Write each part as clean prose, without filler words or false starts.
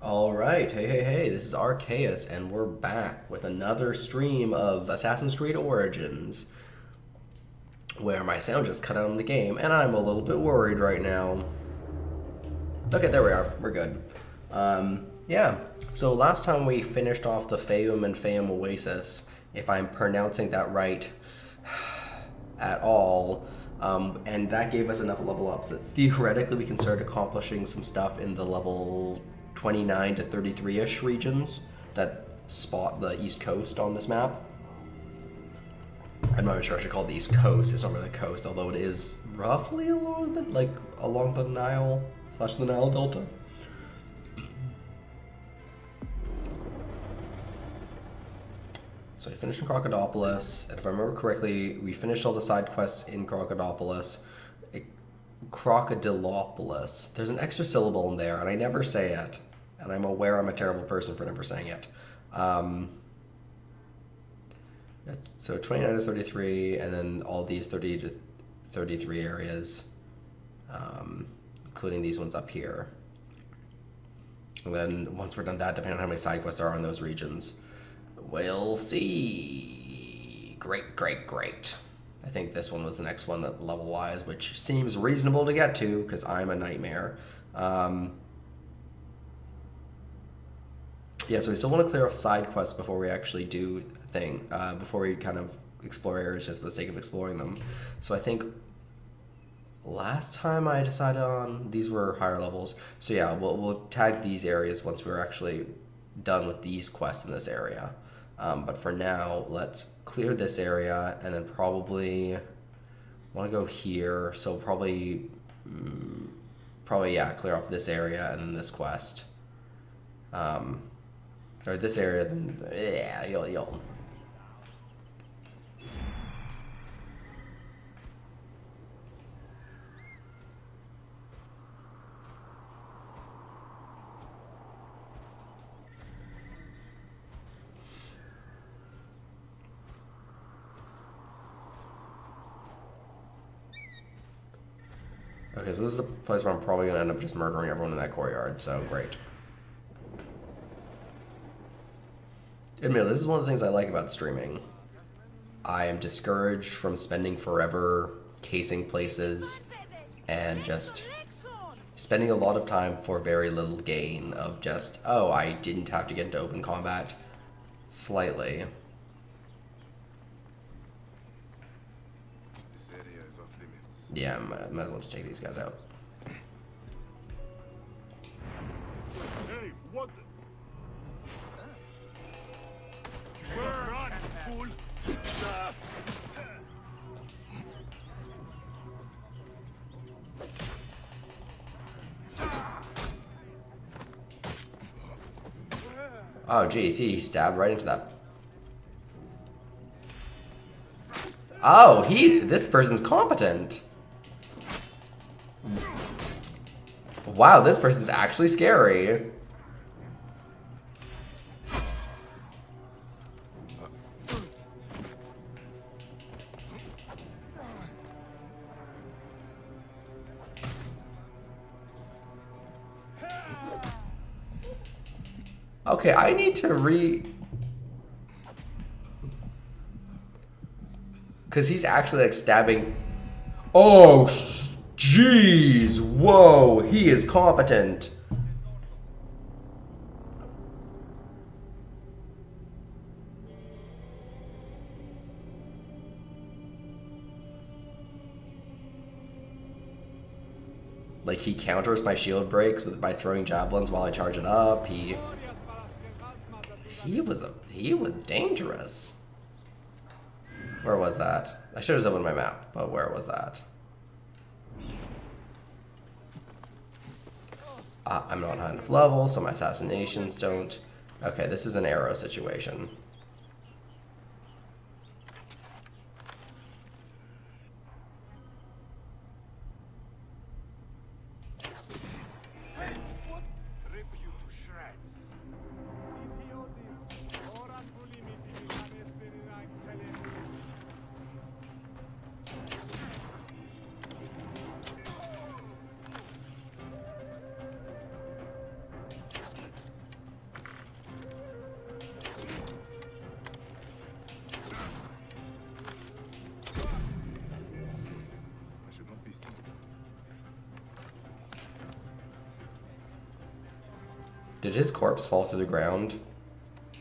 Alright, hey, this is Arceus, and we're back with another stream of Assassin's Creed Origins, where my sound just cut out in the game, and I'm a little bit worried right now. Okay, there we are, we're good. Yeah, so last time we finished off the Fayum and Fayum Oasis, if I'm pronouncing that right at all, and that gave us enough level ups that theoretically we can start accomplishing some stuff in the level 29 to 33-ish regions that spot the East Coast on this map. I'm not even sure I should call it the East Coast. It's not really the coast, although it is roughly along the Nile / the Nile Delta. So we finished in Crocodilopolis, and if I remember correctly, we finished all the side quests in Crocodilopolis. Crocodilopolis. There's an extra syllable in there, and I never say it. And I'm aware I'm a terrible person for never saying it. So 29 to 33, and then all these 30 to 33 areas, including these ones up here. And then once we're done that, depending on how many side quests there are in those regions, we'll see. Great. I think this one was the next one that level-wise, which seems reasonable to get to, because I'm a nightmare. Yeah, so we still want to clear off side quests before we actually do before we kind of explore areas just for the sake of exploring them. So I think last time I decided on these were higher levels. So yeah, we'll tag these areas once we're actually done with these quests in this area. But for now, let's clear this area, and then probably want to go here. So probably yeah, clear off this area and then this quest, or this area. Then yeah, you'll. Okay, so this is the place where I'm probably going to end up just murdering everyone in that courtyard, so great. Admittedly, this is one of the things I like about streaming. I am discouraged from spending forever casing places and just spending a lot of time for very little gain of just, oh, I didn't have to get into open combat slightly. Yeah, might as well just take these guys out. Hey, what the... Run, fool! Oh, geez, he stabbed right into that. Oh, this person's competent. Wow, this person's actually scary. Okay, I need to because he's actually like stabbing. Oh, jeez, whoa, he is competent. Like, he counters my shield breaks by throwing javelins while I charge it up. He was dangerous. Where was that? I should have opened my map, but where was that? I'm not high enough level, so my assassinations don't. Okay, this is an arrow situation. Did his corpse fall through the ground? I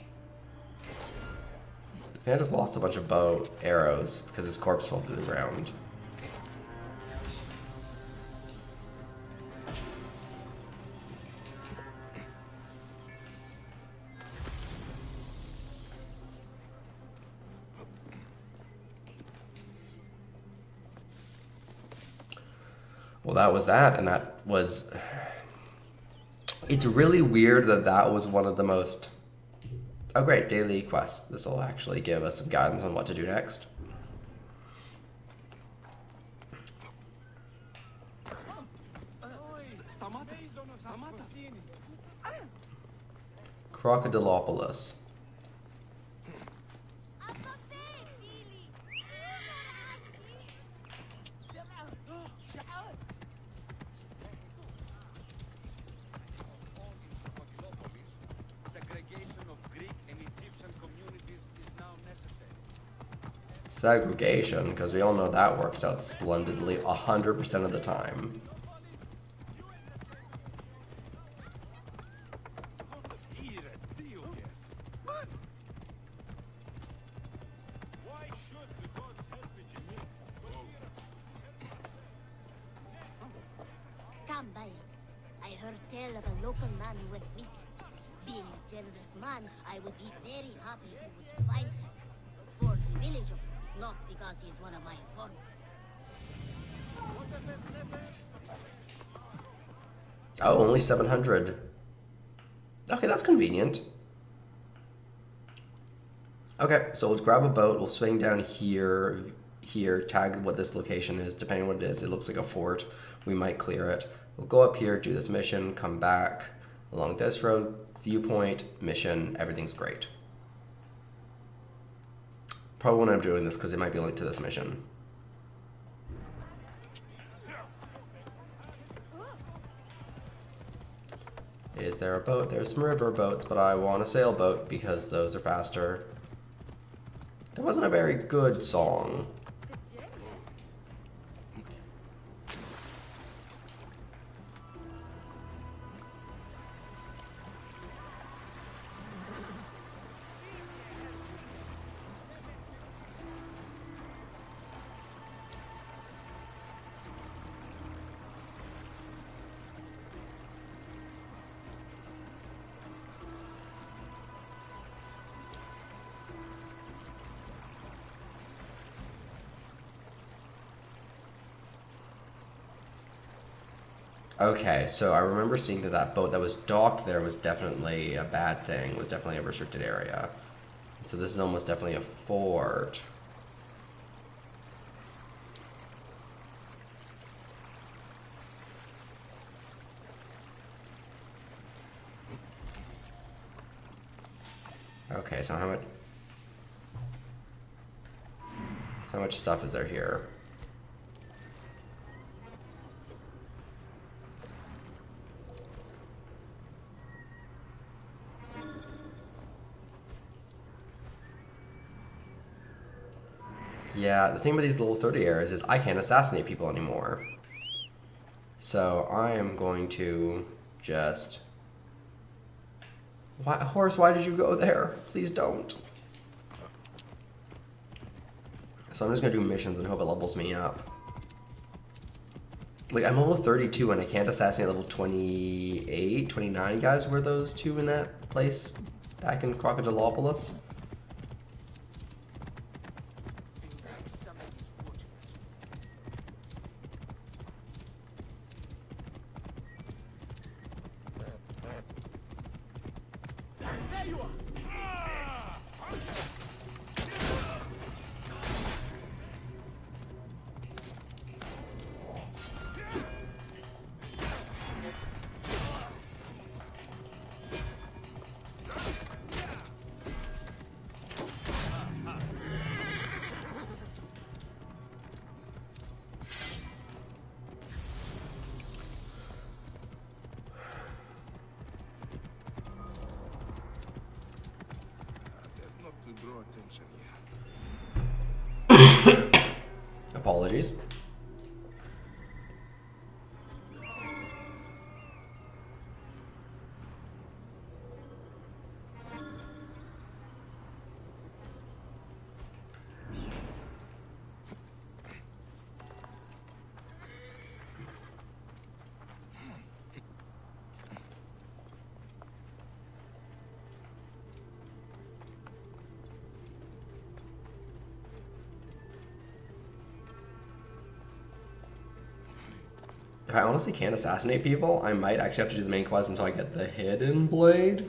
think I just lost a bunch of bow arrows because his corpse fell through the ground. Well, that was that, and that was... It's really weird that that was one of the most... Oh great, daily quest. This will actually give us some guidance on what to do next. Crocodilopolis. Segregation, because we all know that works out splendidly 100% of the time. Come by. I heard tell of a local man who went missing. Being a generous man, I would be very happy if you would find him. For the village, of course, not because he is one of my informants. Oh, only 700. Okay, that's convenient. Okay, so we'll grab a boat, we'll swing down here, tag what this location is, depending on what it is. It looks like a fort. We might clear it. We'll go up here, do this mission, come back along this road, viewpoint, mission, everything's great. Probably when I'm doing this because it might be linked to this mission. Is there a boat? There's some river boats, but I want a sailboat because those are faster. That wasn't a very good song. Okay, so I remember seeing that that boat that was docked there was definitely a bad thing, was definitely a restricted area. So this is almost definitely a fort. Okay, so how much stuff is there here? Yeah, the thing with these level 30 areas is I can't assassinate people anymore. So I am going to just... Horse, why did you go there? Please don't. So I'm just going to do missions and hope it levels me up. Like, I'm level 32 and I can't assassinate level 28, 29 guys. Were those two in that place back in Crocodilopolis? If I honestly can't assassinate people, I might actually have to do the main quest until I get the hidden blade.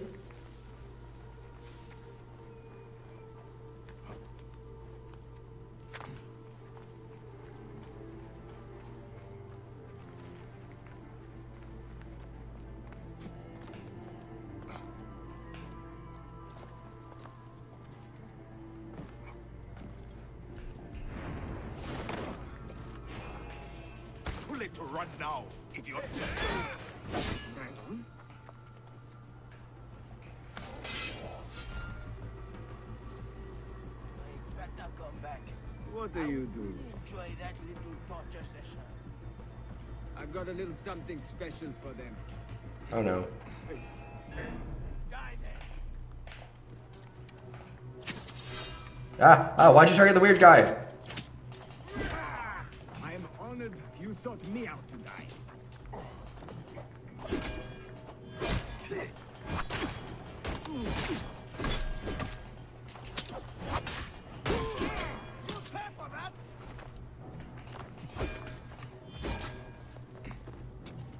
Too late to run now, idiot. Better come back. What are you doing? Enjoy that little torture session. I've got a little something special for them. Oh no. Die there. Why'd you target the weird guy? I am honored you sought me out to die. You pay for that?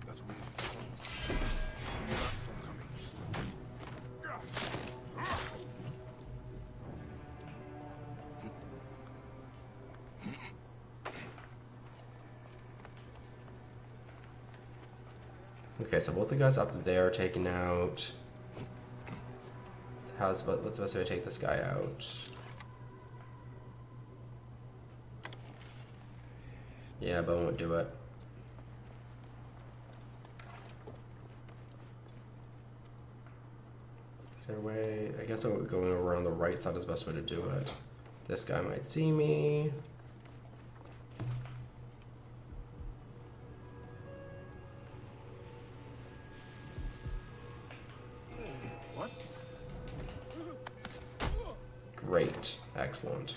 That's weird. Okay, so both the guys up there are taken out. What's the best way to take this guy out? Yeah, Bo won't do it. Is there a way? I guess going over on the right side is the best way to do it. This guy might see me. What? Great. Excellent.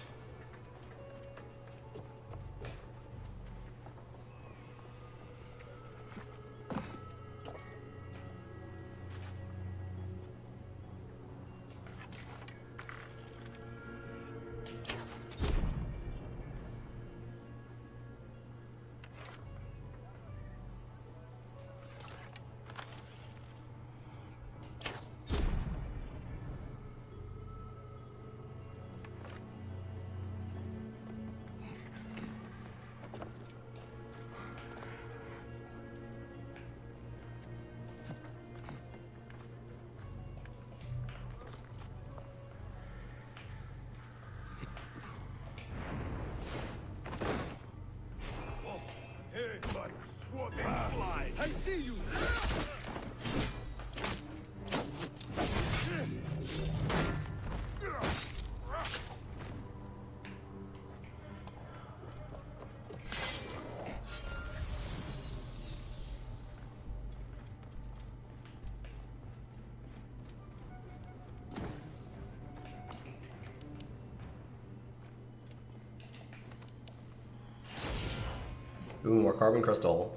Hey, buddy. What? Fly. I see you. Ooh, more carbon crystal.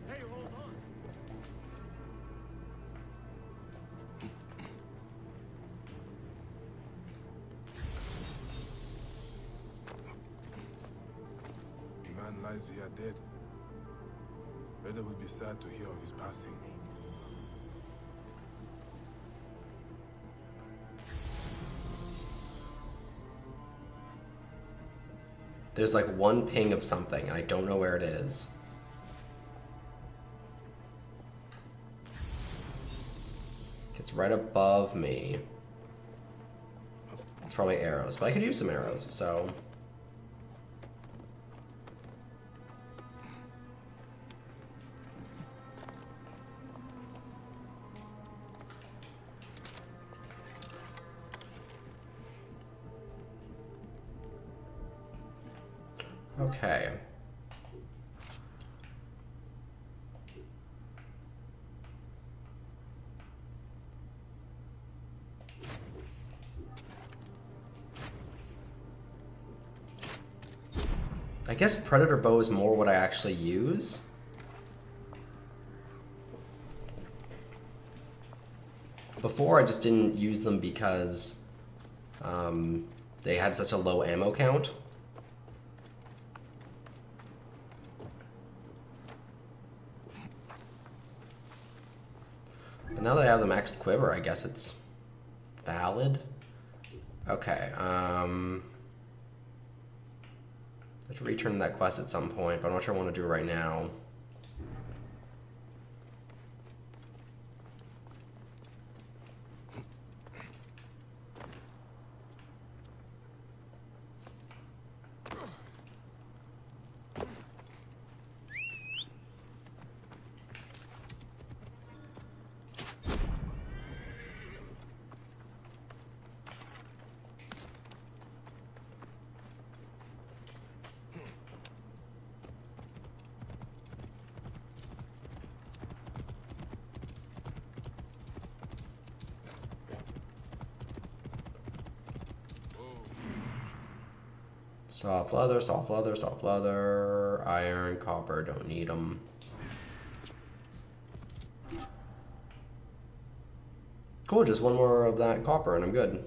Hey, hold on. The man lies here dead. Brother will be sad to hear of his passing. There's like one ping of something, and I don't know where it is. It's right above me. It's probably arrows, but I could use some arrows, so... Okay. I guess Predator bow is more what I actually use. Before, I just didn't use them because they had such a low ammo count. But now that I have the maxed quiver, I guess it's valid. Okay, I have to return that quest at some point, but I'm not sure I want to do it right now. Soft leather, soft leather, soft leather, iron, copper, don't need them. Cool, just one more of that copper and I'm good.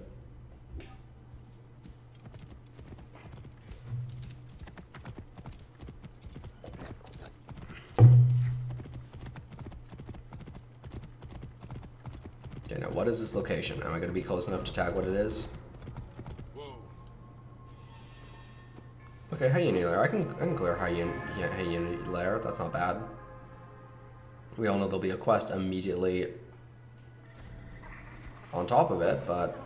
Okay, now what is this location? Am I going to be close enough to tag what it is? Okay, hey Unity layer. I can clear hey Unity layer. That's not bad. We all know there'll be a quest immediately on top of it, but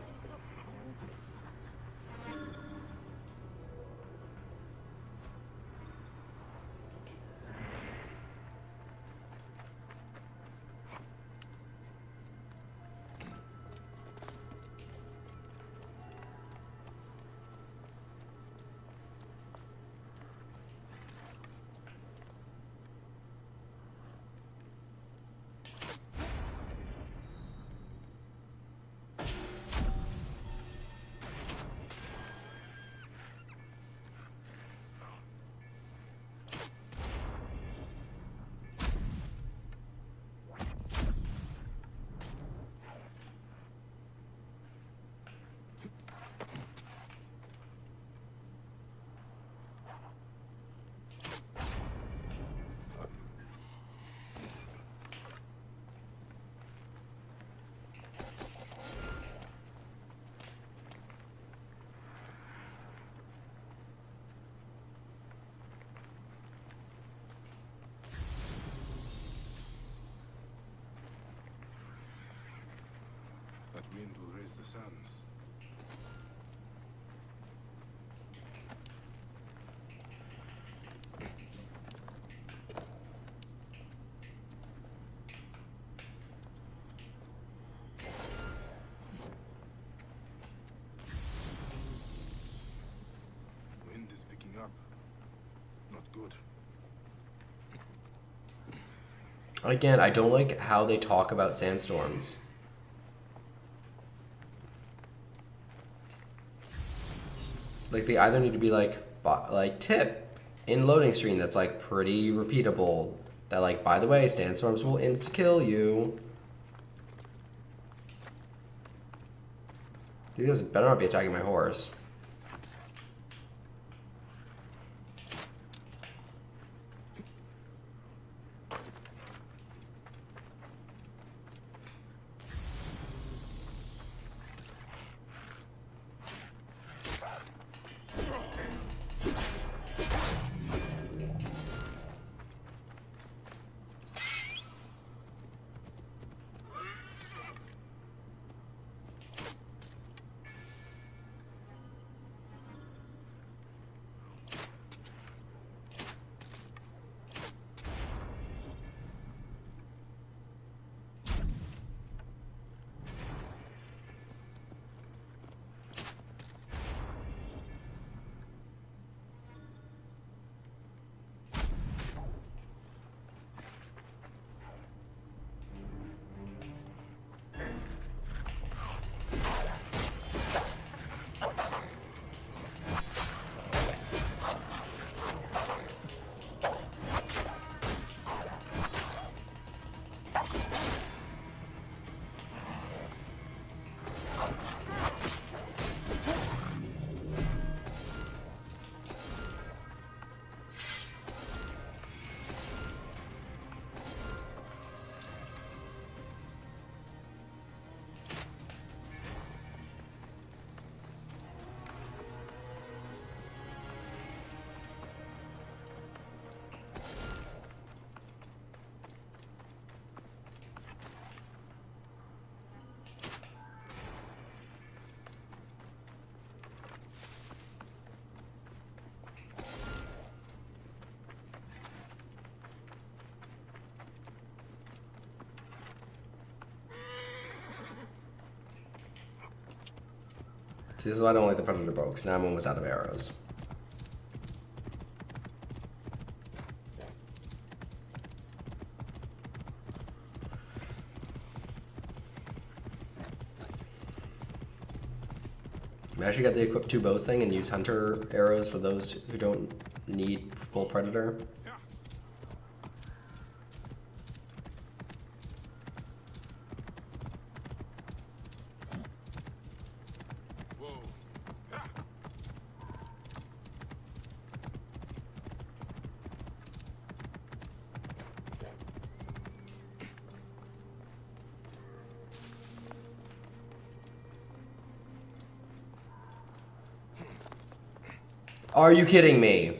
That wind will raise the sands. Wind is picking up. Not good. again, I don't like how they talk about sandstorms. Like they either need to be like tip in loading screen that's like pretty repeatable. That like, by the way, sandstorms will insta kill you. These guys better not be attacking my horse. See, this is why I don't like the Predator bow, because now I'm almost out of arrows. I actually got the equip 2 bows thing and use hunter arrows for those who don't need full Predator. Are you kidding me?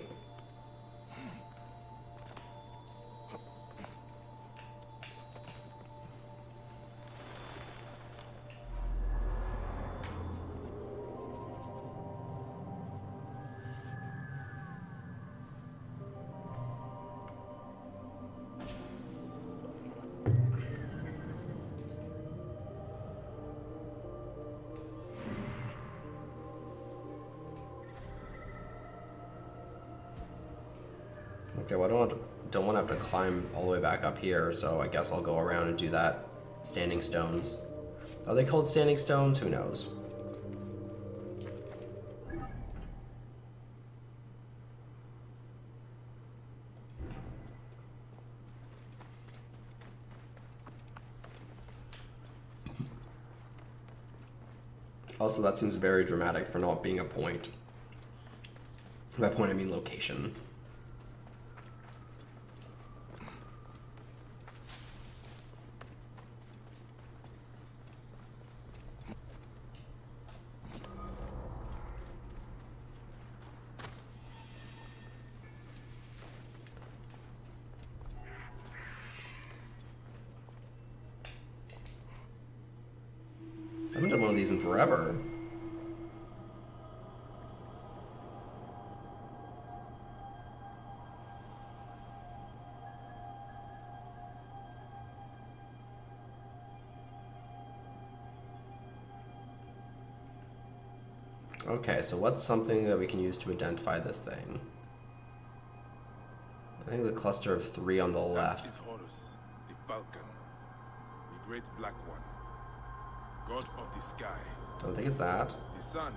Okay, well, don't want to have to climb all the way back up here, so I guess I'll go around and do that. Standing stones. Are they called standing stones? Who knows? Also, that seems very dramatic for not being a point. By point, I mean location. I haven't done one of these in forever. Okay, so what's something that we can use to identify this thing? I think the cluster of 3 on the That left. is Horus, the falcon, the great black one, god of the sky. Don't think it's that. The sun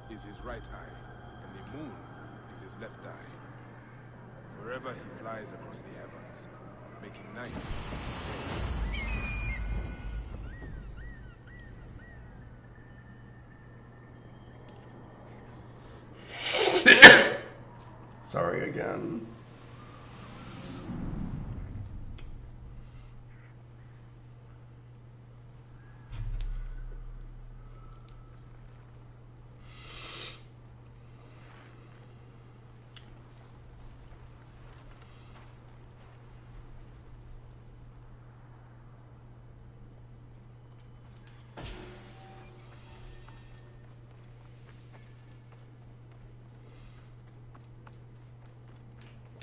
is his right eye, and the moon is his left eye. Forever he flies across the heavens, making night. Sorry again.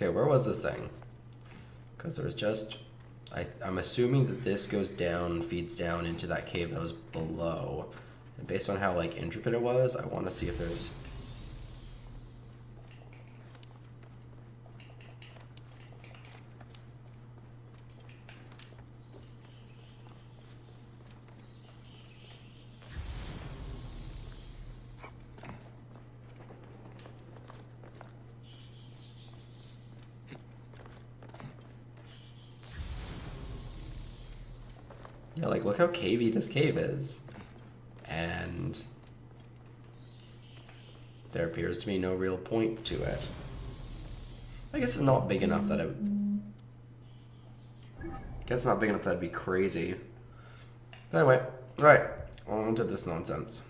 Okay, where was this thing? Because there's just... I'm assuming that this goes down, feeds down into that cave that was below. And based on how, like, intricate it was, I want to see if there's... Yeah, like, look how cavey this cave is. And there appears to be no real point to it. I guess it's not big enough that it would... I guess it's not big enough that it'd be crazy. But anyway, right, on to this nonsense.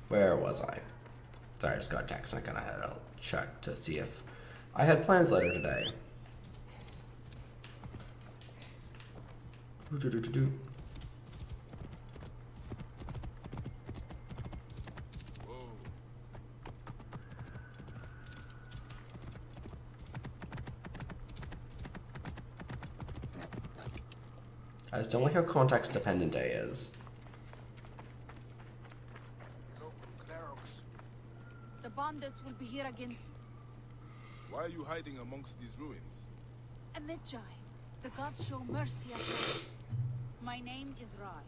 Where was I? Sorry, I just got a text and I kind of had to check to see if I had plans later today. Do-do-do-do-do. I just don't like how context dependent A is. The bandits will be here again soon. Why are you hiding amongst these ruins? A Magi. The gods show mercy at us. My name is Rai,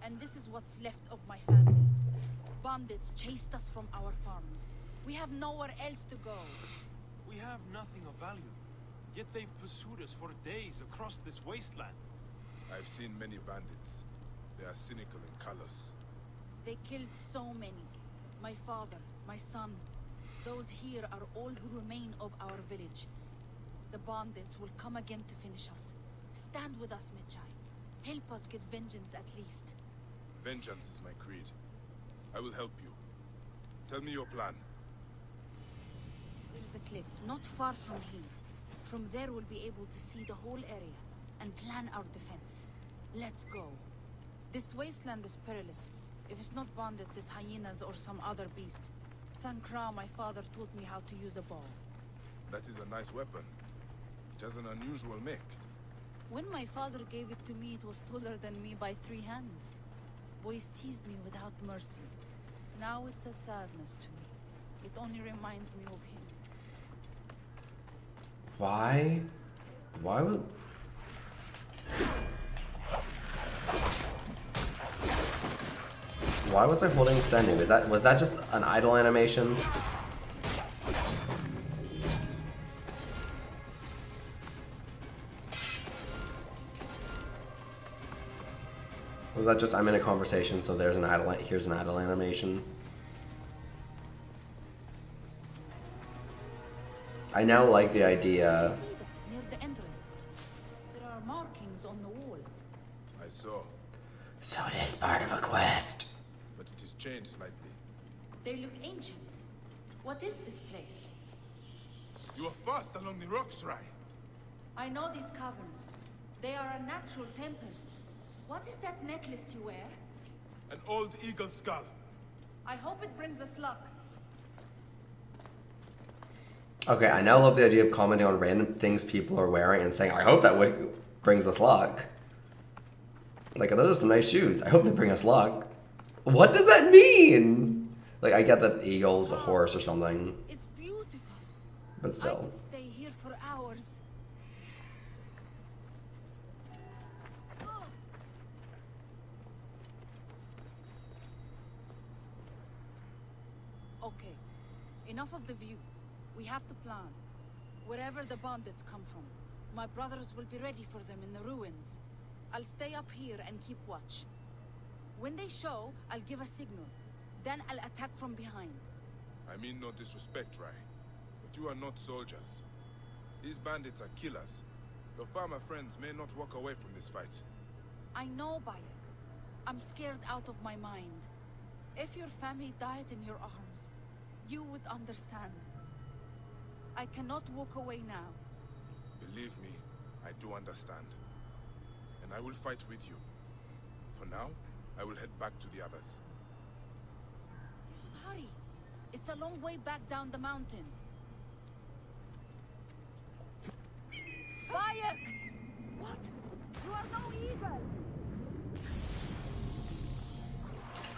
and this is what's left of my family. Bandits chased us from our farms. We have nowhere else to go. We have nothing of value, yet they've pursued us for days across this wasteland. I've seen many bandits. They are cynical and callous. They killed so many. My father, my son. Those here are all who remain of our village. The bandits will come again to finish us. Stand with us, Magi. Help us get vengeance at least. Vengeance is my creed. I will help you. Tell me your plan. There is a cliff not far from here. From there we'll be able to see the whole area and plan our defense. Let's go. This wasteland is perilous. If it's not bandits, it's hyenas or some other beast. Thank Ra, my father taught me how to use a bow. That is a nice weapon. It has an unusual make. When my father gave it to me, it was taller than me by 3 hands. Boys teased me without mercy. Now it's a sadness to me. It only reminds me of him. Why? Why would... Why was I holding sending? Was that just an idle animation? Was that just I'm in a conversation, so there's an idle, here's an idle animation? I now like the idea. See them near the entrance. There are markings on the wall. I saw, So it is part of a quest. but it is changed slightly. They look ancient. What is this place? You are fast along the rocks, Rai. I know these caverns. They are a natural temple. What is that necklace you wear? An old eagle skull. I hope it brings us luck. Okay, I now love the idea of commenting on random things people are wearing and saying, I hope that brings us luck. Like, those are some nice shoes. I hope they bring us luck. What does that mean? Like, I get that eagle's a horse or something, It's beautiful. but I still. could stay here for hours. Oh. Okay, enough of the view. We have to plan. Wherever the bandits come from, my brothers will be ready for them in the ruins. I'll stay up here and keep watch. When they show, I'll give a signal. Then I'll attack from behind. I mean no disrespect, Rai, but you are not soldiers. These bandits are killers. Your farmer friends may not walk away from this fight. I know, Bayek. I'm scared out of my mind. If your family died in your arms, you would understand. I cannot walk away now. Believe me, I do understand. And I will fight with you. For now, I will head back to the others. Hurry! It's a long way back down the mountain. Bayek! What? You are no eagle!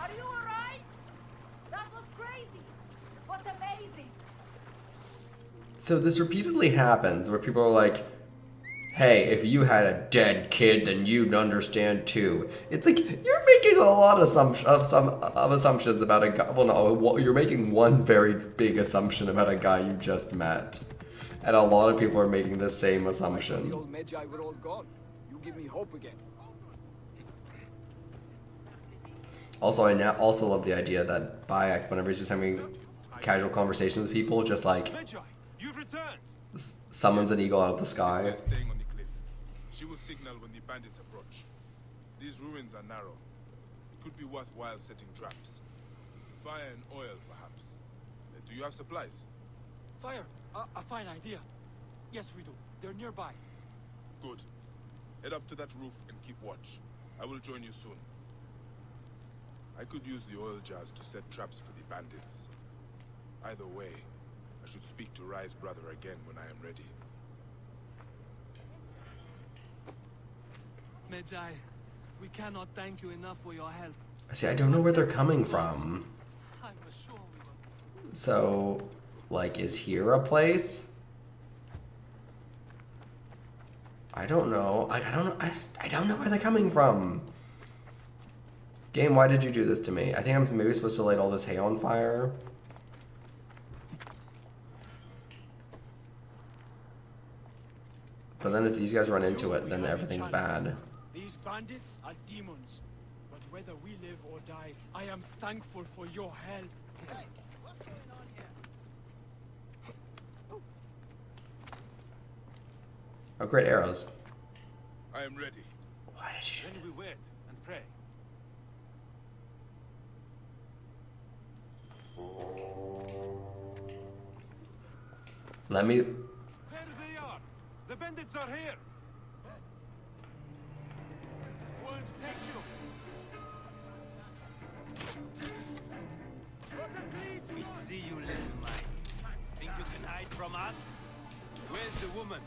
Are you alright? That was crazy, but amazing. So this repeatedly happens where people are like, hey, if you had a dead kid, then you'd understand too. It's like, you're making a lot of assumptions about a guy. Well, no, you're making one very big assumption about a guy you just met. And a lot of people are making the same The assumption. old Magi were all gone. You give me hope again. Also, I now also love the idea that Bayek, whenever he's just having casual conversations with people, just like Magi, you've returned! summons an eagle out of the sky. Sister is staying on the cliff. She will signal when the bandits approach. These ruins are narrow. It could be worthwhile setting traps. Fire and oil, perhaps. you have supplies? Fire! A fine idea. Yes, we do. They're nearby. Good. Head up to that roof and keep watch. I will join you soon. I could use the oil jars to set traps for the bandits. Either way, I should speak to Rai's brother again when I am ready. Medjay, we cannot thank you enough for your help. See, I don't know where they're coming from. I was sure we were. So, like, is here a place? I don't know. I don't know. I don't know where they're coming from. Game, why did you do this to me? I think I'm maybe supposed to light all this hay on fire. But then if these guys run into it, then everything's bad. These bandits are demons. But whether we live or die, I am thankful for your help. Hey, what's going on here? Oh, great arrows. I am ready. Why did you do Then this? we wait and pray. Let me... There they are! The bandits are here! Worms, take you! We see you, little mice. Think you can hide from us? Where's the woman?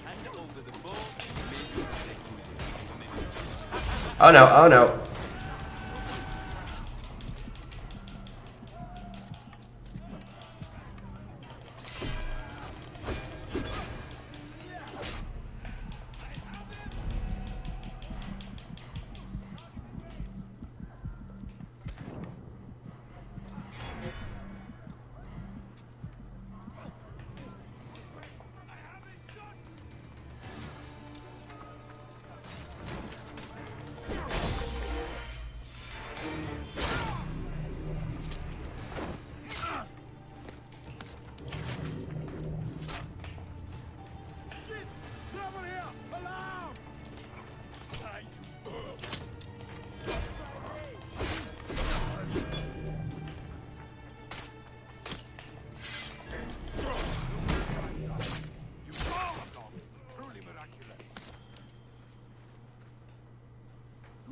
Hand over the bow, maybe we'll take you into the Oh no, oh no.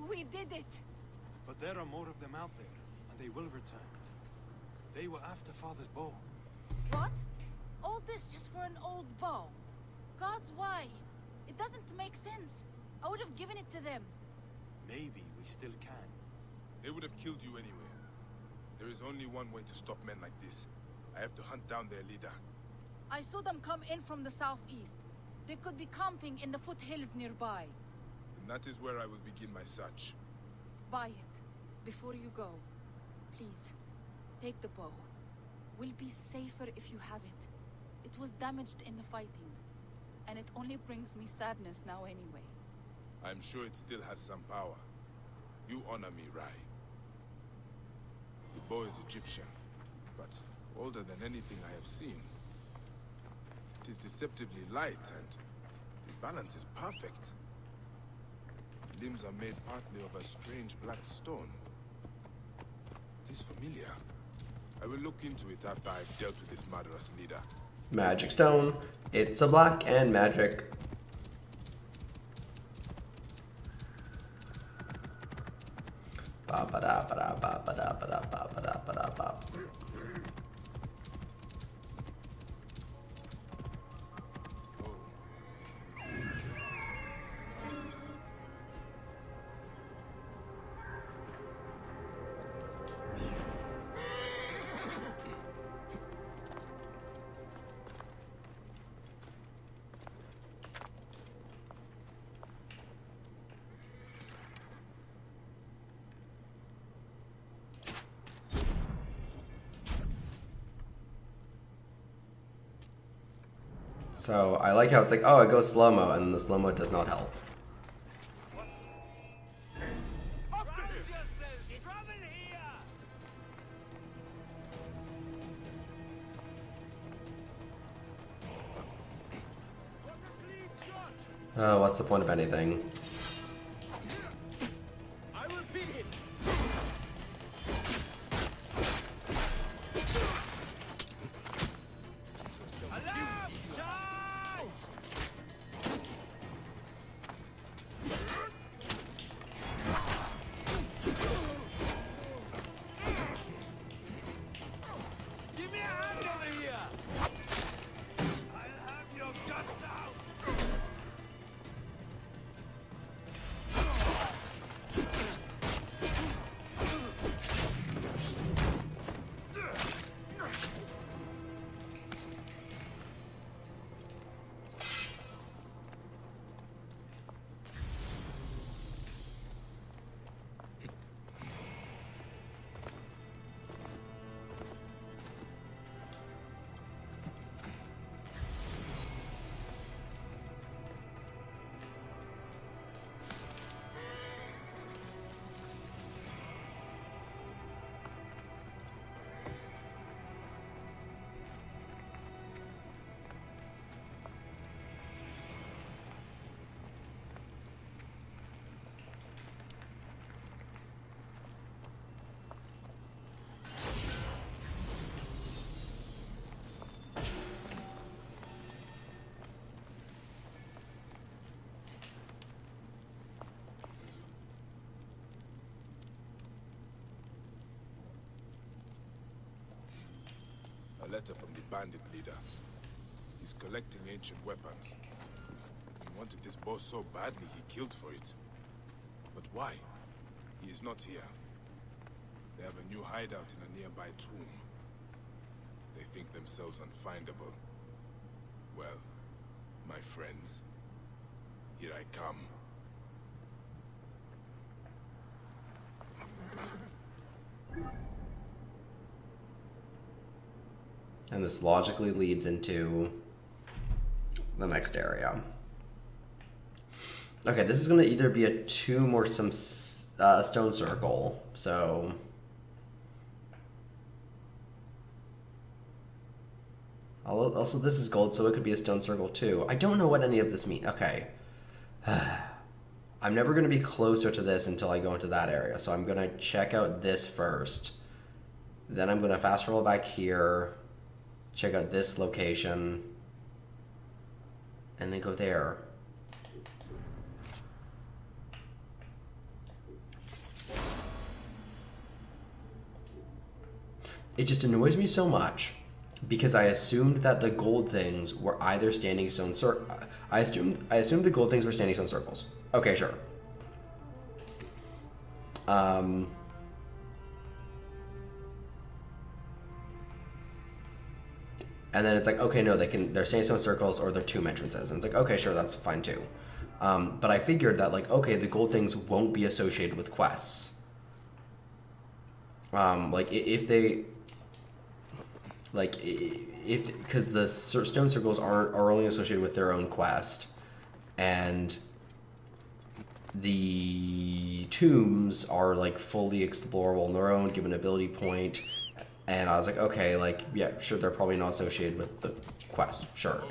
We did it! But there are more of them out there, and they will return. They were after Father's bow. What? All this just for an old bow? Gods, why? It doesn't make sense. I would have given it to them. Maybe we still can. They would have killed you anyway. There is only one way to stop men like this. I have to hunt down their leader. I saw them come in from the southeast. They could be camping in the foothills nearby. And that is where I will begin my search. Bayek, before you go, please, take the bow. We'll be safer if you have it. It was damaged in the fighting, and it only brings me sadness now anyway. I'm sure it still has some power. You honor me, Rai. The bow is Egyptian, but older than anything I have seen. It is deceptively light, and the balance is perfect. The limbs are made partly of a strange black stone. It is familiar. I will look into it after I've dealt with this murderous leader. Magic stone. It's a black and magic. Ba ba da ba da ba ba da ba da ba ba da ba da ba. So I like how it's like, oh, it goes slow-mo, and the slow-mo does not help. Oh, what's the point of anything? A letter from the bandit leader. He's collecting ancient weapons. He wanted this bow so badly he killed for it. But why? He is not here. They have a new hideout in a nearby tomb. They think themselves unfindable. Well, my friends, here I come. And this logically leads into the next area. Okay, this is going to either be a tomb or some stone circle. So also this is gold, so it could be a stone circle too. I don't know what any of this means. Okay. I'm never going to be closer to this until I go into that area. So I'm going to check out this first. Then I'm going to fast roll back here. Check out this location. And then go there. It just annoys me so much because I assumed that the gold things were either standing stone I assumed the gold things were standing stone circles. Okay, sure. And then it's like, okay, no, they're standing stone circles or they're tomb entrances. And it's like, okay, sure, that's fine too. But I figured that, like, okay, the gold things won't be associated with quests. Like, if they... Like, because the stone circles are only associated with their own quest. And the tombs are, like, fully explorable on their own, given an ability point. And I was like, okay, like, yeah, sure, they're probably not associated with the quest, sure.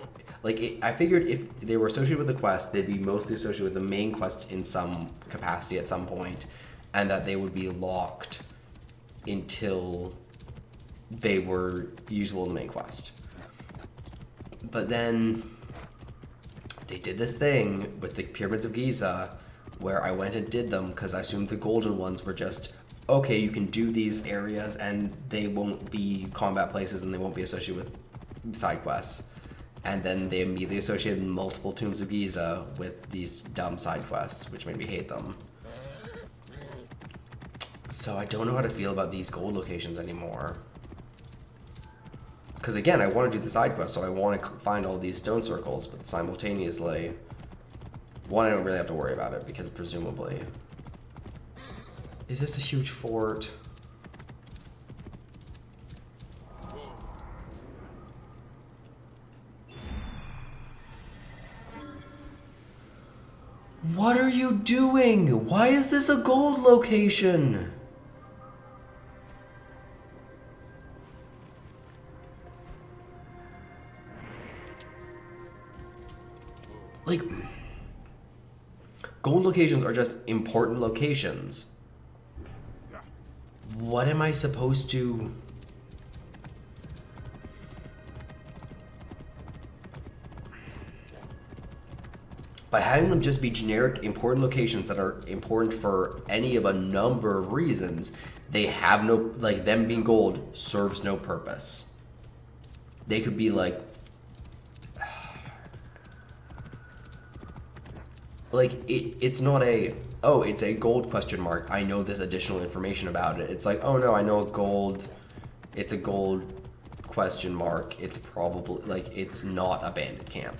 Like, I figured if they were associated with the quest, they'd be mostly associated with the main quest in some capacity at some point, and that they would be locked until they were usable in the main quest. But then they did this thing with the Pyramids of Giza, where I went and did them because I assumed the golden ones were just, okay, you can do these areas and they won't be combat places and they won't be associated with side quests. And then they immediately associated multiple Tombs of Giza with these dumb side quests, which made me hate them. So I don't know how to feel about these gold locations anymore. Because again, I want to do the side quest, so I want to find all these stone circles, but simultaneously, one, I don't really have to worry about it, because presumably... Is this a huge fort? What are you doing? Why is this a gold location? Like, gold locations are just important locations. What am I supposed to... By having them just be generic important locations that are important for any of a number of reasons, they have no, like, them being gold serves no purpose. They could be like it's not a, oh, it's a gold question mark, I know this additional information about it. It's like, oh no, I know it's a gold question mark. It's probably, like, it's not a bandit camp.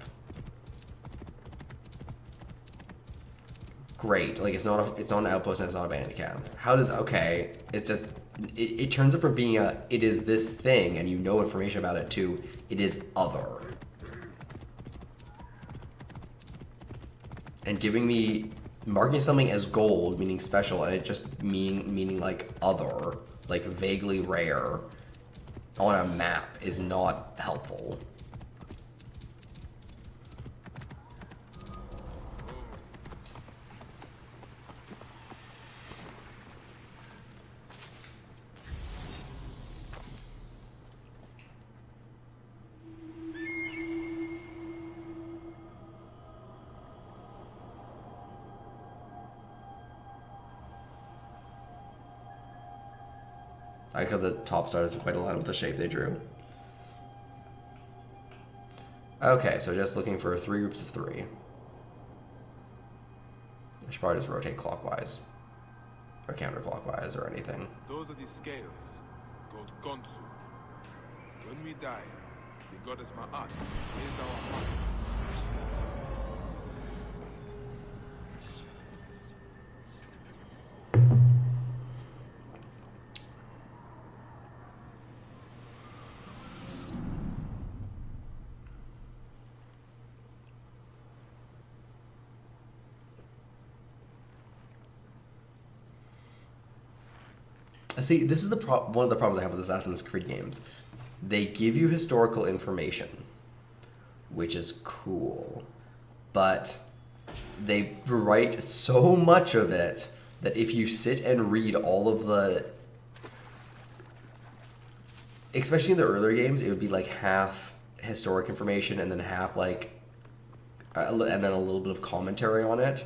Great, like, it's not an outpost and it's not a bandit camp. How does, okay, it's just, it turns it from being it is this thing and you know information about it to, it is other. And marking something as gold, meaning special, and it just meaning like other, like vaguely rare, on a map is not helpful. I like how the top star doesn't quite align with the shape they drew. Okay, so just looking for 3 groups of 3. I should probably just rotate clockwise. Or counterclockwise or anything. Those are the scales, called Gonsu. When we die, the goddess Ma'at is our heart. See, this is one of the problems I have with Assassin's Creed games. They give you historical information, which is cool, but they write so much of it that if you sit and read all of the, especially in the earlier games, it would be like half historic information and then half like, and then a little bit of commentary on it.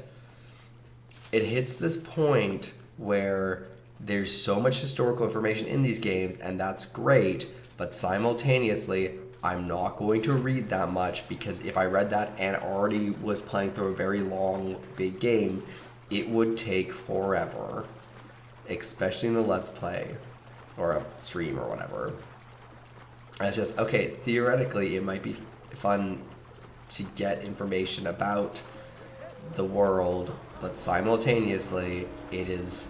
It hits this point where there's so much historical information in these games, and that's great, but simultaneously, I'm not going to read that much, because if I read that and already was playing through a very long, big game, it would take forever, especially in a Let's Play, or a stream, or whatever. And it's just, okay, theoretically, it might be fun to get information about the world, but simultaneously, it is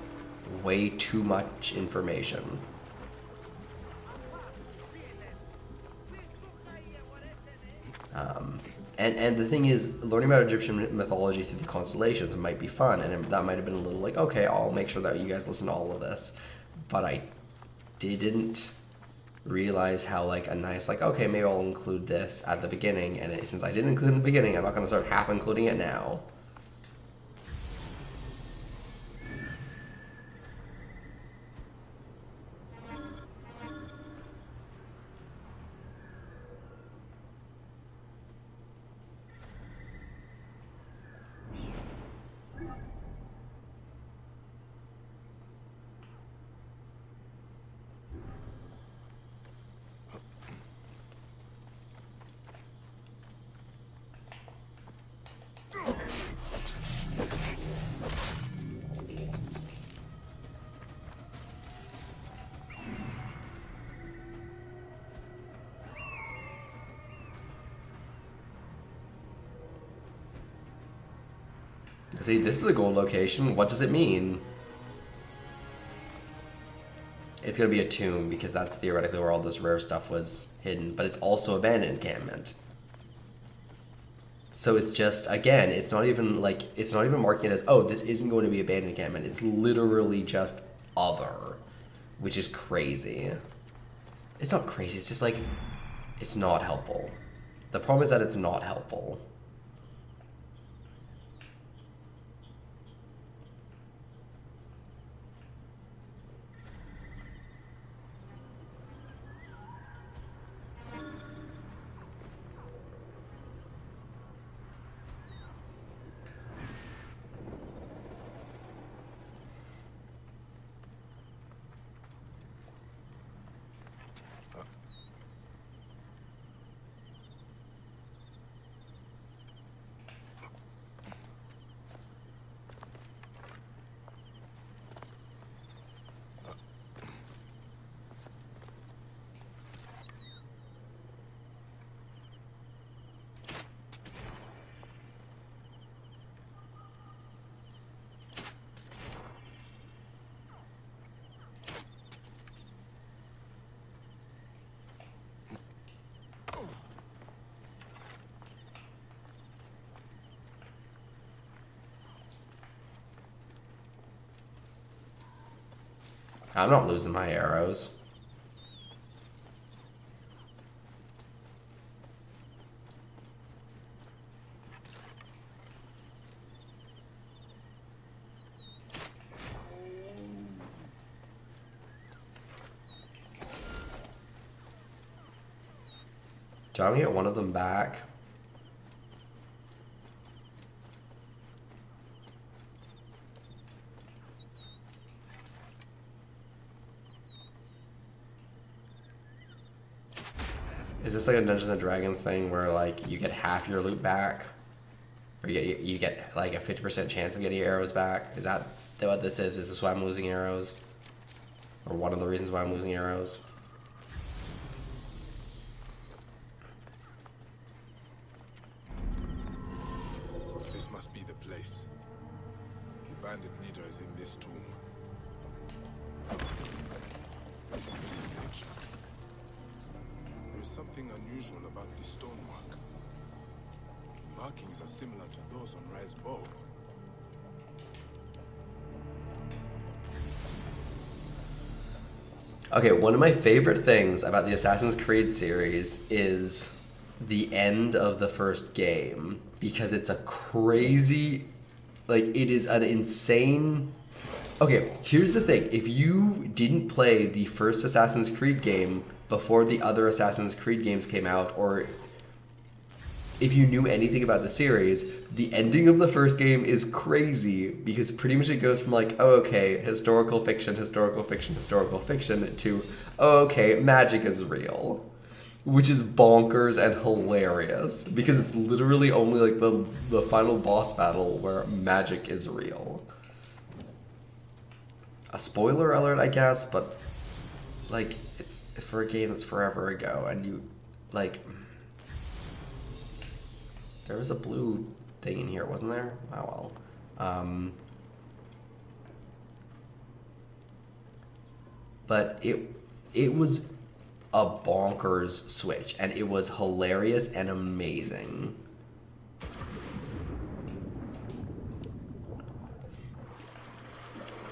way too much information. And the thing is, learning about Egyptian mythology through the constellations might be fun, and that might have been a little like, okay, I'll make sure that you guys listen to all of this. But I didn't realize how like a nice, like, okay, maybe I'll include this at the beginning, and since I didn't include it in the beginning, I'm not going to start half including it now. See, this is a gold location. What does it mean? It's going to be a tomb, because that's theoretically where all this rare stuff was hidden. But it's also abandoned encampment. So it's just, again, it's not even marking it as, oh, this isn't going to be abandoned encampment. It's literally just other, which is crazy. It's not crazy, it's just like, it's not helpful. The problem is that it's not helpful. I'm not losing my arrows. Do I want to get one of them back? Is this like a Dungeons and Dragons thing where like you get half your loot back, or you get like a 50% chance of getting your arrows back? Is that what this is? Is this why I'm losing arrows, or one of the reasons why I'm losing arrows? This must be the place. The bandit leader is in this tomb. This is ancient. There is something unusual about the stonework. Markings are similar to those on Rai's bow. Okay, one of my favorite things about the Assassin's Creed series is the end of the first game, because it's a crazy, like, it is an insane... Okay, here's the thing. If you didn't play the first Assassin's Creed game before the other Assassin's Creed games came out, or if you knew anything about the series, the ending of the first game is crazy, because pretty much it goes from like, oh, okay, historical fiction, to, oh, okay, magic is real. Which is bonkers and hilarious, because it's literally only like the final boss battle where magic is real. A spoiler alert, I guess, but like, it's for a game that's forever ago, and you, like, there was a blue thing in here, wasn't there? Oh well. But it was a bonkers switch, and it was hilarious and amazing.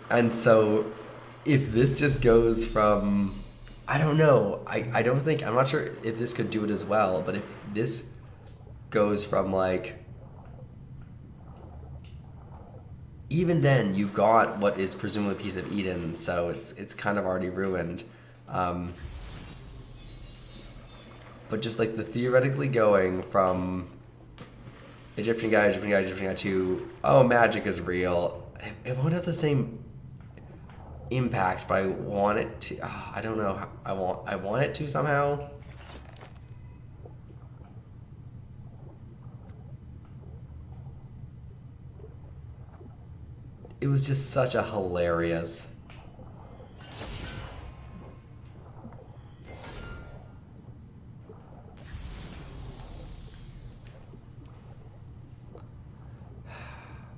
And so, if this just goes from, I don't know, I don't think, I'm not sure if this could do it as well, but if this goes from like, even then you've got what is presumably a piece of Eden, so it's kind of already ruined. But just like the theoretically going from Egyptian guy to, oh, magic is real, it won't have the same impact, but I want it to. I don't know. I want it to somehow. It was just such a hilarious.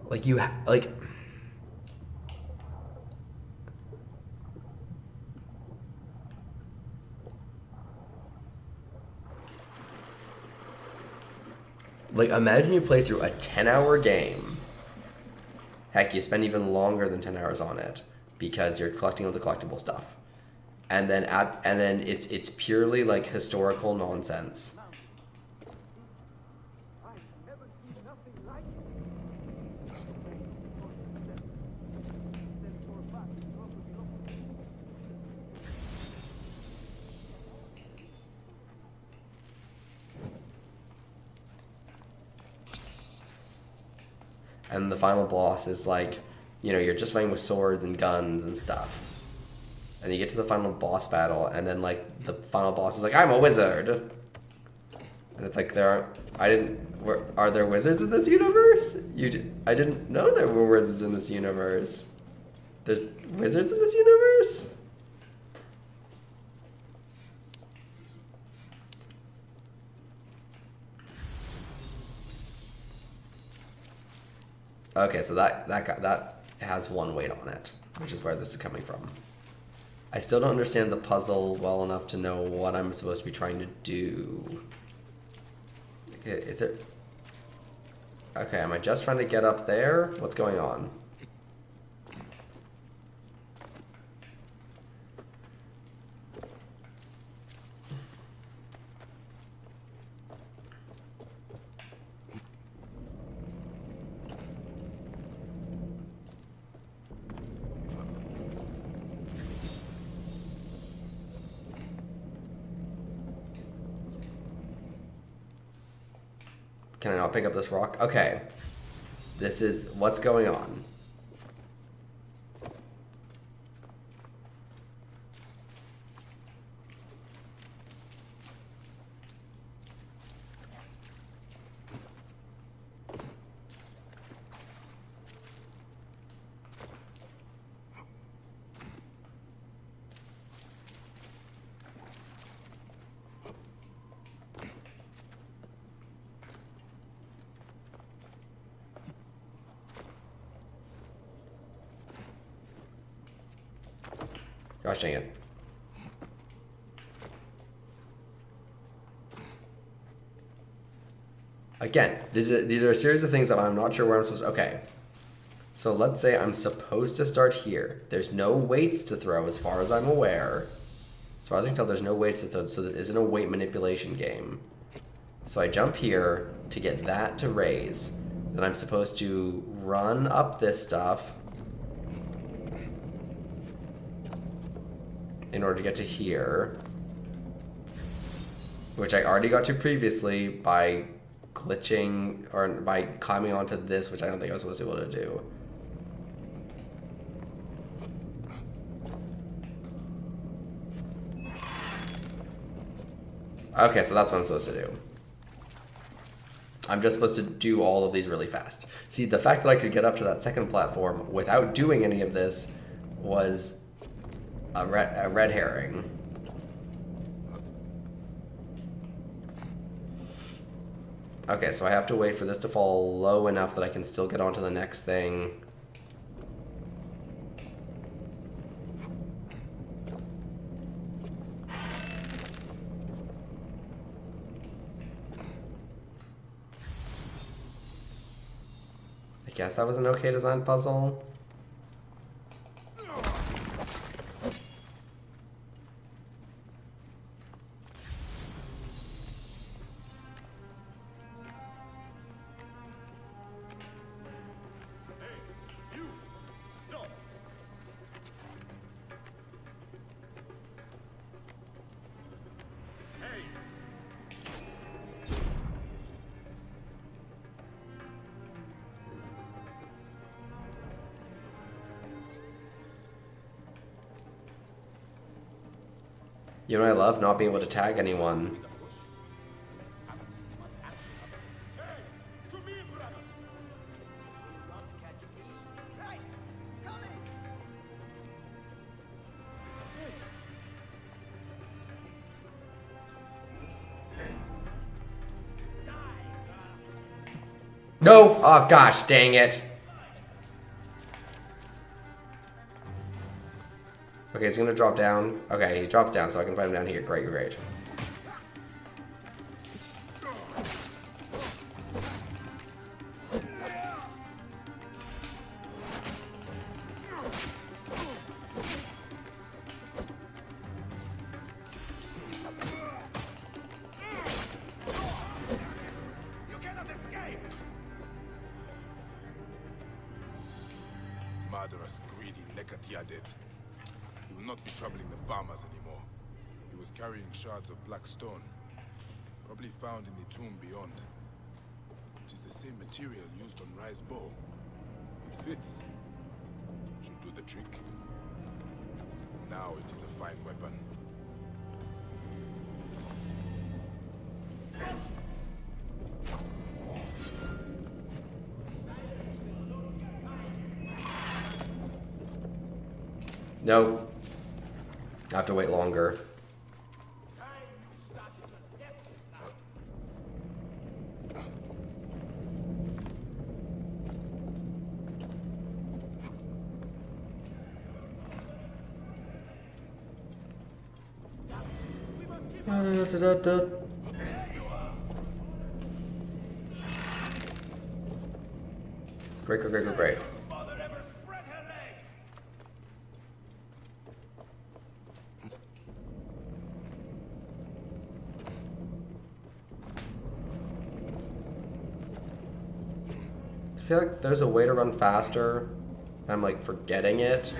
Like you like. Like, imagine you play through a 10-hour game. Heck, you spend even longer than 10 hours on it because you're collecting all the collectible stuff. And then it's purely like historical nonsense. And the final boss is like, you know, you're just fighting with swords and guns and stuff. And you get to the final boss battle, and then like the final boss is like, I'm a wizard. And it's like, are there wizards in this universe? I didn't know there were wizards in this universe. There's wizards in this universe? Okay, so that has one weight on it, which is where this is coming from. I still don't understand the puzzle well enough to know what I'm supposed to be trying to do. Is there... Okay, am I just trying to get up there? What's going on? Can I not pick up this rock? Okay. This is what's going on. Gosh dang it. Again, these are a series of things that I'm not sure where I'm supposed to... Okay. So let's say I'm supposed to start here. There's no weights to throw as far as I'm aware. As far as I can tell, there's no weights to throw, so this isn't a weight manipulation game. So I jump here to get that to raise. Then I'm supposed to run up this stuff in order to get to here. Which I already got to previously by glitching, or by climbing onto this, which I don't think I was supposed to be able to do. Okay, so that's what I'm supposed to do. I'm just supposed to do all of these really fast. See, the fact that I could get up to that second platform without doing any of this was a red herring. Okay, so I have to wait for this to fall low enough that I can still get onto the next thing. I guess that was an okay designed puzzle. You know what I love? Not being able to tag anyone. No! Oh gosh, dang it. Okay, he's gonna drop down. Okay, he drops down, so I can find him down here. Great, great. You cannot escape! Murderous, greedy Nekatiadet. He will not be troubling the farmers anymore. He was carrying shards of black stone, probably found in the tomb beyond. It is the same material used on Rai's bow. It fits. Should do the trick. Now it is a fine weapon. Nope. I have to wait longer. Great, great, great, great, great. Mother ever spread her legs! I feel like there's a way to run faster. I'm like forgetting it.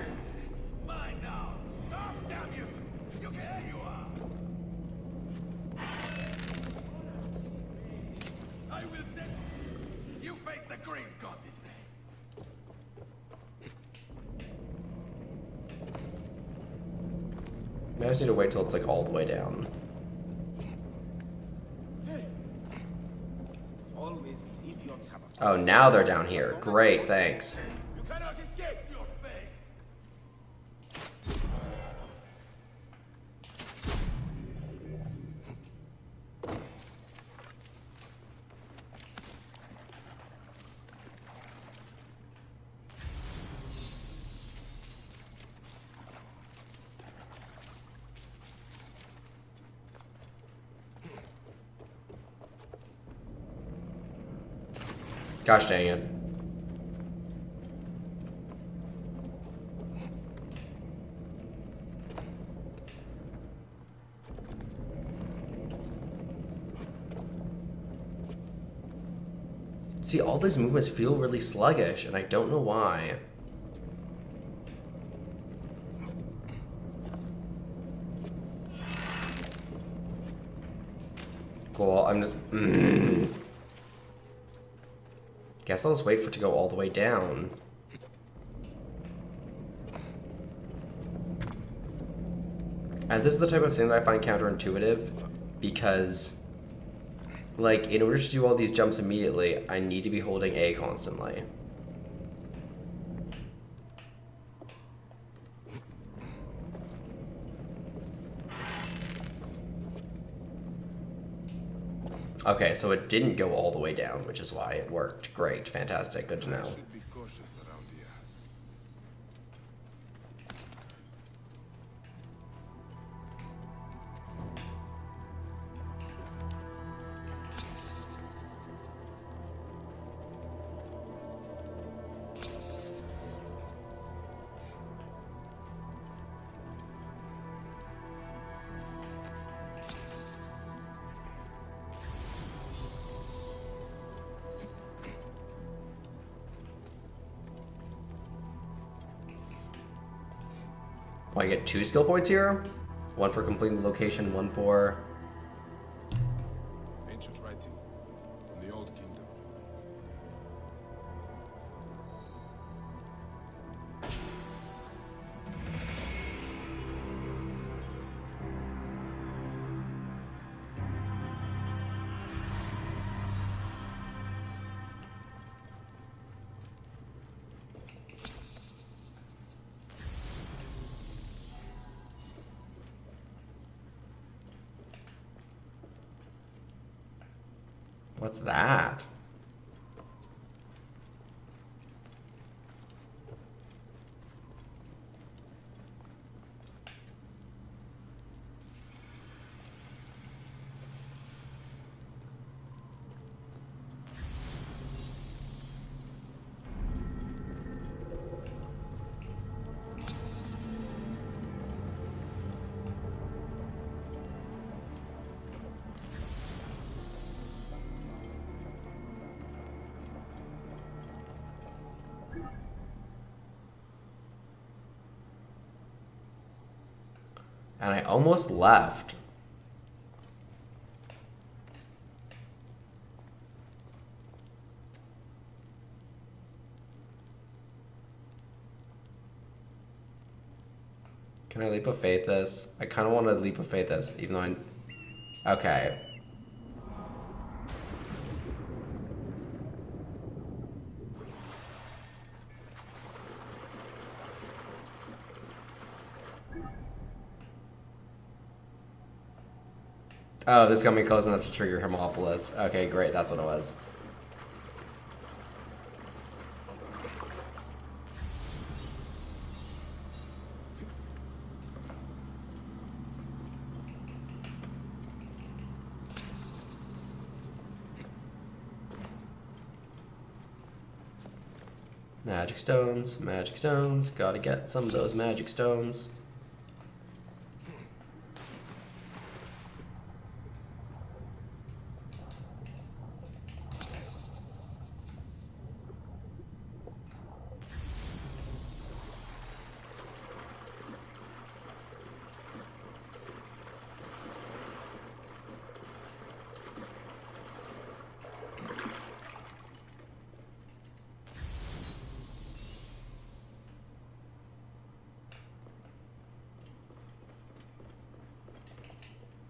Mine now! Stop, damn you! There you are! I will send you face the green god this day. I just need to wait till it's like all the way down. Always these idiots have a... Oh, now they're down here. Great, thanks. You cannot escape your fate! Gosh dang it. See, all these movements feel really sluggish, and I don't know why. Cool, I'm just... Guess I'll just wait for it to go all the way down. And this is the type of thing that I find counterintuitive, because, like, in order to do all these jumps immediately, I need to be holding A constantly. Okay, so it didn't go all the way down, which is why it worked. Great, fantastic, good to know. Should be cautious around here. Well, I get 2 skill points here. 1 for completing the location, 1 for... Ancient writing from the Old Kingdom. What's that? And I almost left. Can I leap of faith this? I kind of want to leap of faith this, even though I... Okay. Oh, this got me close enough to trigger Hermopolis. Okay, great, that's what it was. Magic stones, gotta get some of those magic stones.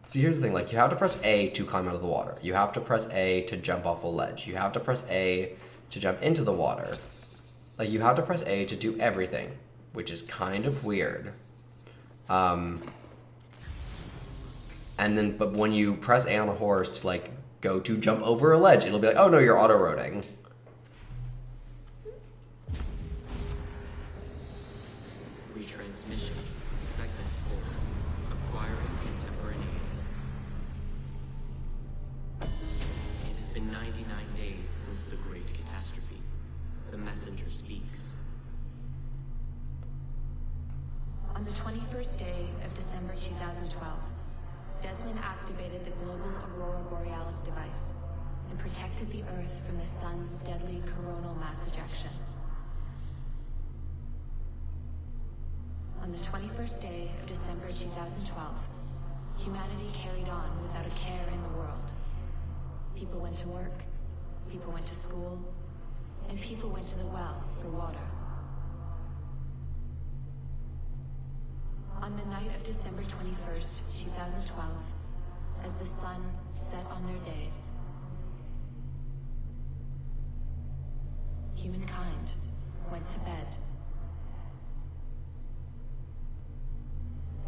See, here's the thing, like, you have to press A to climb out of the water. You have to press A to jump off a ledge. You have to press A to jump into the water. Like, you have to press A to do everything, which is kind of weird. And then, but when you press A on a horse to, like, go to jump over a ledge, it'll be like, oh no, you're auto-roading. Retransmission, segment 4, acquiring contemporaneity. It has been 99 days days since the great catastrophe. The messenger speaks. On the 21st day of December 2012, Desmond activated the global Aurora Borealis device and protected the Earth from the sun's deadly coronal mass ejection. On the 21st day of December 2012, humanity carried on without a care in the world. People went to work, people went to school, and people went to the well for water. On the night of December 21st, 2012, as the sun set on their days, humankind went to bed.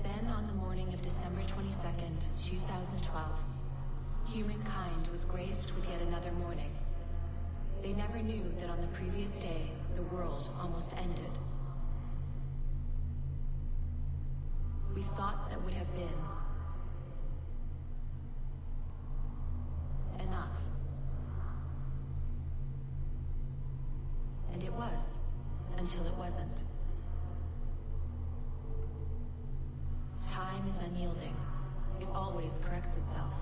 Then on the morning of December 22nd, 2012, humankind was graced with yet another morning. They never knew that on the previous day, the world almost ended. We thought that would have been enough. And it was, until it wasn't. Time is unyielding. It always corrects itself.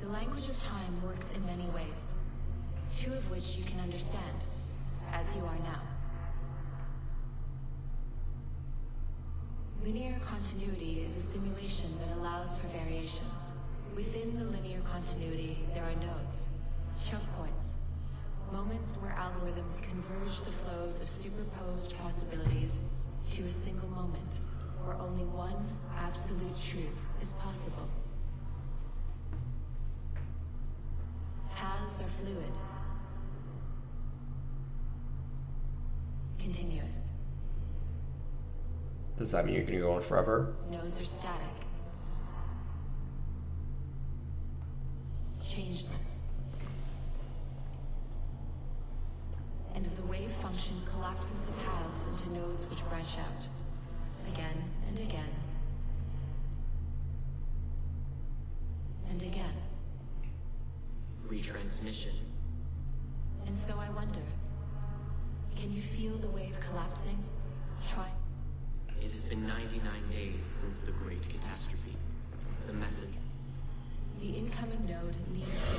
The language of time works in many ways, two of which you can understand, as you are now. Linear continuity is a simulation that allows for variations. Within the linear continuity, there are nodes, choke points, moments where algorithms converge the flows of superposed possibilities to a single moment, where only one absolute truth is possible. Paths are fluid, continuous. Does that mean you're gonna go on forever? Nodes are static, changeless. And the wave function collapses the paths into nodes which branch out, again and again, and again. Retransmission. And so I wonder, can you feel the wave collapsing? Try. It has been 99 days since the great catastrophe. The messenger. The incoming node needs to...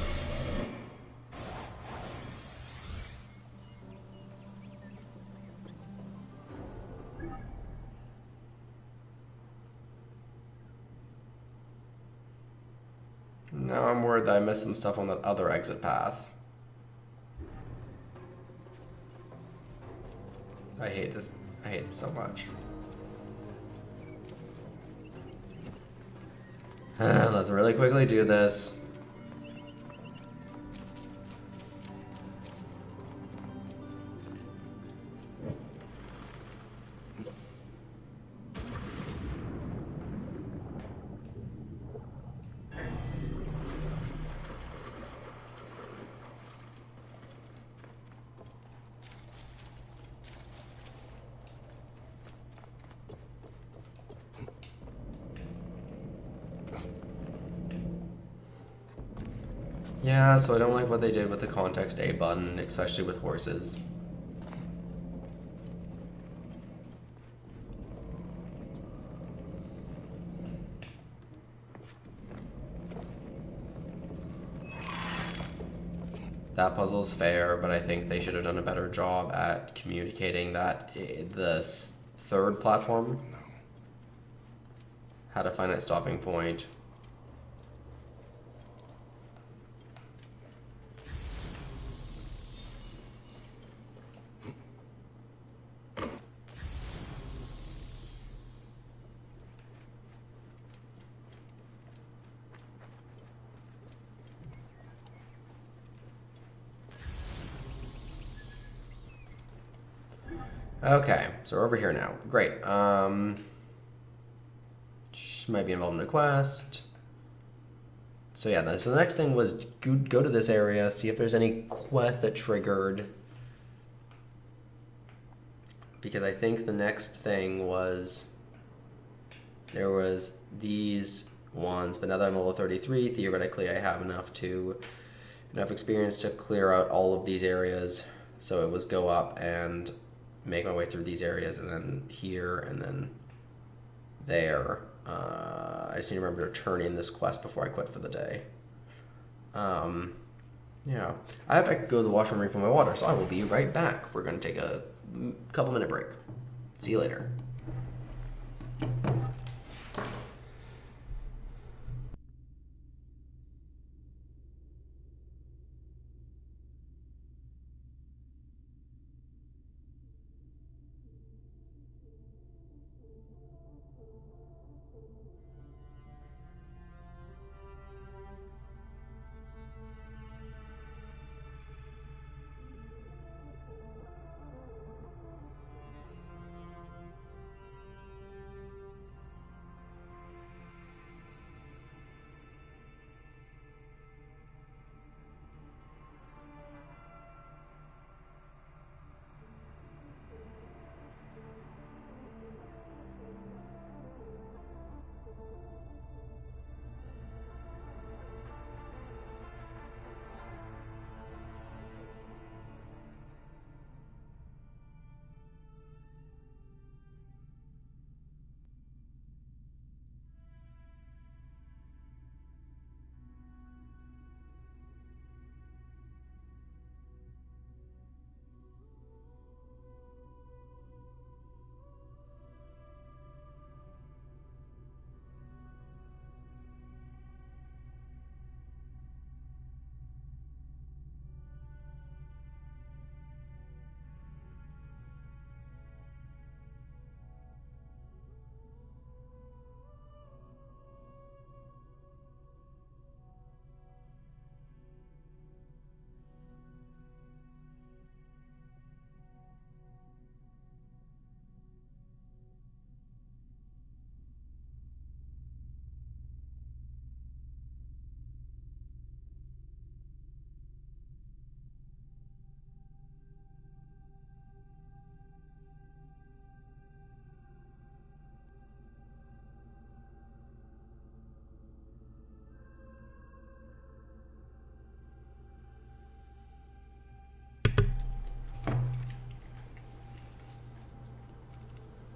Now I'm worried that I missed some stuff on that other exit path. I hate this. I hate it so much. Let's really quickly do this. Yeah, so I don't like what they did with the context A button, especially with horses. That puzzle's fair, but I think they should have done a better job at communicating that the third platform had a finite stopping point. Okay, so we're over here now. Great. She might be involved in a quest. So yeah, so the next thing was go to this area, see if there's any quest that triggered. Because I think the next thing was there was these once, but now that I'm level 33, theoretically I have enough experience to clear out all of these areas. So it was go up and make my way through these areas, and then here, and then there. I just need to remember to turn in this quest before I quit for the day. Yeah. I have to go to the washroom and refill my water, so I will be right back. We're going to take a couple minute break. See you later.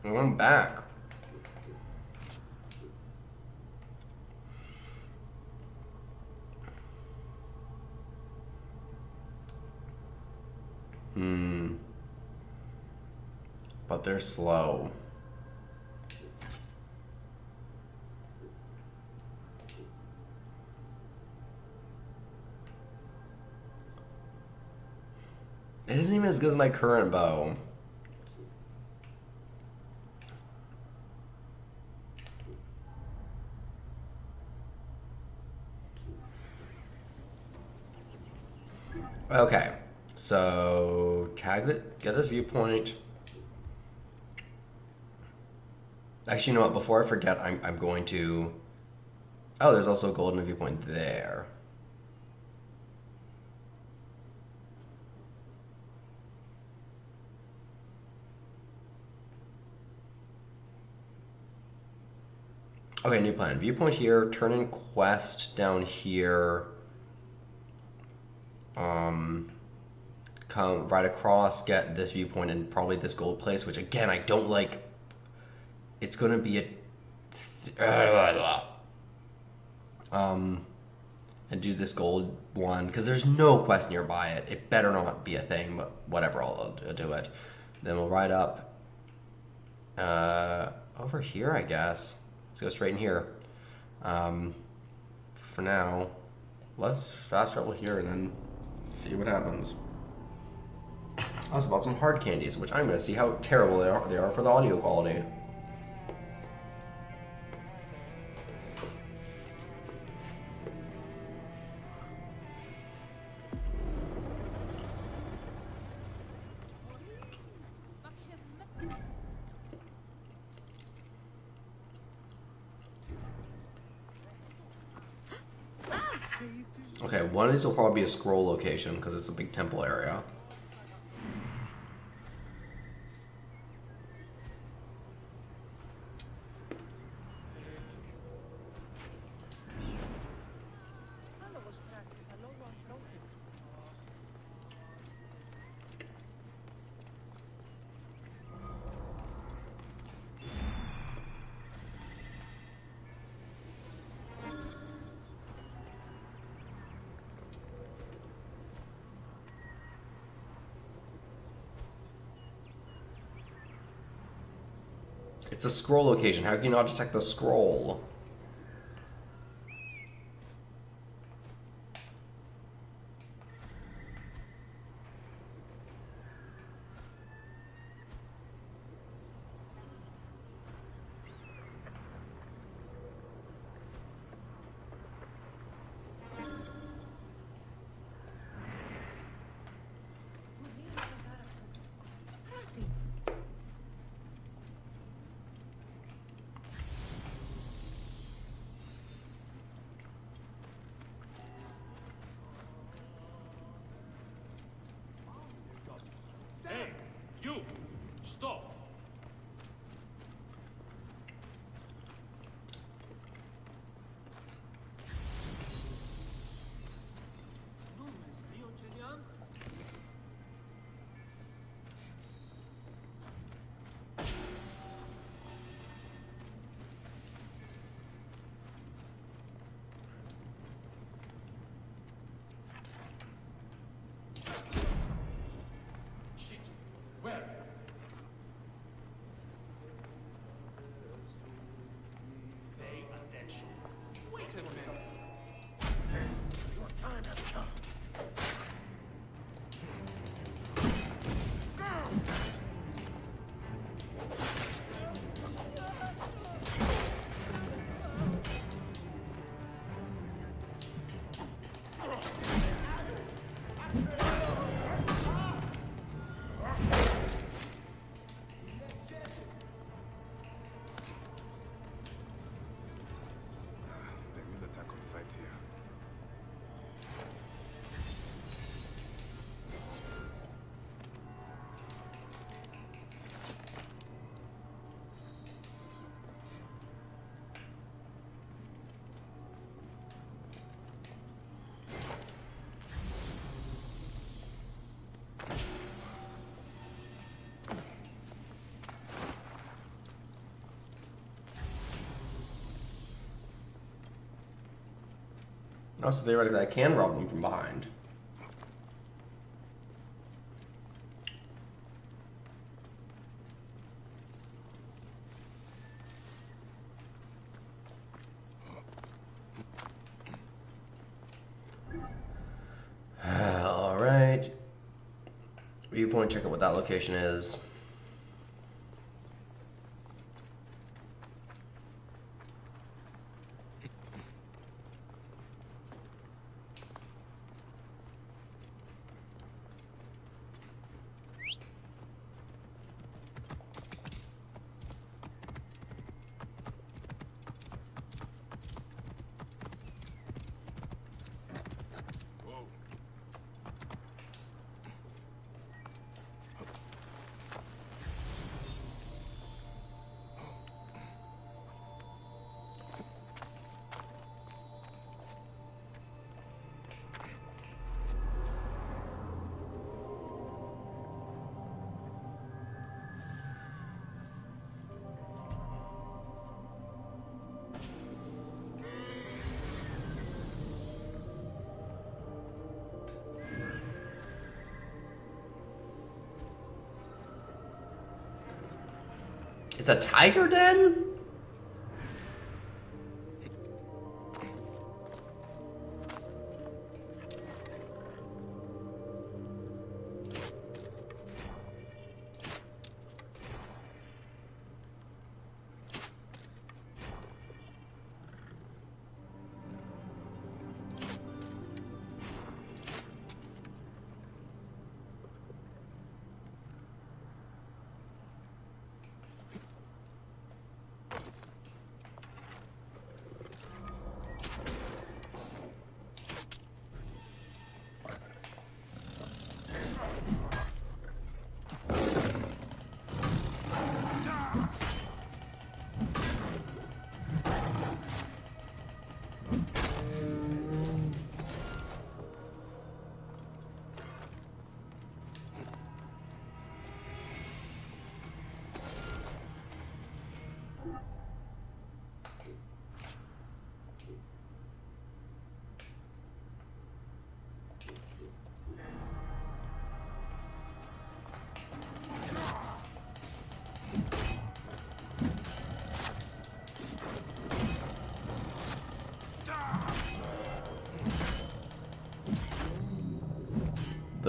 I'm back. But they're slow. It isn't even as good as my current bow. Okay, so get this viewpoint. Actually, you know what? Before I forget, I'm going to. Oh, there's also a golden viewpoint there. Okay, new plan. Viewpoint here. Turn in quest down here. Come right across. Get this viewpoint and probably this gold place, which again I don't like. It's gonna be a. And do this gold one because there's no quest nearby it. It better not be a thing, but whatever. I'll do it. Then we'll ride up. Over here, I guess. Let's go straight in here. For now, let's fast travel here and then see what happens. I also bought some hard candies, which I'm going to see how terrible they are for the audio quality. Okay, one of these will probably be a scroll location because it's a big temple area. It's a scroll location. How can you not detect the scroll? Hey, you! Stop! Shit! Where? Pay attention. Wait a minute. Your time has come. They will attack on sight here. Oh, so theoretically I can rob them from behind. Alright. Viewpoint, check out what that location is. Whoa. It's a tiger den?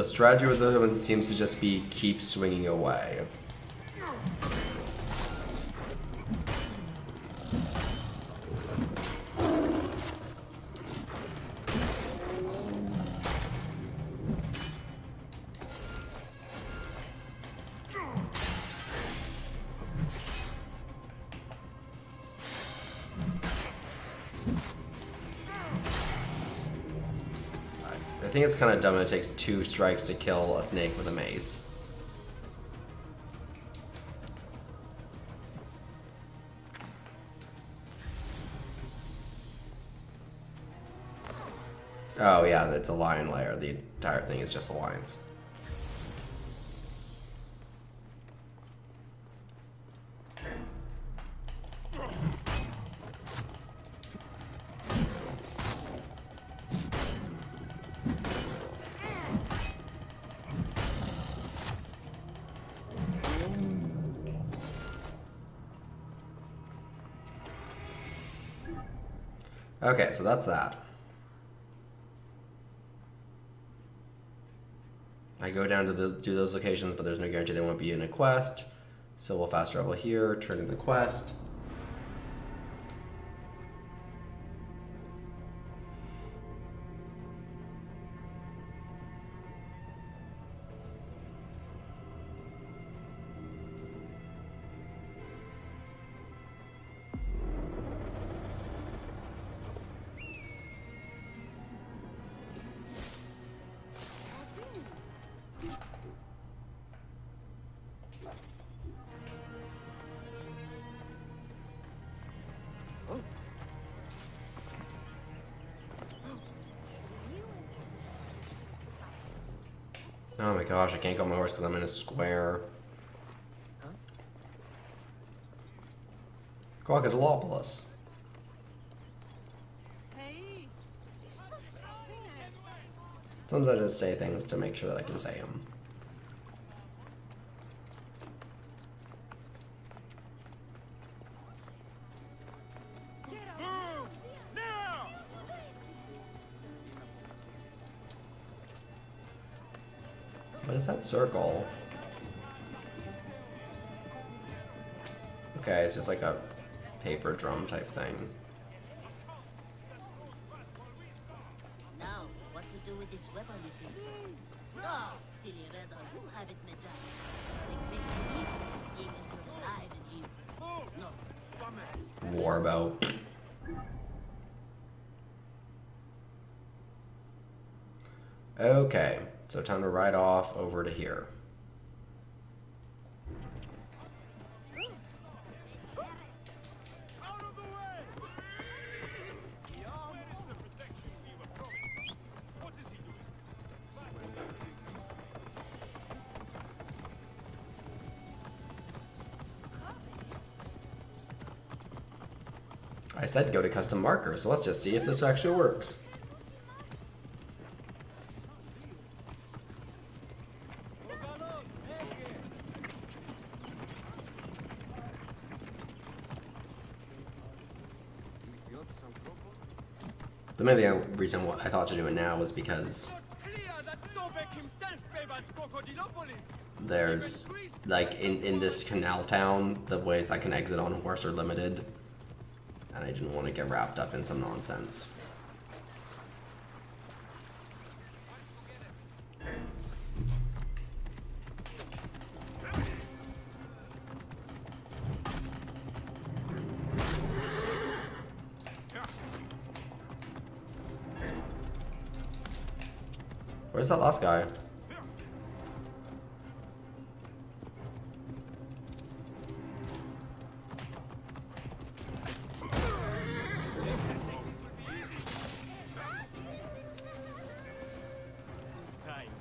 The strategy with the one seems to just be keep swinging away. I think it's kind of dumb. It takes 2 strikes to kill a snake with a mace. Oh yeah, it's a lion lair. The entire thing is just the lions. Okay, so that's that. I go down to do those locations, but there's no guarantee they won't be in a quest. So we'll fast travel here, turn in the quest. Oh my gosh, I can't go on my horse because I'm in a square. Crocodilopolis. Sometimes I just say things to make sure that I can say them. What is that circle? Okay, it's just like a paper drum type thing. Now, what to do with this weapon you think? Oh, silly Rebel, you have it, Major. It makes you easy, seeing as you're alive and easy. No, Warbow. Okay, so time to ride off over to here. I said go to custom marker, so let's just see if this actually works. The main reason I thought to do it now was because there's, like, in this canal town, the ways I can exit on horse are limited. And I didn't want to get wrapped up in some nonsense. Where's that last guy?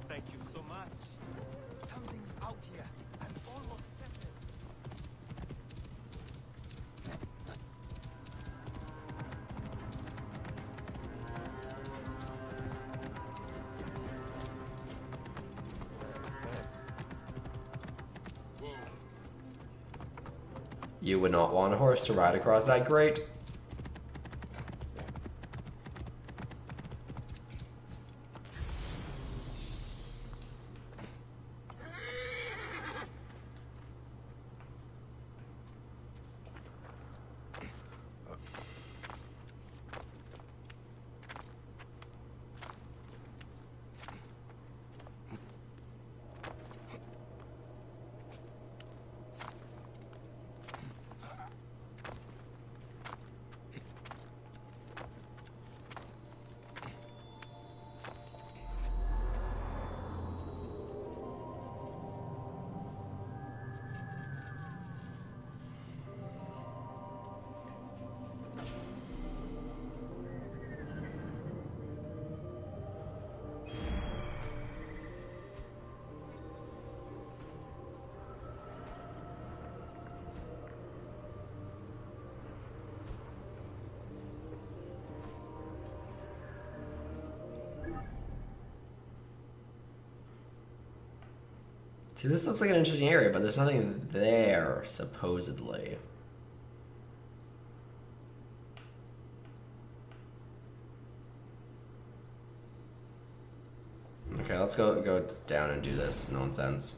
Thank you so much. Something's out here. I'm almost certain. You would not want a horse to ride across that grate. See, this looks like an interesting area, but there's nothing there, supposedly. Okay, let's go down and do this nonsense.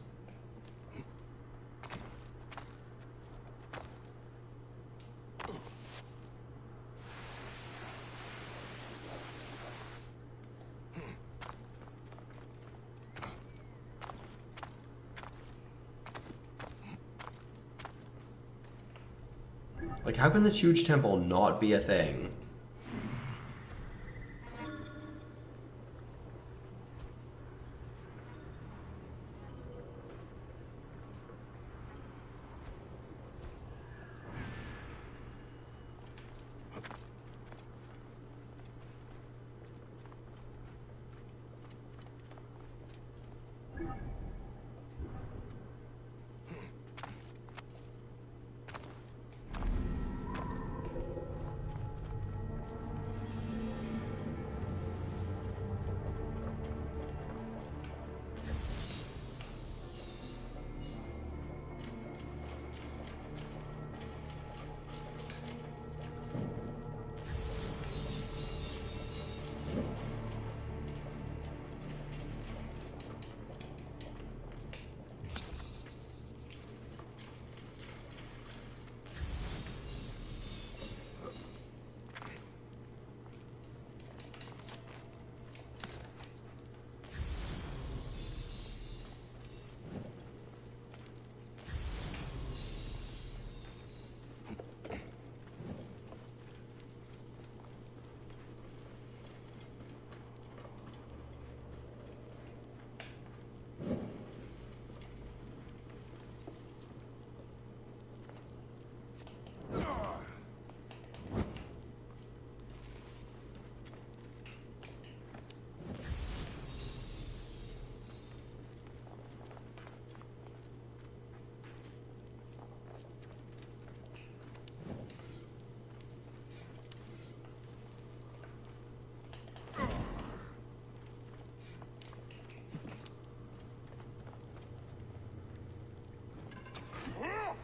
Like, how can this huge temple not be a thing?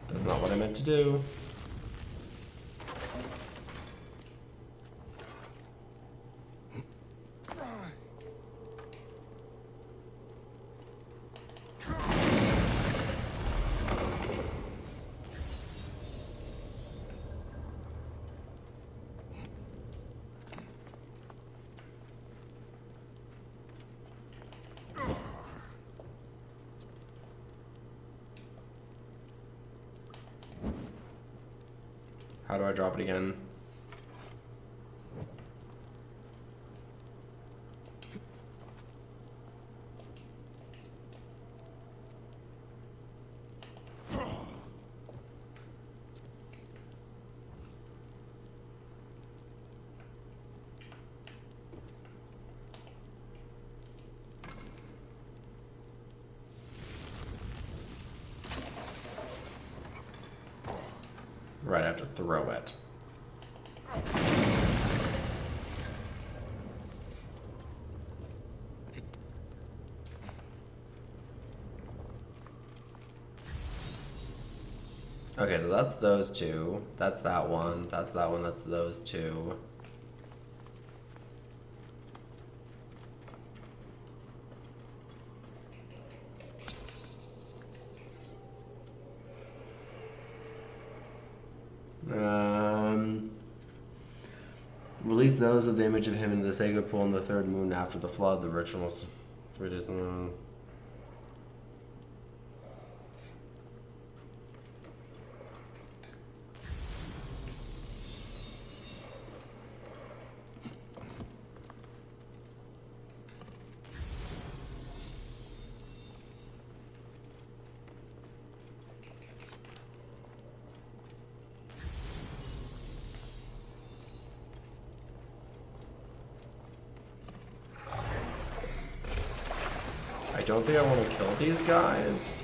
That's not what I meant to do. How do I drop it again? Right, I have to throw it. Okay, so that's those two. That's that one. That's that one. That's those two. Release those of the image of him in the sacred pool on the third moon after the flood. The ritual was 3 days. I don't think I want to kill these guys.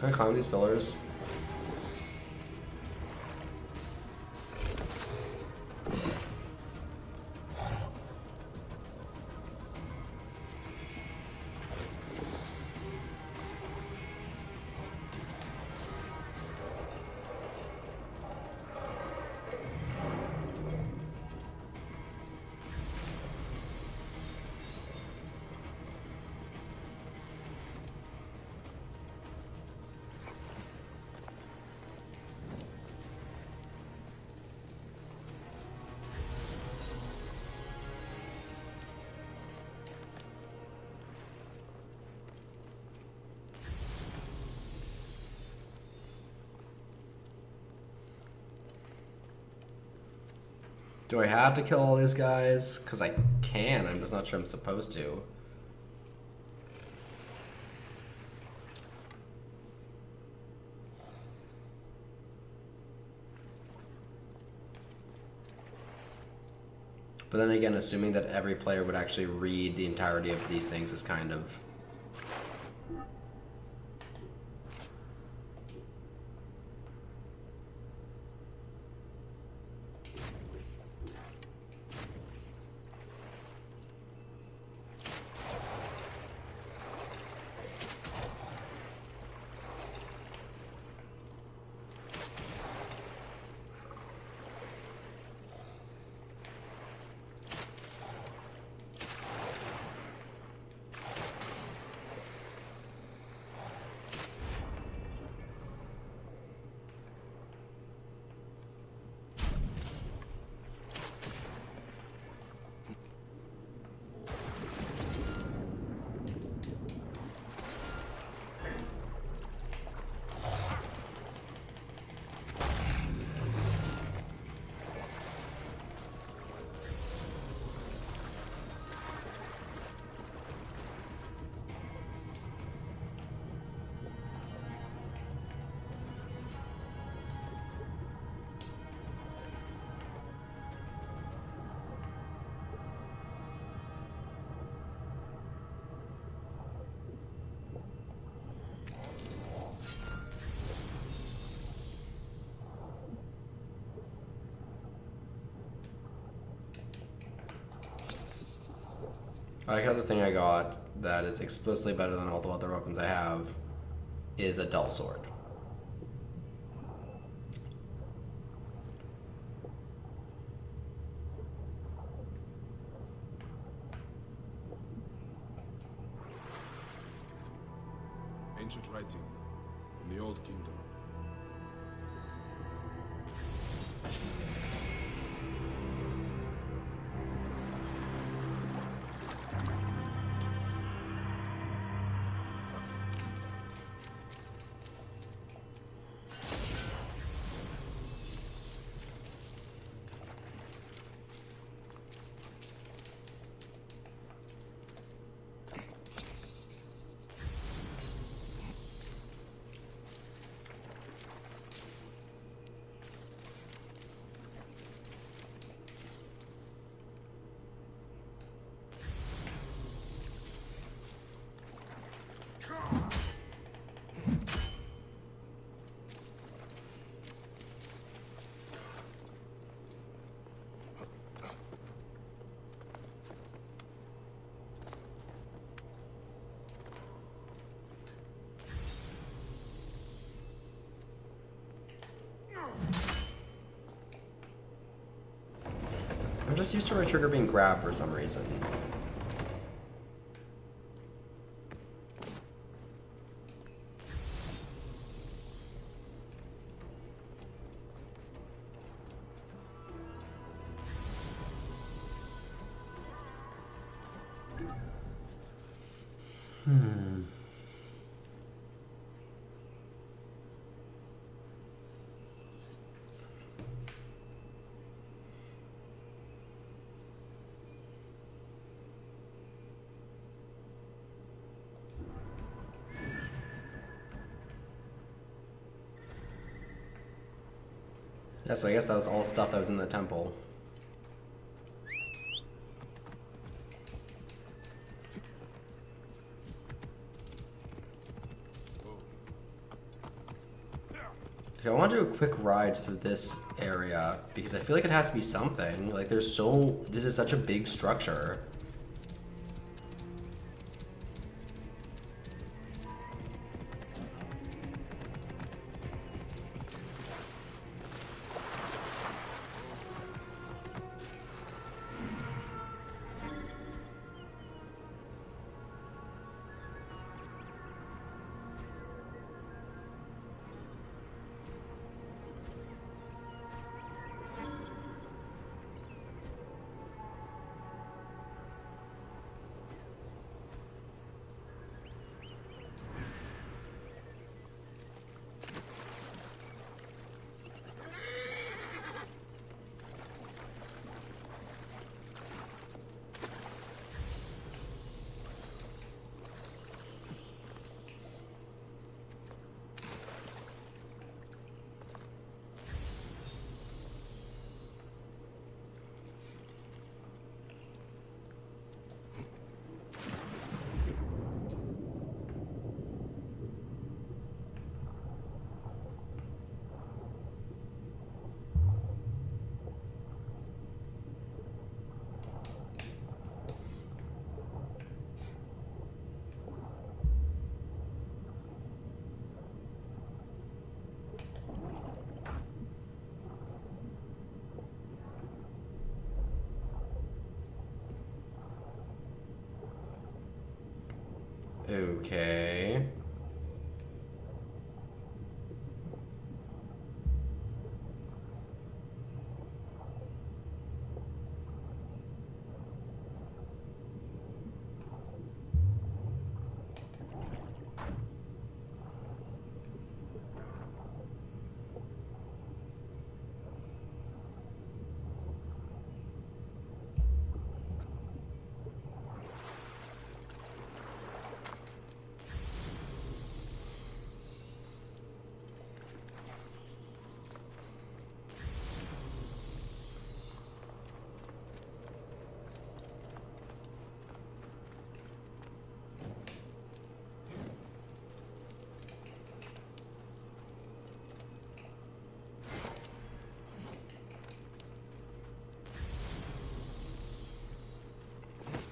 Can I climb these pillars? Do I have to kill all these guys? Because I can, I'm just not sure I'm supposed to. But then again, assuming that every player would actually read the entirety of these things is kind of... I like how the thing I got that is explicitly better than all the other weapons I have is a dull sword. Ancient writing from the Old Kingdom. I'm just used to my trigger being grabbed for some reason. Yeah, so I guess that was all stuff that was in the temple. Okay, I want to do a quick ride through this area because I feel like it has to be something. Like this is such a big structure. Okay.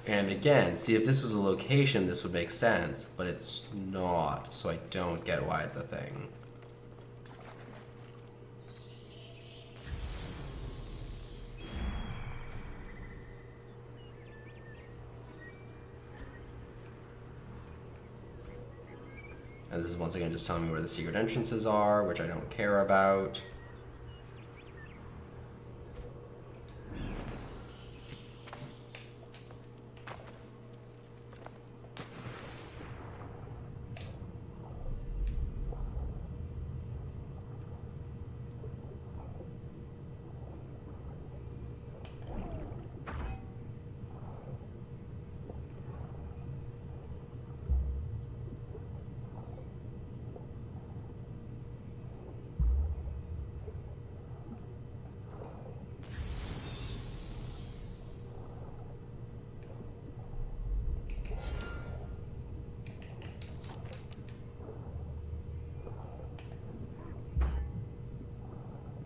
And again, see, if this was a location, this would make sense, but it's not, so I don't get why it's a thing. And this is once again just telling me where the secret entrances are, which I don't care about.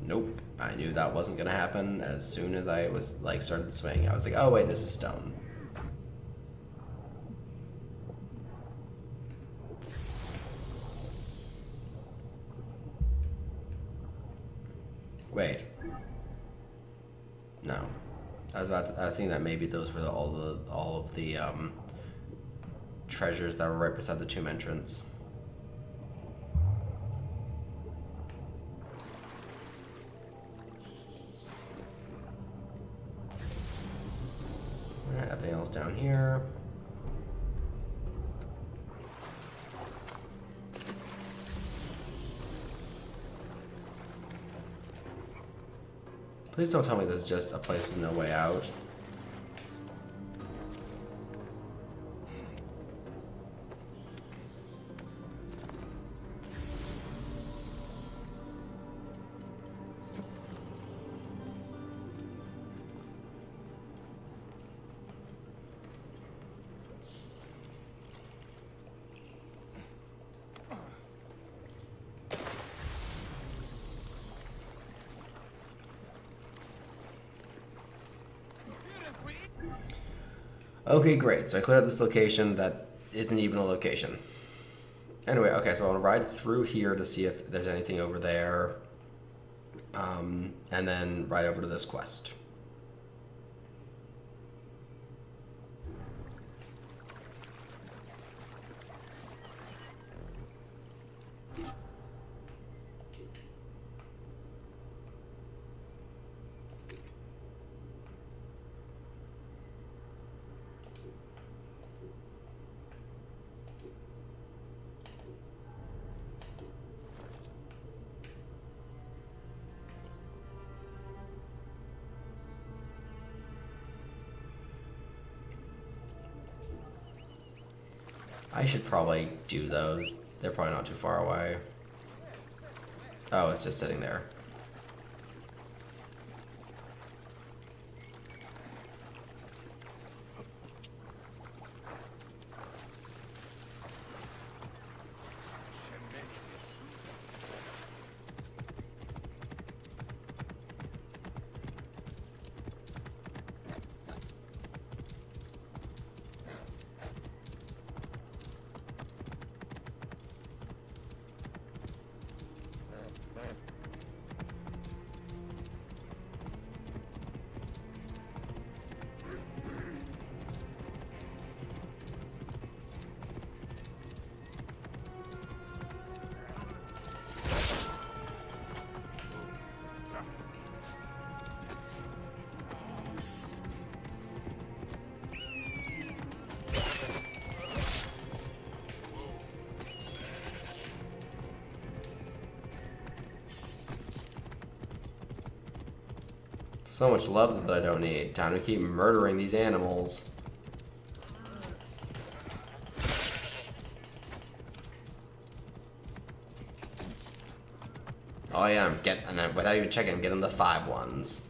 Nope, I knew that wasn't gonna happen as soon as I was like started the swing. I was like, oh wait, this is stone. Wait. No. I was thinking that maybe those were all of the treasures that were right beside the tomb entrance. Nothing else down here. Please don't tell me this is just a place with no way out. Okay, great. So I cleared this location that isn't even a location. Anyway, okay, so I'll ride through here to see if there's anything over there. And then ride over to this quest. I should probably do those. They're probably not too far away. Oh, it's just sitting there. So much love that I don't need. Time to keep murdering these animals. Oh yeah, without even checking, I'm getting the 5 ones.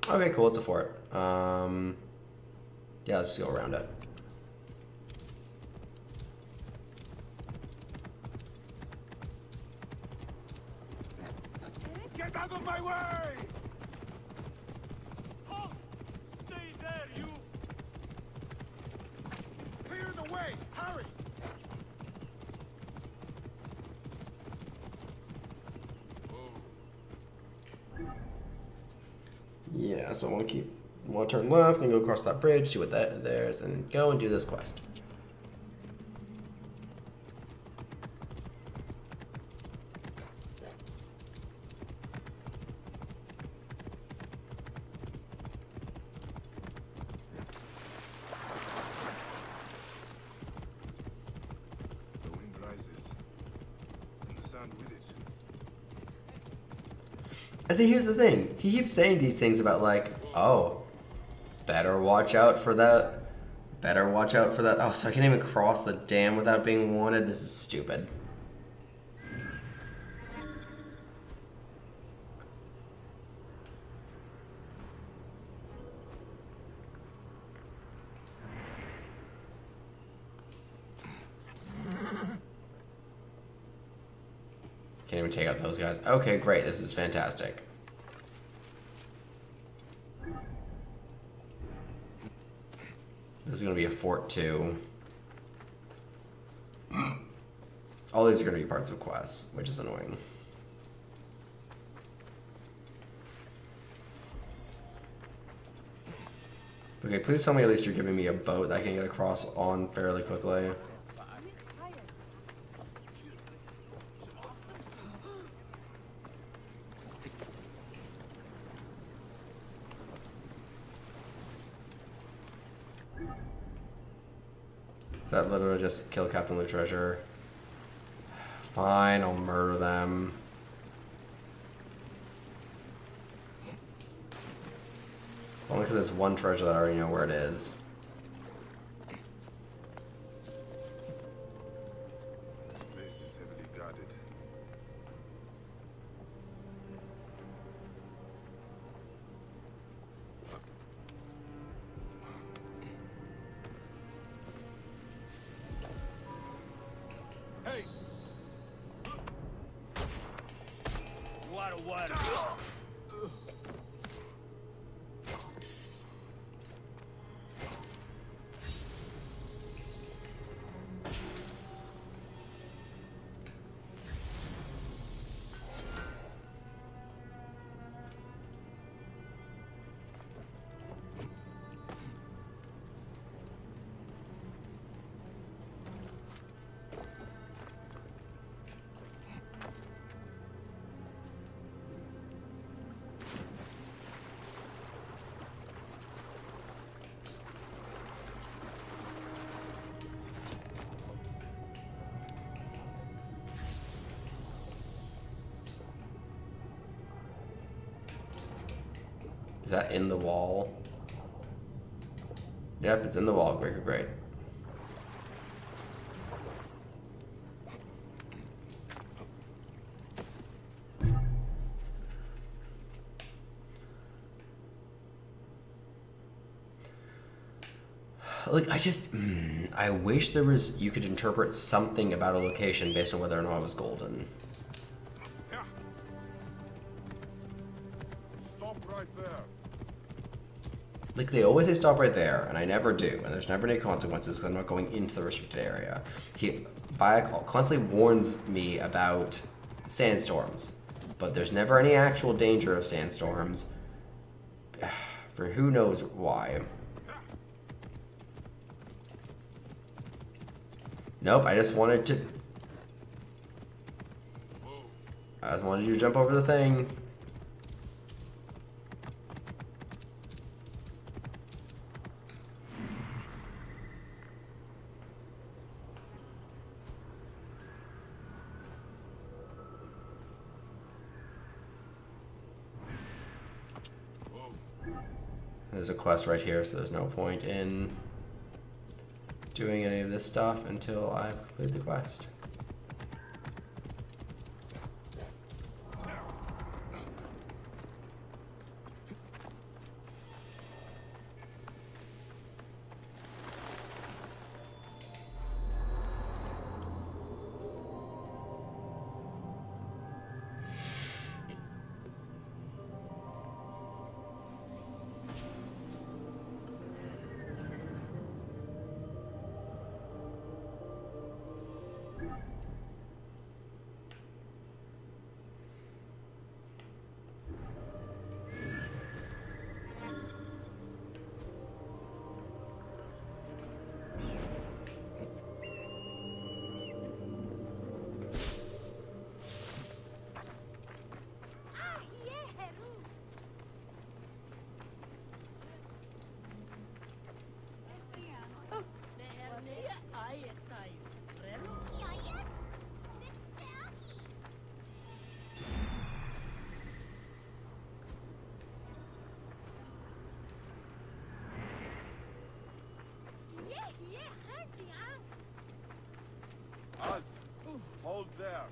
Okay, cool, it's a fort. Yeah, let's go around it. Get out of my way! Halt! Stay there, you! Clear the way! Hurry! Yeah, so I want to turn left and go across that bridge, see what that there's, and go and do this quest. The wind rises, and the sand with it. And see, here's the thing. He keeps saying these things about like, oh, better watch out for that. Better watch out for that. Oh, so I can't even cross the dam without being wanted. This is stupid. Can't even take out those guys. Okay, great. This is fantastic. This is going to be a fort too. All these are going to be parts of quests, which is annoying. Okay, please tell me at least you're giving me a boat that I can get across on fairly quickly. Is that literally just kill Captain Loot Treasure? Fine, I'll murder them. Only because there's one treasure that I already know where it is. This place is heavily guarded. Hey! Water. Is that in the wall? Yep, it's in the wall. Great. Like, I wish there was, you could interpret something about a location based on whether or not it was golden. Stop right there. Like, they always say stop right there, and I never do, and there's never any consequences because I'm not going into the restricted area. Bayek constantly warns me about sandstorms, but there's never any actual danger of sandstorms, for who knows why. Nope, I just wanted you to jump over the thing. There's a quest right here, so there's no point in doing any of this stuff until I've completed the quest. Halt! Hold there.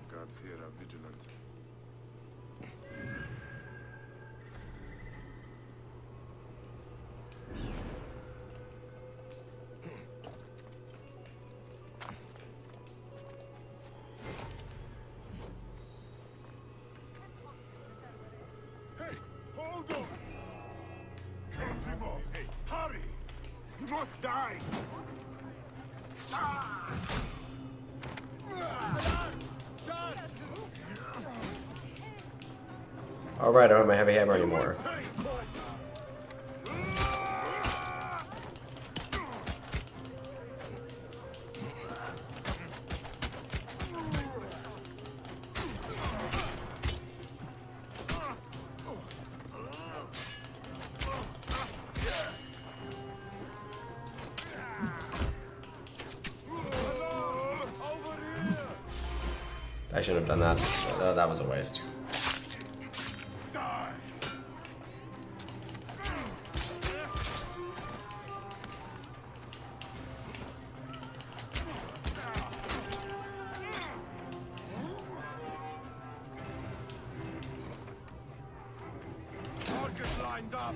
The guards here are vigilant. Hey, hold on! Cut him off! Hey, hurry! You must die! Alright, I don't have my heavy hammer anymore. I shouldn't have done that. That was a waste. up.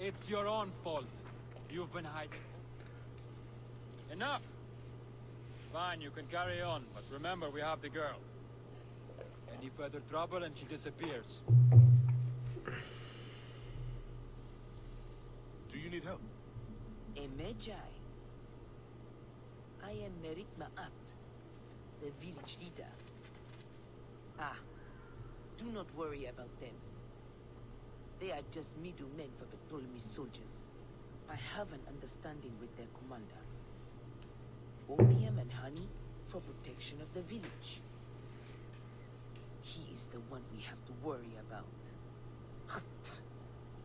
It's your own fault. You've been hiding. Enough! Fine, you can carry on, but remember we have the girl. Any further trouble and she disappears. Do you need help? A Magi. I am Merit Ma'at, the village leader. Ah, do not worry about them. They are just middlemen for Ptolemy's soldiers. I have an understanding with their commander. Opium and honey for protection of the village. He is the one we have to worry about.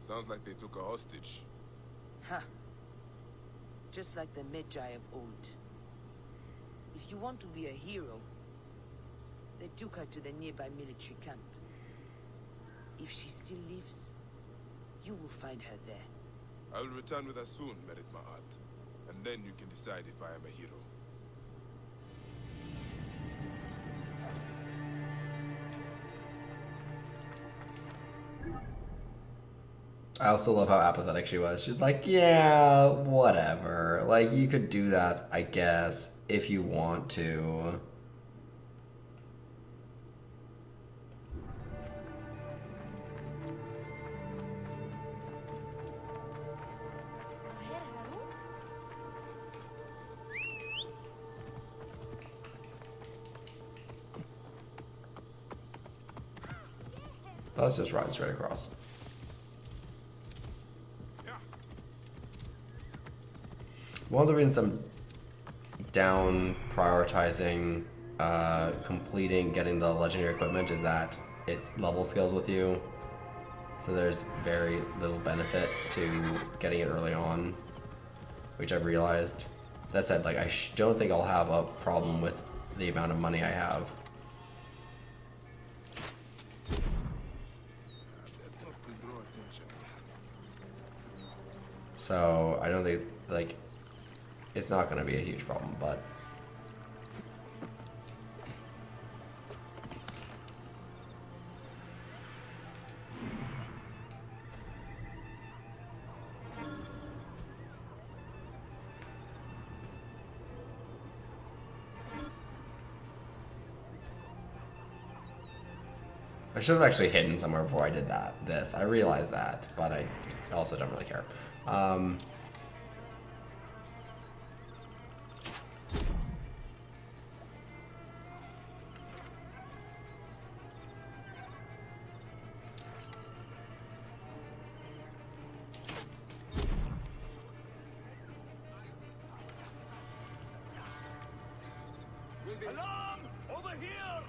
Sounds like they took a hostage. Ha! Just like the Magi of old. If you want to be a hero, they took her to the nearby military camp. If she still lives, you will find her there. I will return with her soon, Merit Ma'at. And then you can decide if I am a hero. I also love how apathetic she was. She's like, yeah, whatever. Like, you could do that, I guess, if you want to. Let's just ride straight across. One of the reasons I'm down prioritizing completing getting the legendary equipment is that it's level scales with you. So there's very little benefit to getting it early on, which I've realized. That said, like, I don't think I'll have a problem with the amount of money I have. So I don't think, like, it's not going to be a huge problem, but I should have actually hidden somewhere before I did this. I realized that, but I just also don't really care. Alarm! Over here!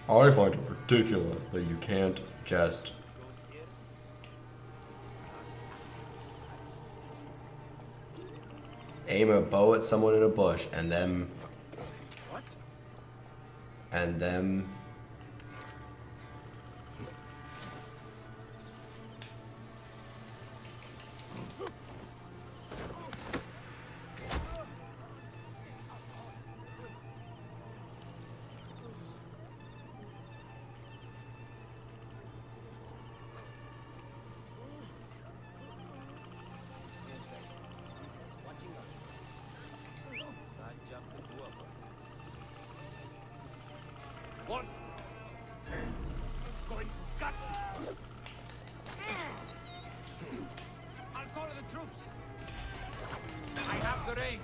I find it ridiculous that you can't just aim a bow at someone in a bush and then What? Going to gut you. I'll call the troops. I have the range.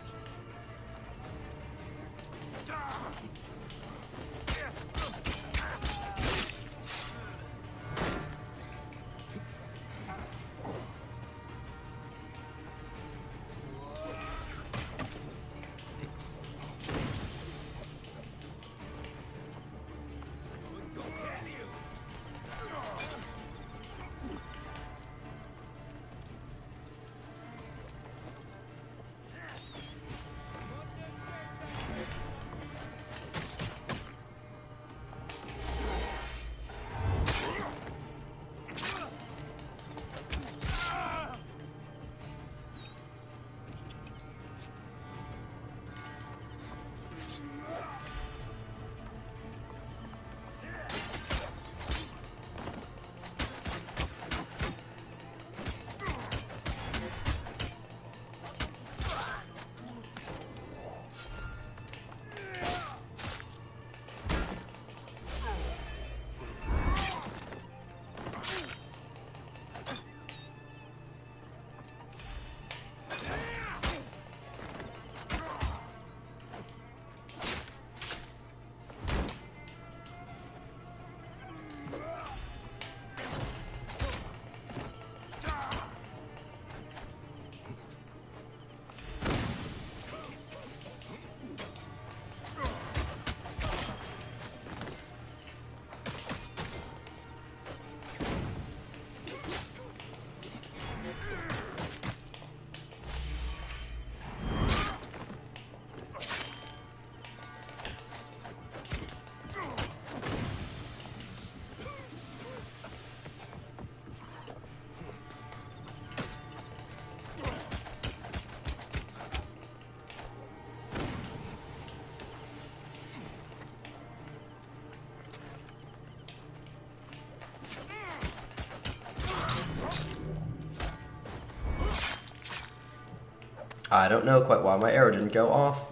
I don't know quite why my arrow didn't go off.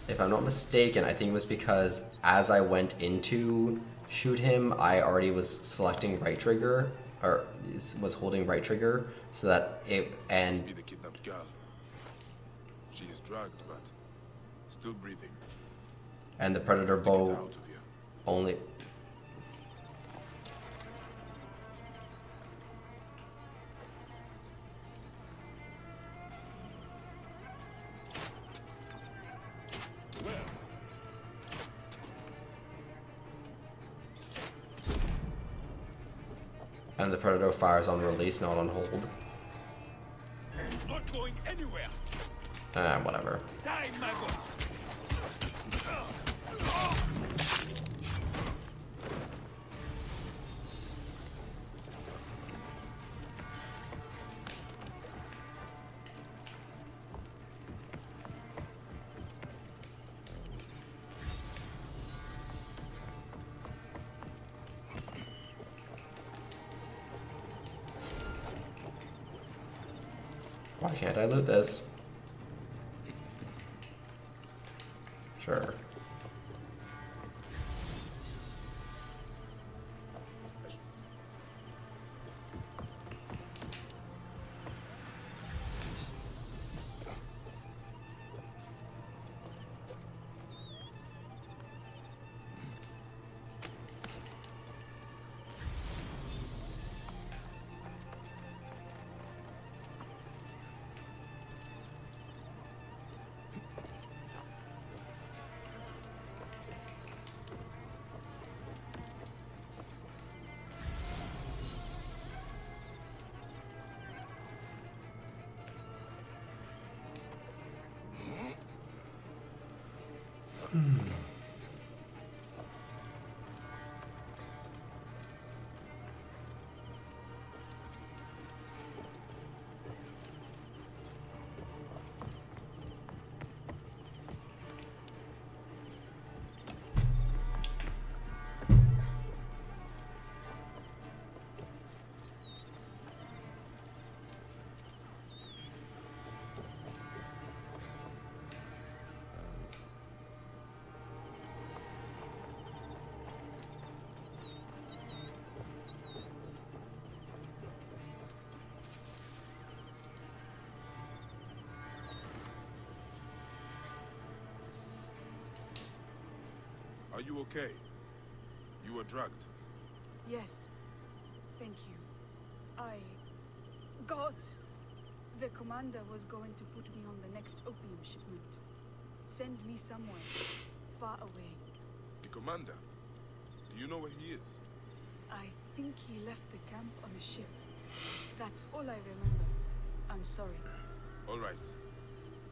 If I'm not mistaken, I think it was because as I went into shoot him, I already was selecting right trigger, or was holding right trigger, so that it, and... Must be the kidnapped girl. She is drugged, but still breathing. And the predator Have to get her bow out of here. only... And the predator fires on release, not on hold. Not going anywhere. Whatever. Die, my boy. Why can't I loot this? Sure. Are you okay? You were drugged. Yes. Thank you. Gods! The commander was going to put me on the next opium shipment. Send me somewhere, far away. The commander? Do you know where he is? I think he left the camp on a ship. That's all I remember. I'm sorry. All right.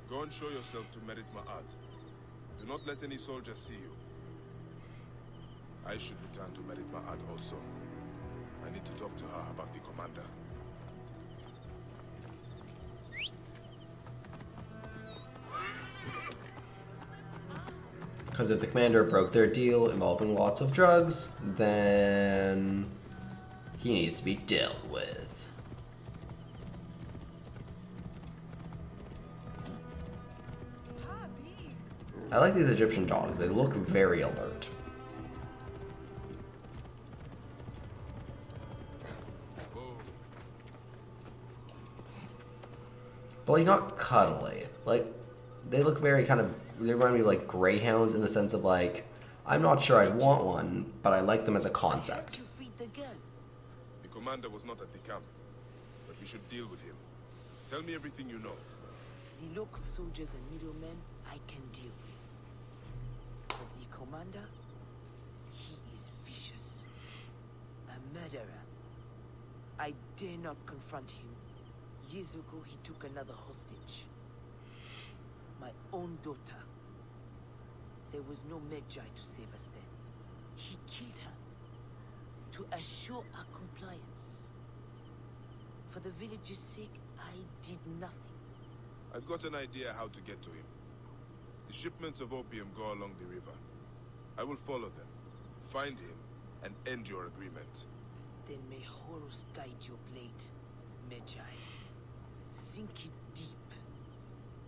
Go and show yourself to Merit Ma'at. Do not let any soldier see you. I should return to Merit Ma'at also. I need to talk to her about the commander. Because if the commander broke their deal involving lots of drugs, then he needs to be dealt with. I like these Egyptian dogs. They look very alert. But like not cuddly. Like they look very kind of, they remind me of like greyhounds in the sense of like, I'm not sure I'd want one, but I like them as a concept. The commander was not at the camp, but we should deal with him. Tell me everything you know. The local soldiers and middlemen I can deal with. But the commander, he is vicious. A murderer. I dare not confront him. Years ago, he took another hostage. My own daughter. There was no Medjay to save us then. He killed her to assure our compliance. For the village's sake, I did nothing. I've got an idea how to get to him. The shipments of opium go along the river. I will follow them, find him, and end your agreement. Then may Horus guide your blade, Medjay. Sink it deep.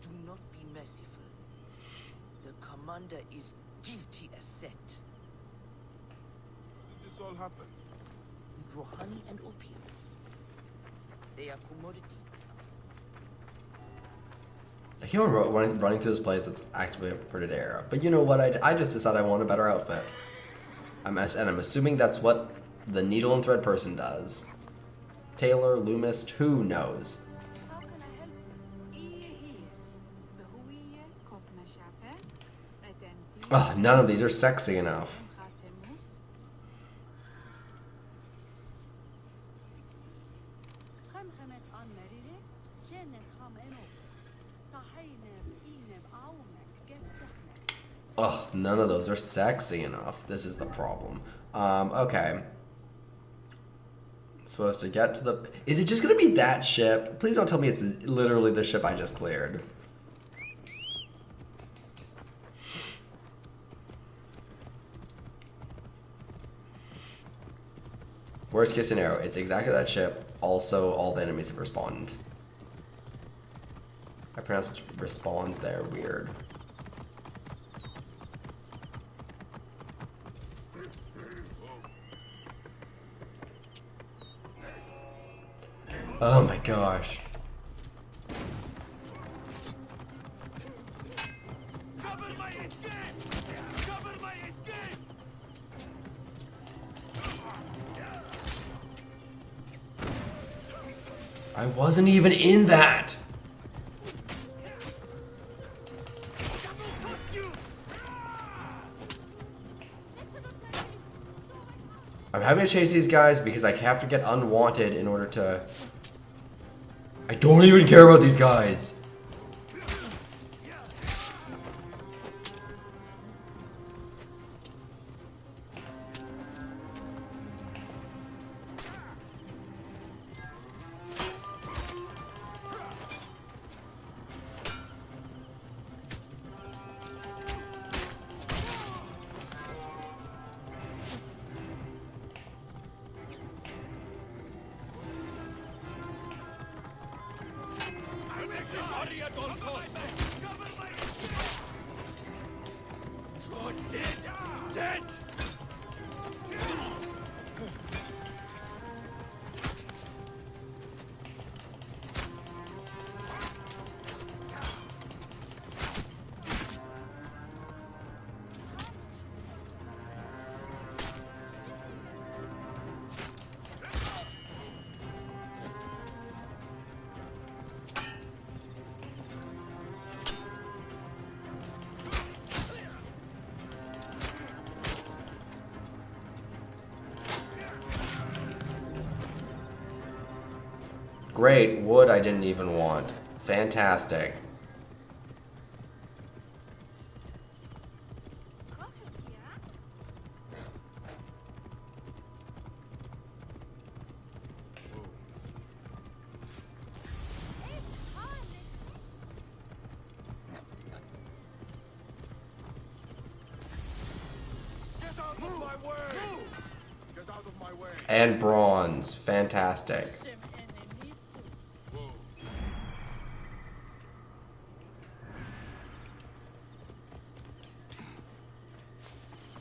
Do not be merciful. The commander is guilty as set. Did this all happen? We grow honey and opium. They are commodities. I keep on running through this place that's actively a printed era. But you know what? I just decided I want a better outfit. And I'm assuming that's what the needle and thread person does. Tailor, loomist, who knows? Oh, none of these are sexy enough. Ugh, none of those are sexy enough. This is the problem. Okay. Supposed to get to the... Is it just gonna be that ship? Please don't tell me it's literally the ship I just cleared. Worst case scenario, it's exactly that ship. Also, all the enemies have respawned. I pronounced respawned there weird. Oh my gosh. Cover my escape! Cover my escape! I wasn't even in that. I'm having to chase these guys because I have to get unwanted in order to... I don't even care about these guys. great. Wood I didn't even want. Fantastic. And bronze. Fantastic.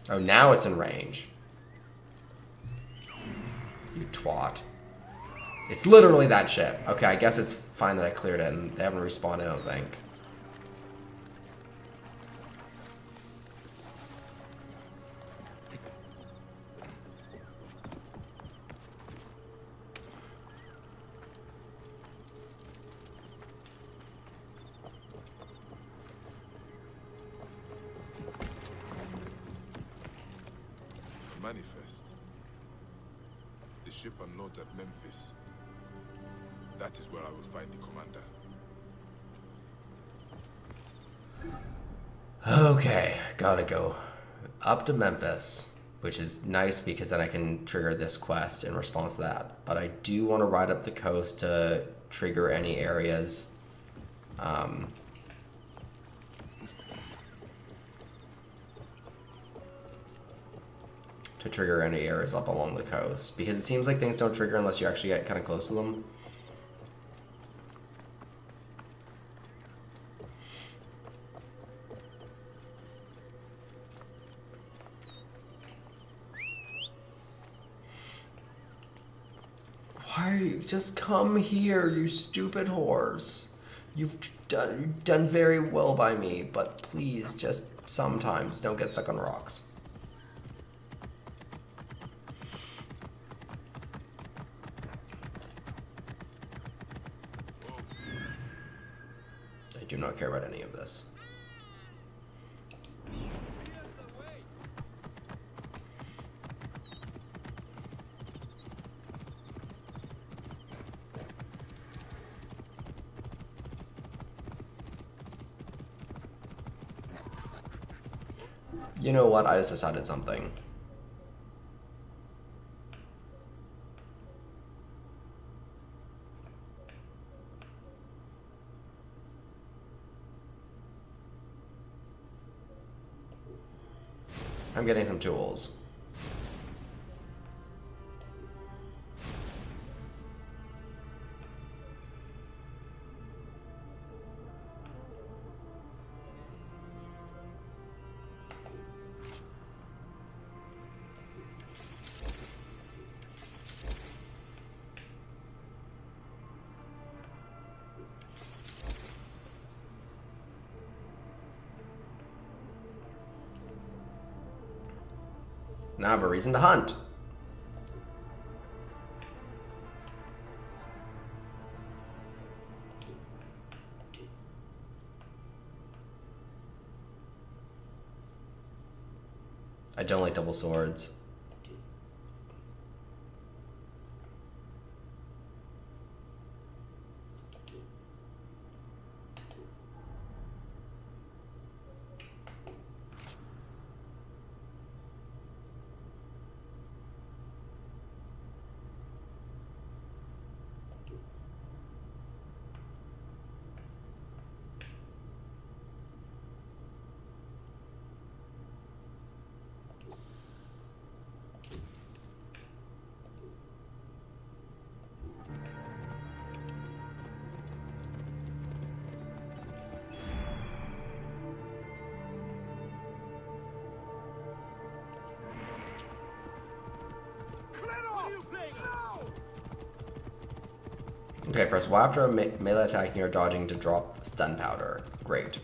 Oh, now it's in range. You twat. It's literally that ship. Okay, I guess it's fine that I cleared it and they haven't respawned, I don't think. Manifest. The ship unloads at Memphis. That is where I will find the commander. Okay, gotta go up to Memphis, which is nice because then I can trigger this quest in response to that. But I do want to ride up the coast to trigger any areas. To trigger any areas up along the coast, because it seems like things don't trigger unless you actually get kind of close to them. Why are you just come here, you stupid horse? You've done very well by me, but please just sometimes don't get stuck on rocks. I do not care about any of this. You know what? I just decided something. I'm getting some tools. Now I have a reason to hunt. I don't like double swords. Okay, press Y after melee attacking or dodging to drop stun powder. Great.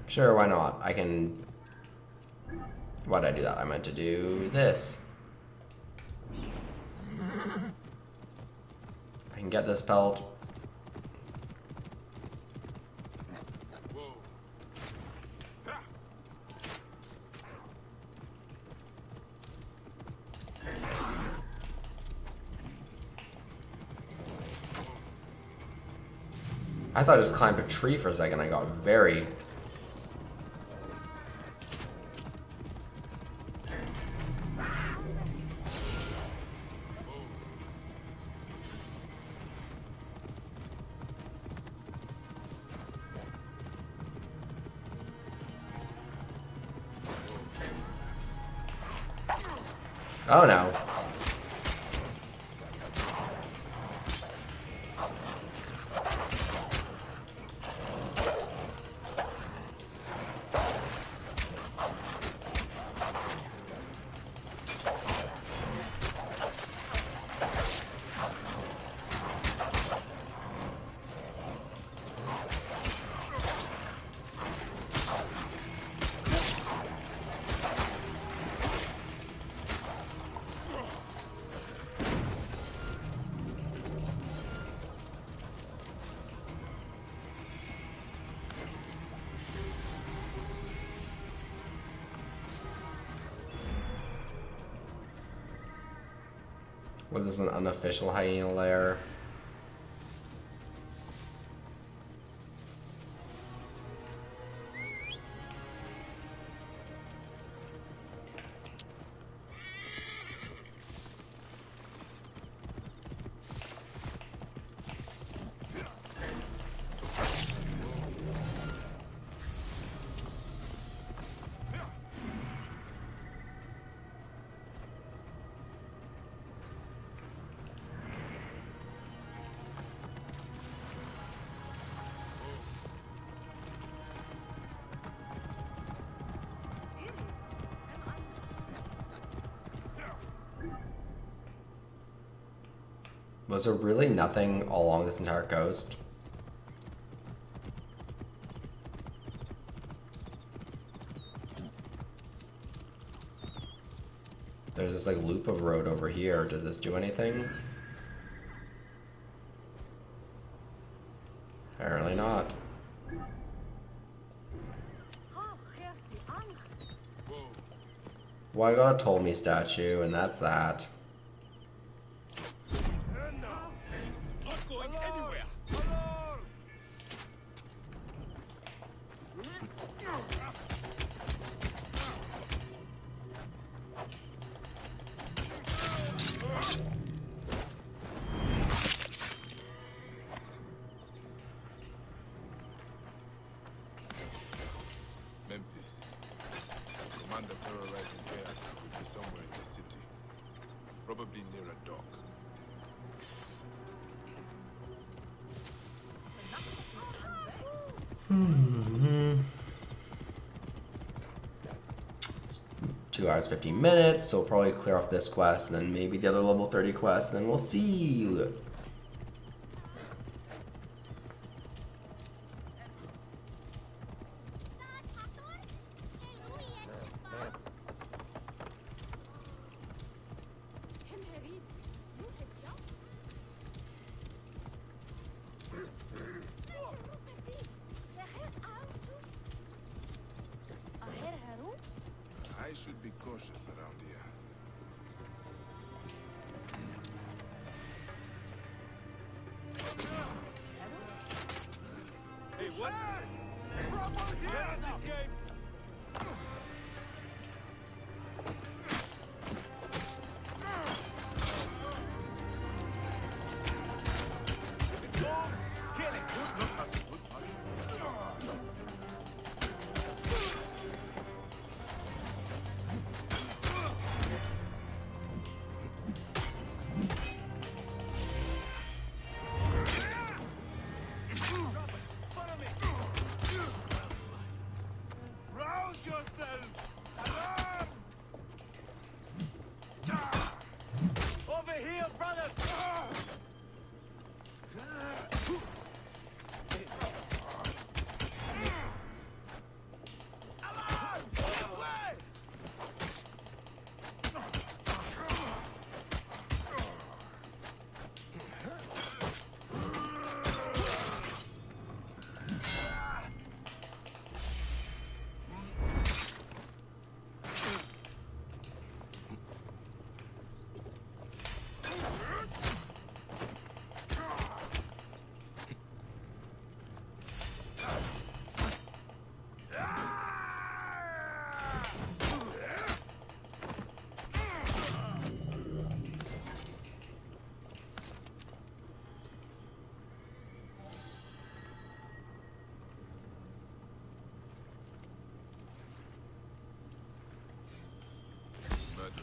Sure, why not? I can... Why did I do that? I meant to do this. I can can get this pelt. I thought I just climbed a tree for a second. I got very... Oh no. Was this an unofficial hyena lair? Was there really nothing along this entire coast? There's this like loop of road over here. Does this do anything? Apparently not. Well, I got a Ptolemy statue, and that's that. Memphis. Commander terrorizing there will be somewhere in the city. Probably near a dock. It's 2 hours 15 minutes, so we'll probably clear off this quest and then maybe the other level 30 quest, and then we'll see. I should be cautious around here. Hey, what? Get out of this game!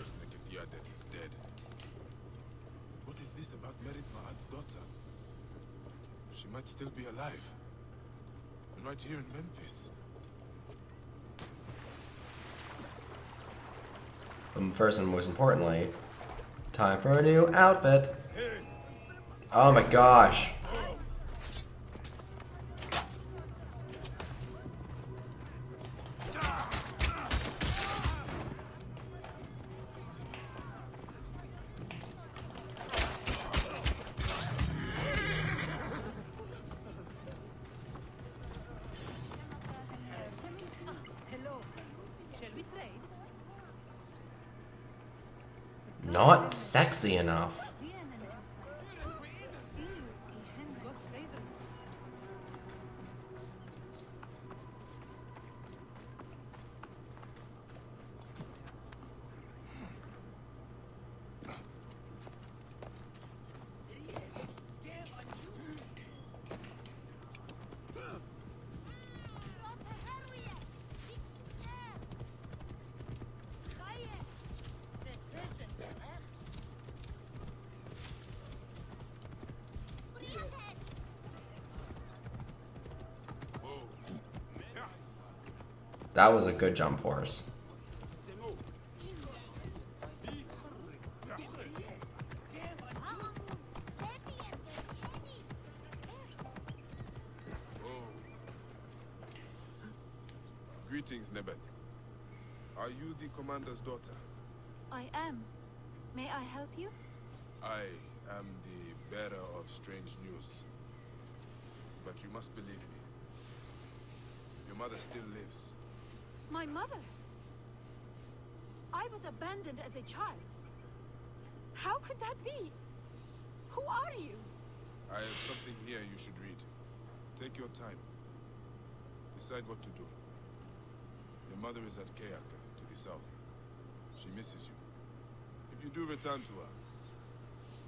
traitorous Neketia that is dead. What is this about Merit Ma'at's daughter? She might still be alive. And right here in Memphis. First and most importantly, time for a new outfit. Oh my gosh. Hello. Shall we trade? Not sexy enough. That was a good jump horse. Greetings, Nebet. Are you the commander's daughter? I am. May I help you? I am the bearer of strange news. But you must believe me. Your mother still lives. My mother? I was abandoned as a child. How could that be? Who are you? I have something here you should read. Take your time. Decide what to do. Your mother is at Kayaka, to the south. She misses you. If you do return to her,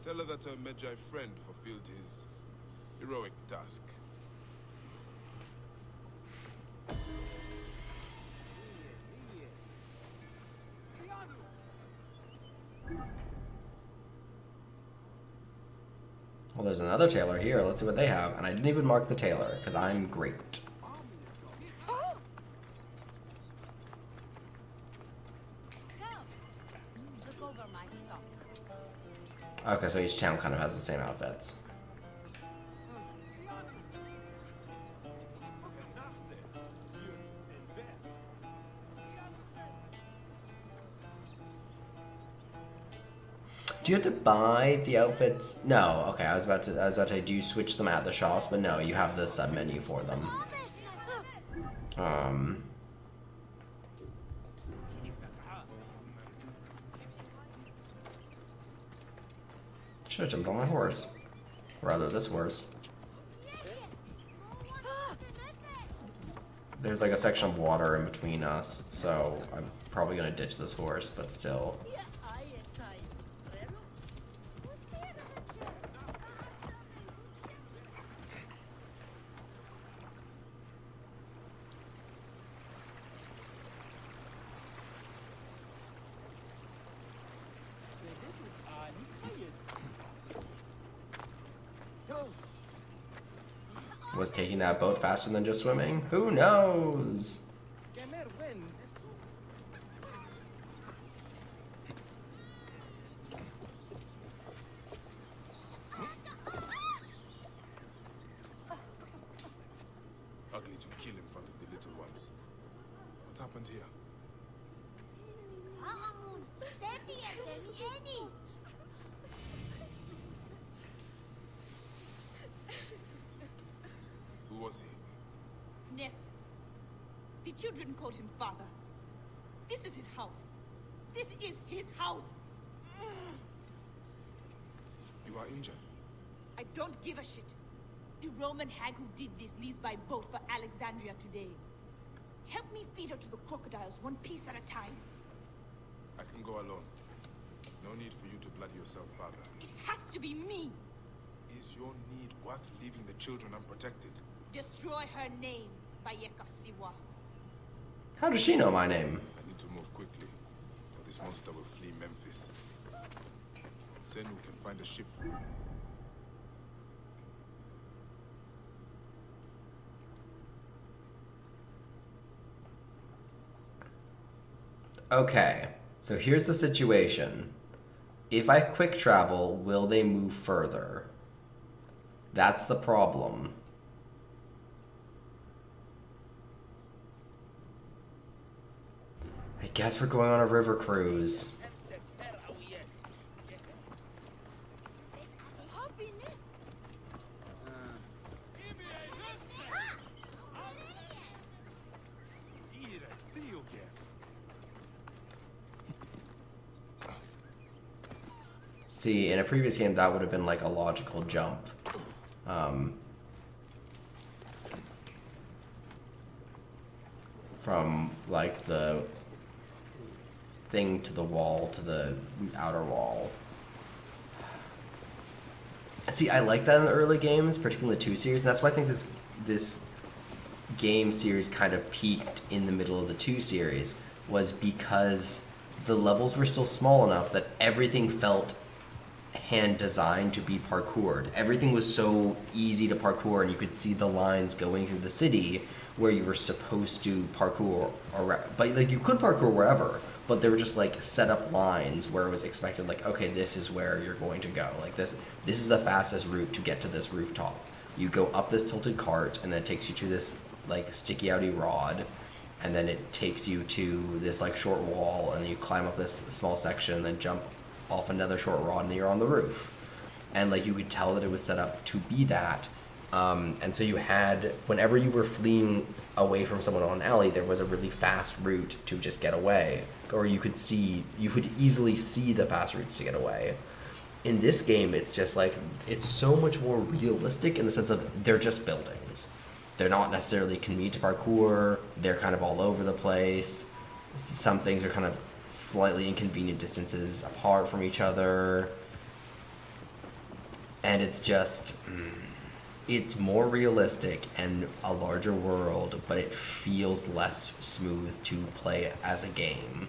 tell her that her Medjay friend fulfilled his heroic task. Well, there's another tailor here. Let's see what they have. And I didn't even mark the tailor, because I'm great. Look over my stuff. Okay, so each town kind of has the same outfits. Do you have to buy the outfits? No. Okay, I was about to say, do you switch them at the shops? But no, you have the sub menu for them. Should have jumped on my horse. Or rather, this horse. There's like a section of water in between us, so I'm probably gonna ditch this horse, but still. Was taking that boat faster than just swimming? Who knows? Ugly to kill in front of the little ones. What happened here? Who was he? Nef. The children called him father. This is his house. This is his house. You are injured. I don't give a shit. The Roman hag who did this leaves by boat for Alexandria today. Help me feed her to the crocodiles, one piece at a time. I can go alone. No need for you to bloody yourself, Barbara. It has to be me. Is your need worth leaving the children unprotected? Destroy her name, Bayek of Siwa. How does she know my name? I need to move quickly, or this monster Costa will flee Memphis. Then we can find a ship. Okay, so here's the situation. If I quick travel, will they move further? That's the problem. I guess we're going on a river cruise. See, in a previous game, that would have been like a logical jump. From like the thing to the wall to the outer wall. See, I like that in the early games, particularly the 2 series, and that's why I think this game series kind of peaked in the middle of the 2 series, was because the levels were still small enough that everything felt hand designed to be parkoured. Everything was so easy to parkour, and you could see the lines going through the city where you were supposed to parkour, but like you could parkour wherever, but they were just like set up lines where it was expected, like, okay, this is where you're going to go. Like this is the fastest route to get to this rooftop. You go up this tilted cart, and then it takes you to this like sticky outy rod, and then it takes you to this like short wall, and then you climb up this small section, and then jump off another short rod, and then you're on the roof. And like you could tell that it was set up to be that. And so you had, whenever you were fleeing away from someone on an alley, there was a really fast route to just get away, or you could easily see the fast routes to get away. In this game, it's just like, it's so much more realistic in the sense of they're just buildings. They're not necessarily convenient to parkour. They're kind of all over the place. Some things are kind of slightly inconvenient distances apart from each other. And it's just, it's more realistic and a larger world, but it feels less smooth to play as a game.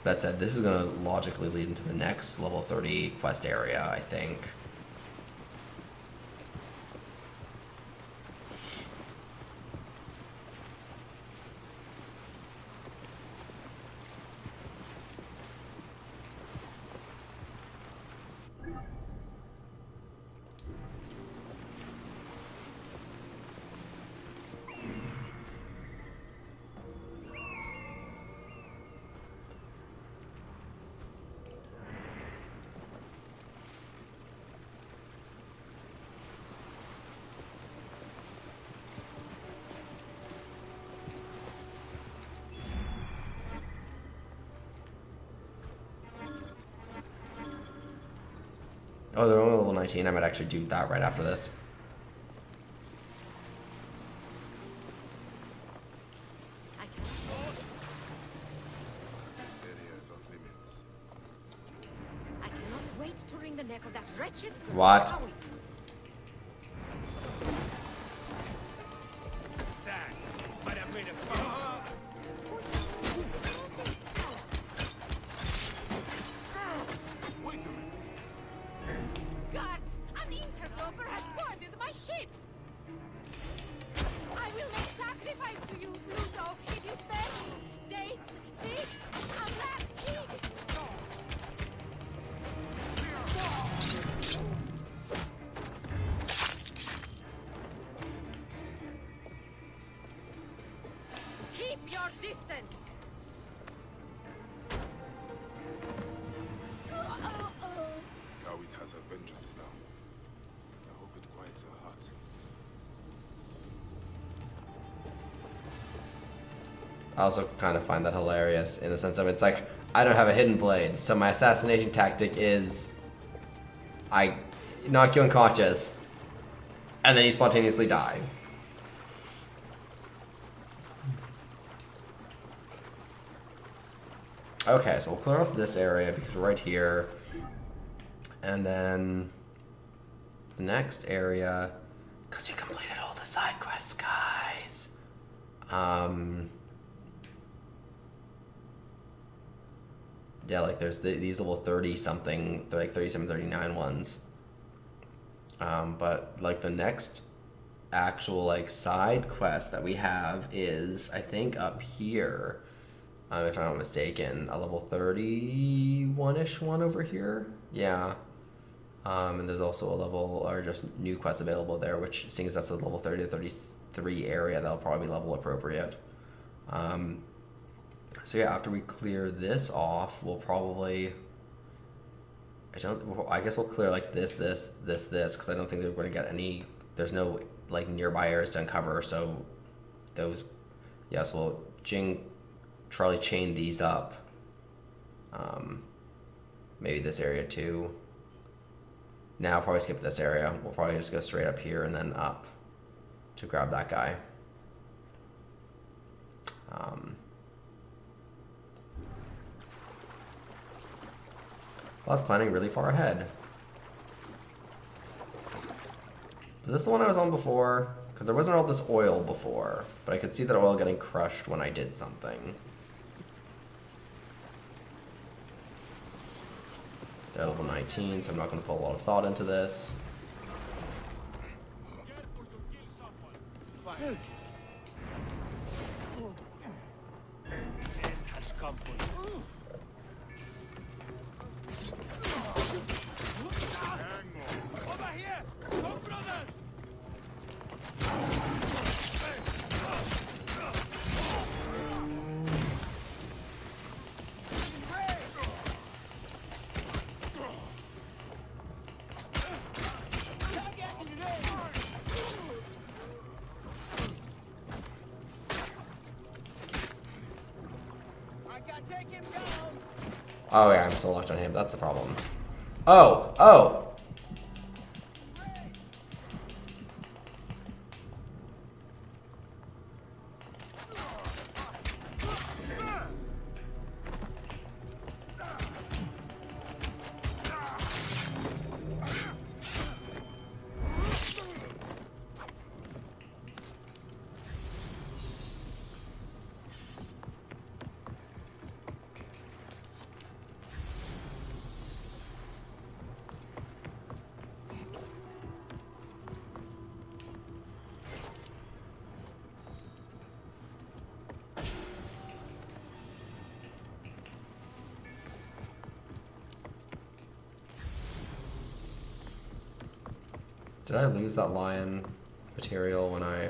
That said, this is going to logically lead into the next level 30 quest area, I think. Oh, they're only level 19. I might actually do that right after this. This area is off limits. I cannot wait to wring the neck of that wretched girl. What? Now it. Sad. Might have made a Guards! An interloper has boarded my ship! I will make sacrifice to you, Pluto, if you spare me. Dates, fish, and that pig! Keep your distance! Kawit has her vengeance now. I hope it quiets her heart. I also kind of find that hilarious in the sense of it's like, I don't have a hidden blade, so my assassination tactic is I knock you unconscious, and then you spontaneously die. Okay, so we'll clear off this area because we're right here. And then the next area, because we completed all the side quests, guys. Yeah, like there's these level 30 something, they're like 37, 39 ones. But like the next actual like side quest that we have is, I think, up here. If I'm not mistaken, a level 31-ish one over here. Yeah. And there's also a level, or just new quests available there, which, seeing as that's the level 30 to 33 area, that'll probably be level appropriate. So yeah, after we clear this off, we'll probably... I guess we'll clear like this, because I don't think that we're going to get any... There's no like nearby areas to uncover, so those... Yeah, so we'll Charlie chain these up. Maybe this area too. Now I'll probably skip this area. We'll probably just go straight up here and then up to grab that guy. I was planning really far ahead. Was this the one I was on before? Because there wasn't all this oil before, but I could see that oil getting crushed when I did something. They're level 19, so I'm not going to put a lot of thought into this. Oh yeah, I'm still locked on him. That's the problem. Oh! Did I lose that lion material when I...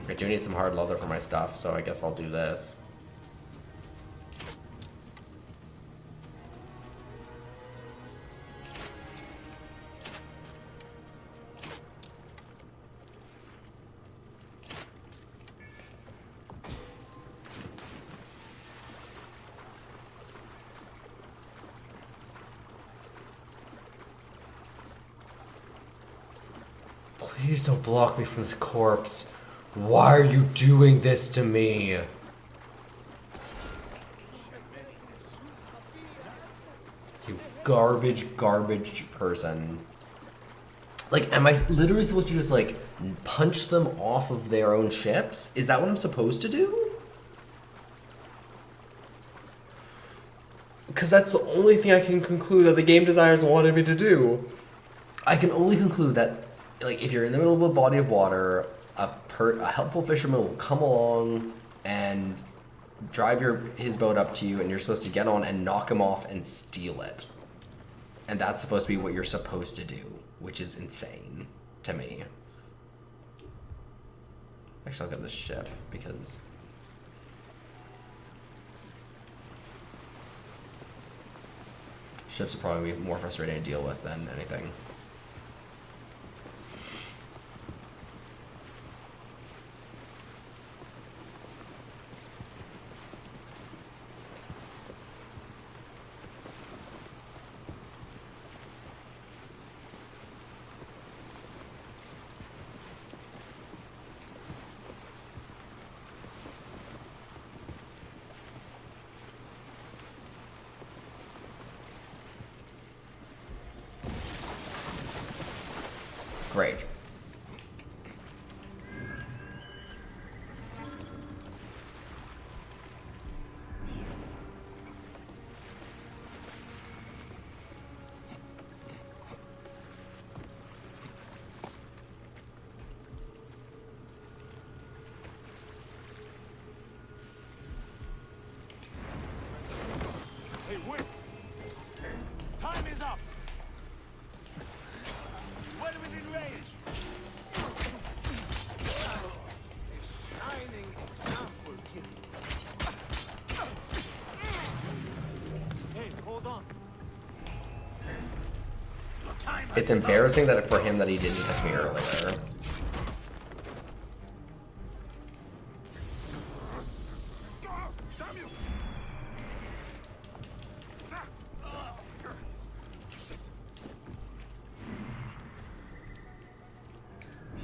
I do need some hard leather for my stuff, so I guess I'll do this. Please don't block me from this corpse. Why are you doing this to me? You garbage person. Like, am I literally supposed to just, like, punch them off of their own ships? Is that what I'm supposed to do? Because that's the only thing I can conclude that the game designers wanted me to do. I can only conclude that, like, if you're in the middle of a body of water, a helpful fisherman will come along and drive his boat up to you, and you're supposed to get on and knock him off and steal it. And that's supposed to be what you're supposed to do, which is insane to me. Actually, I'll get this ship because... Ships would probably be more frustrating to deal with than anything. Great. Hey, wait! Time is up! When within range! A shining example, kid. Hey, hold on. It's embarrassing that for him that he didn't detect me earlier.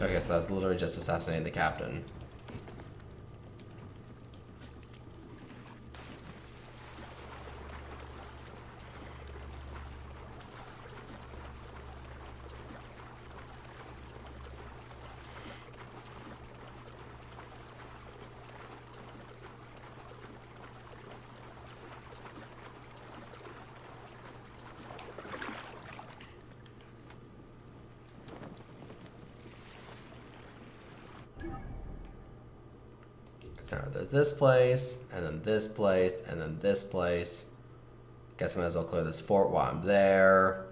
Okay, so that's literally just assassinating the captain. So there's this place, and then this place, and then this place. Guess I might as well clear this fort while I'm there.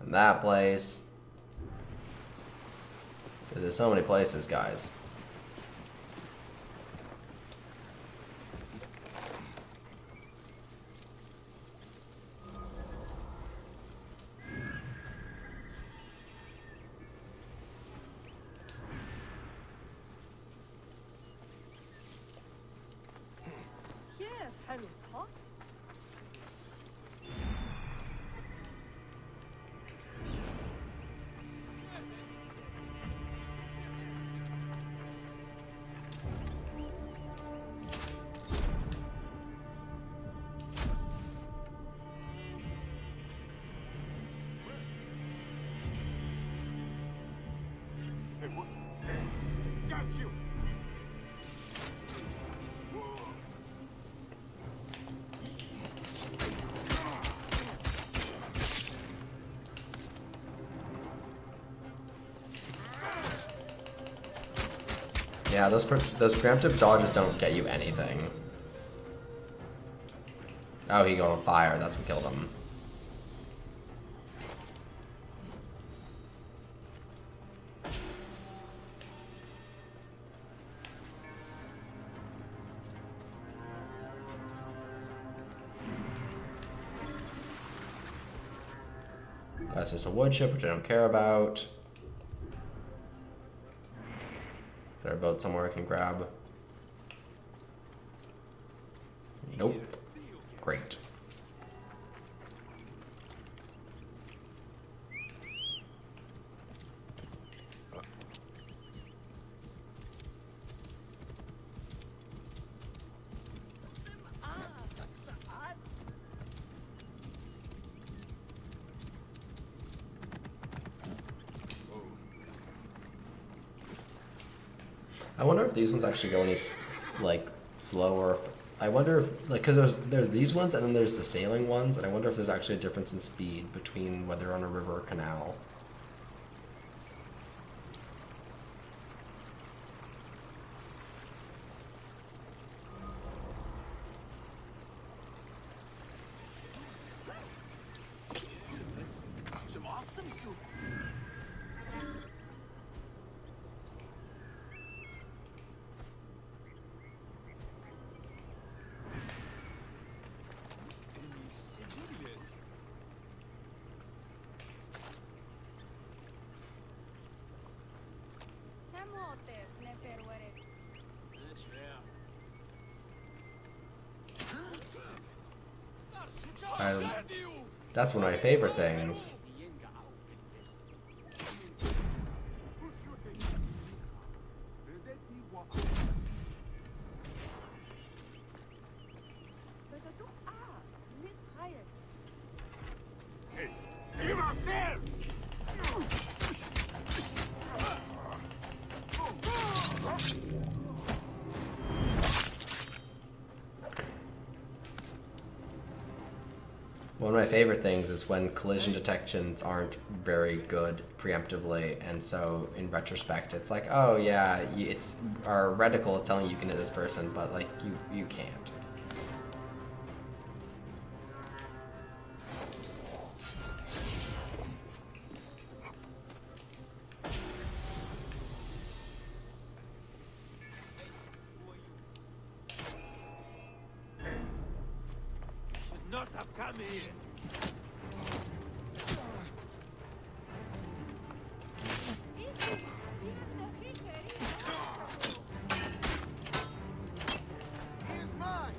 And that place. There's so many places, guys. Here, Harry Pot. Hey, what? Got you! Yeah, those preemptive dodges don't get you anything. Oh, he got on fire. That's what killed him. That's just a wood ship, which I don't care about. Is there a boat somewhere I can grab? Nope. Great. I wonder if these ones actually go any like slower. I wonder if like because there's these ones and then there's the sailing ones, and I wonder if there's actually a difference in speed between whether on a river or canal. Some awesome soup! Any That's one of my favorite things. Hey, him up there! One of my favorite things is when collision detections aren't very good preemptively, and so in retrospect, it's like, oh yeah, it's our reticle is telling you can hit this person, but like you can't. Should not have come here. He's mine!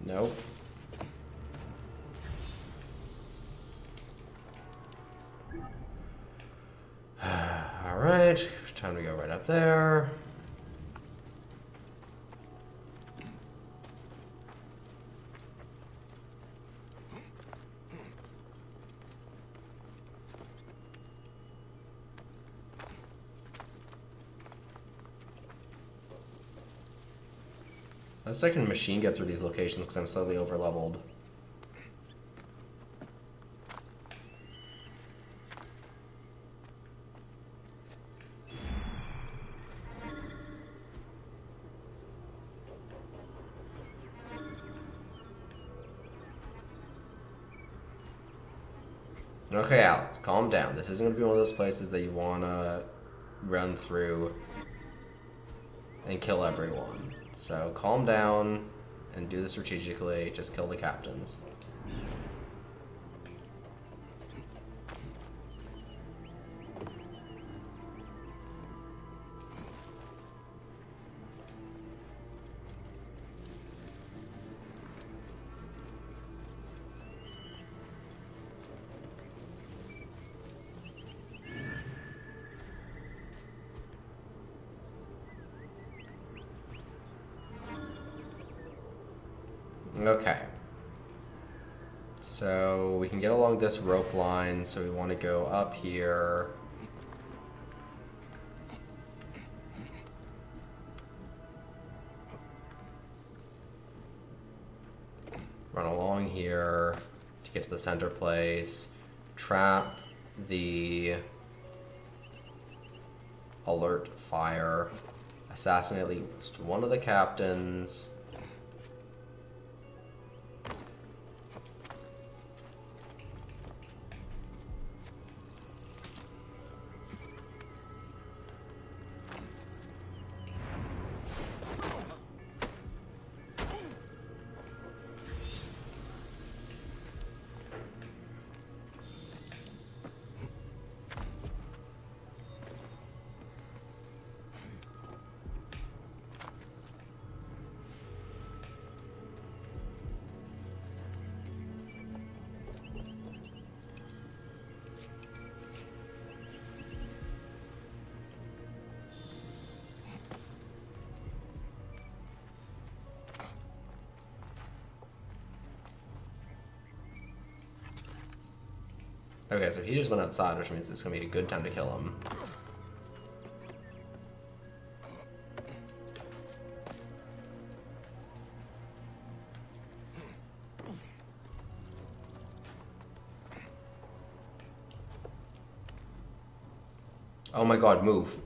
Nope. All right, time to go right up there. Let's I can machine get through these locations because I'm slightly over leveled. Okay, Alex, calm down. This isn't going to be one of those places that you want to run through and kill everyone. So calm down and do this strategically. Just kill the captains. Okay. So we can get along this rope line, so we want to go up here. Run along here to get to the center place. Trap the alert fire. Assassinate at least one of the captains. Okay, so he just went outside, which means it's gonna be a good time to kill him. Oh my god, move.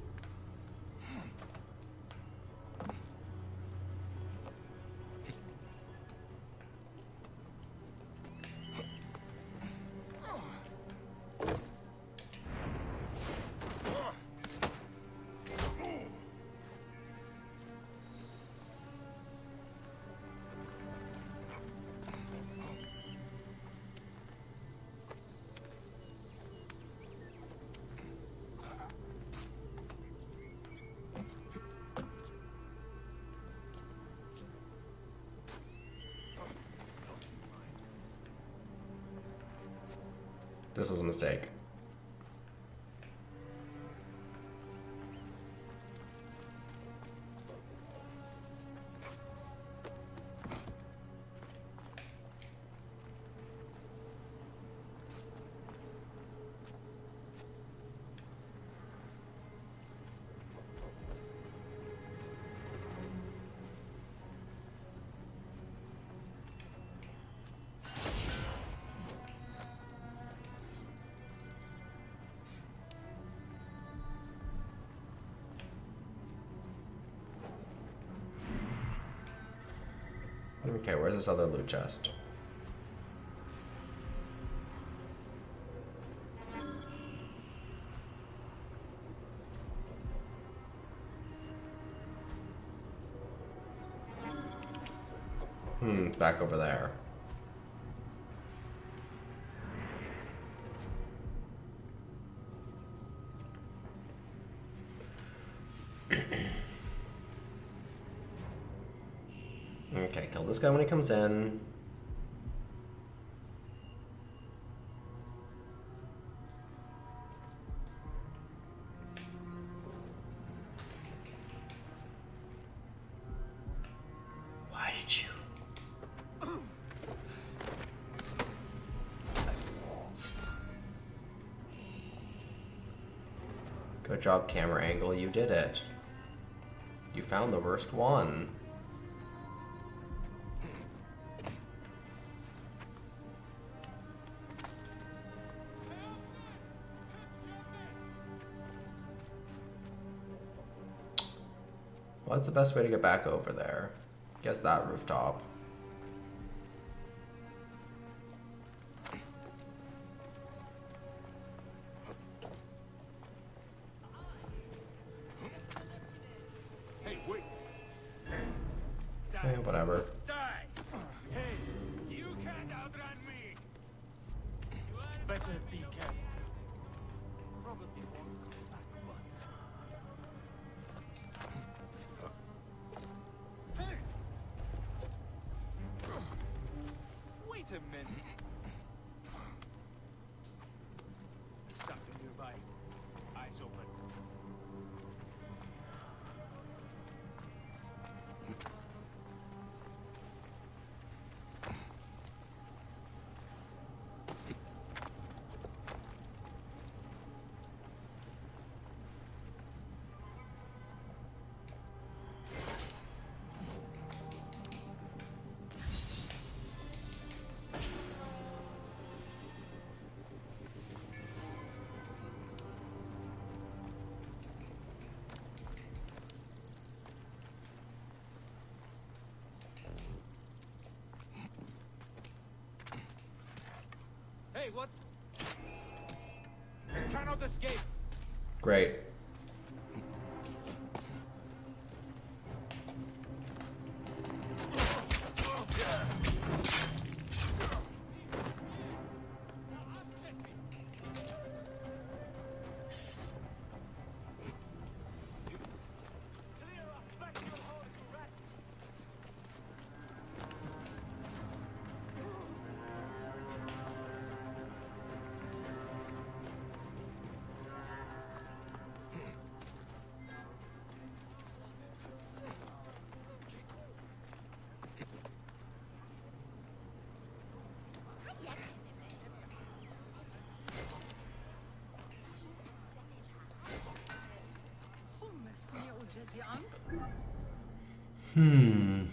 This was a mistake. Okay, where's this other loot chest? Back over there. Okay, kill this guy when he comes in. Why did you? Good job, camera angle. You did it. You found the worst one. What's the best way to get back over there? Guess that rooftop. Hey, wait. Eh, whatever. Die. Hey, you can't outrun me. Better be careful. Probably won't come back, Wait a minute. Something nearby. Eyes open. Hey, what? I cannot escape. Great. Hmm.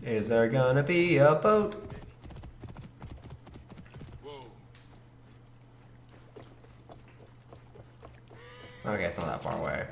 Is there gonna be a boat? Okay, it's not that far away.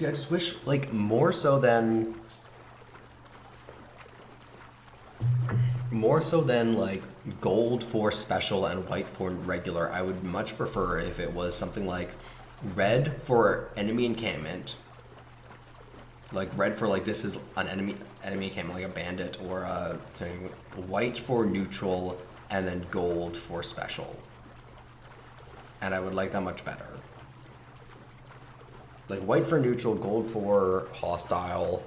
See, I just wish, like, more so than like gold for special and white for regular. I would much prefer if it was something like red for enemy encampment, like red for like this is an enemy encampment, like a bandit or a thing, white for neutral, and then gold for special. And I would like that much better. Like white for neutral, gold for hostile.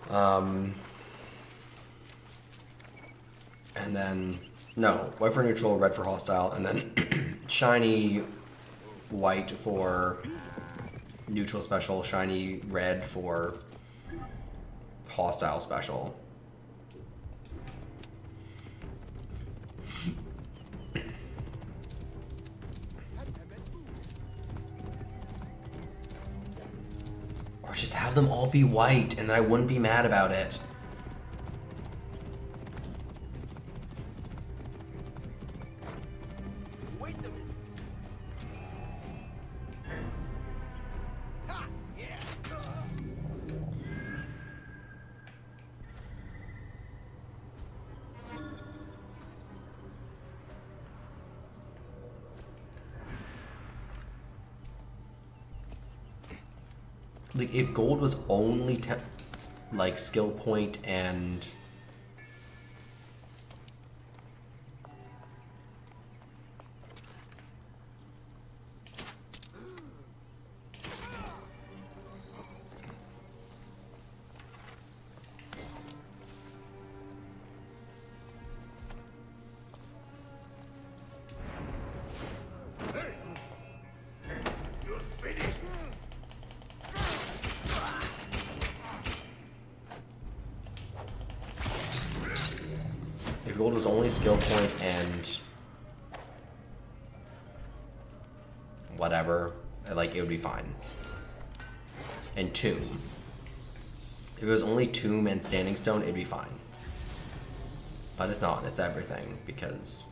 And then, no, white for neutral, red for hostile, and then shiny white for neutral special, shiny red for hostile special. Or just have them all be white, and then I wouldn't be mad about it. Like, if gold was only like skill point and if gold was only skill point and whatever, like, it would be fine. And tomb. If it was only tomb and standing stone, it'd be fine. But it's not, it's everything, because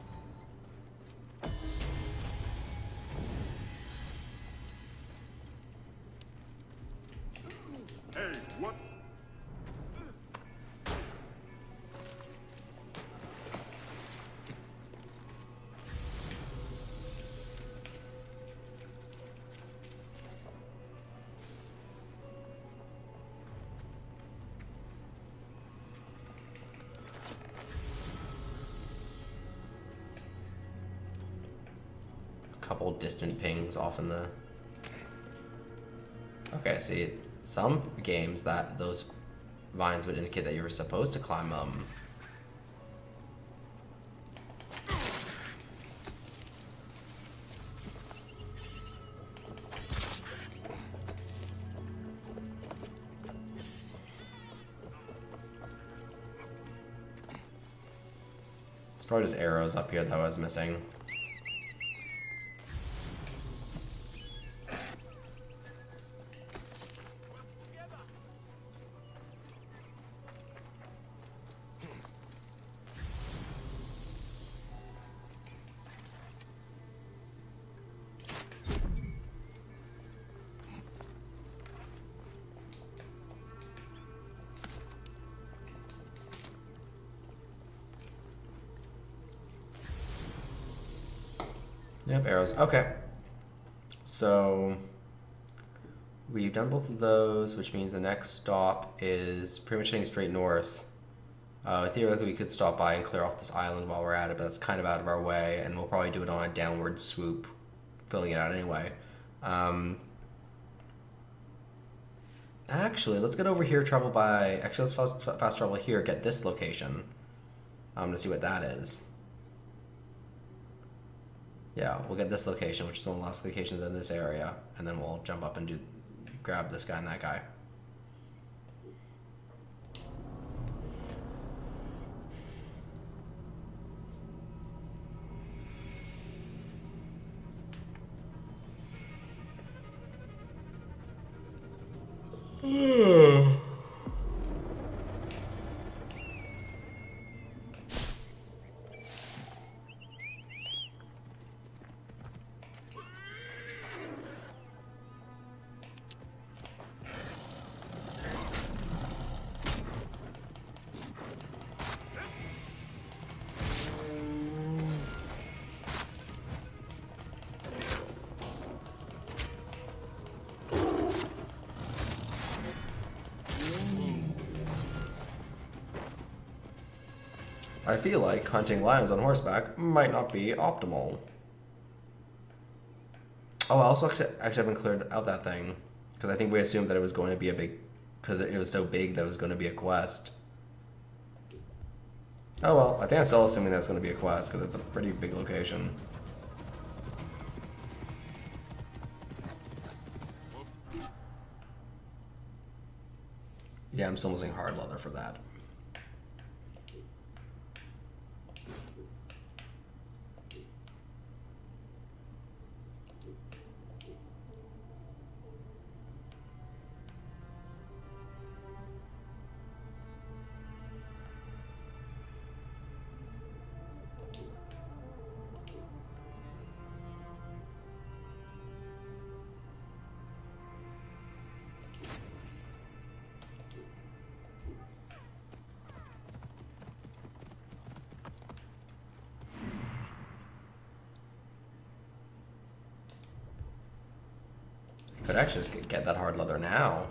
Hey, what? couple distant pings off in the... Okay, see, some games that those vines would indicate that you were supposed to climb them. It's probably just arrows up here that I was missing. Yep, arrows. Okay. So we've done both of those, which means the next stop is pretty much heading straight north. Theoretically, we could stop by and clear off this island while we're at it, but that's kind of out of our way, and we'll probably do it on a downward swoop, filling it out anyway. Actually, let's get over here, travel by... Actually, let's fast travel here, get this location to see what that is. Yeah, we'll get this location, which is one of the last locations in this area, and then we'll jump up and grab this guy and that guy. I feel like hunting lions on horseback might not be optimal. Oh, I also actually haven't cleared out that thing. Because I think we assumed that it was going to be a big... Because it was so big that it was going to be a quest. Oh well, I think I'm still assuming that's going to be a quest, because it's a pretty big location. Yeah, I'm still missing hard leather for that. Could actually just get that hard leather now.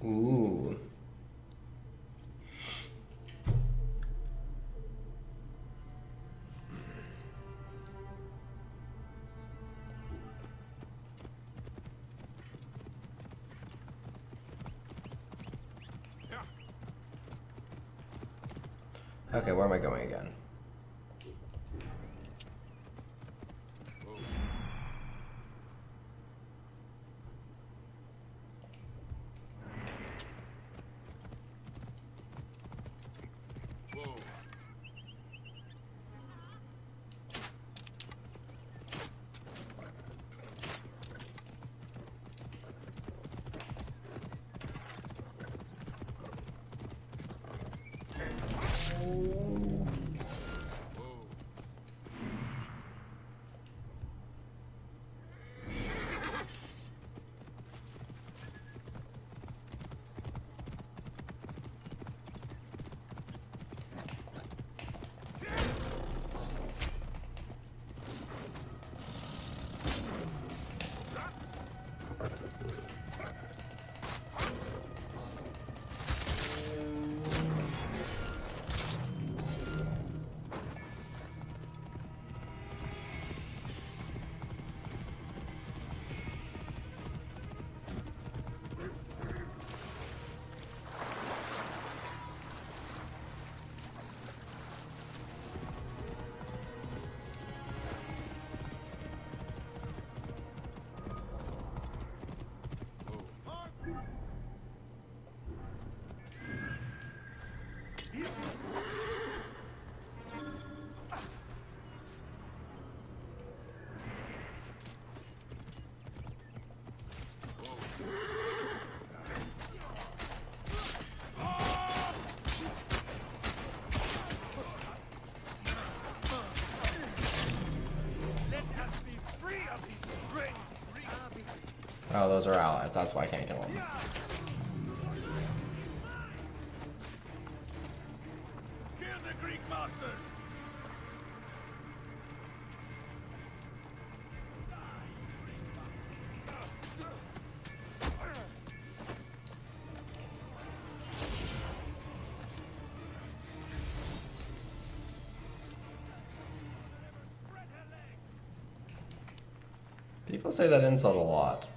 Ooh. Okay, where am I going again? Oh, those are allies. That's why I can't kill them. Kill the Greek masters! People say that insult a lot.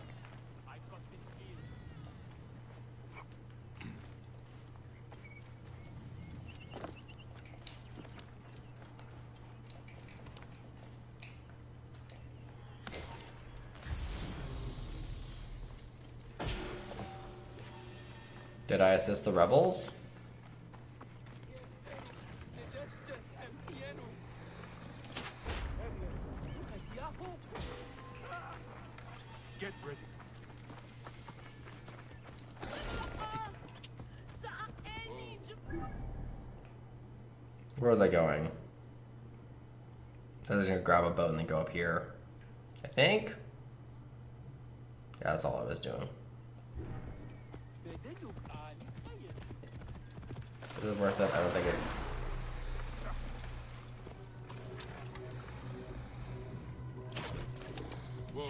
Did I assist the rebels? Get ready. Where was I going? I was gonna grab a boat and then go up here. I think? Yeah, that's all I was doing. Is it worth it? I don't think it's... Whoa.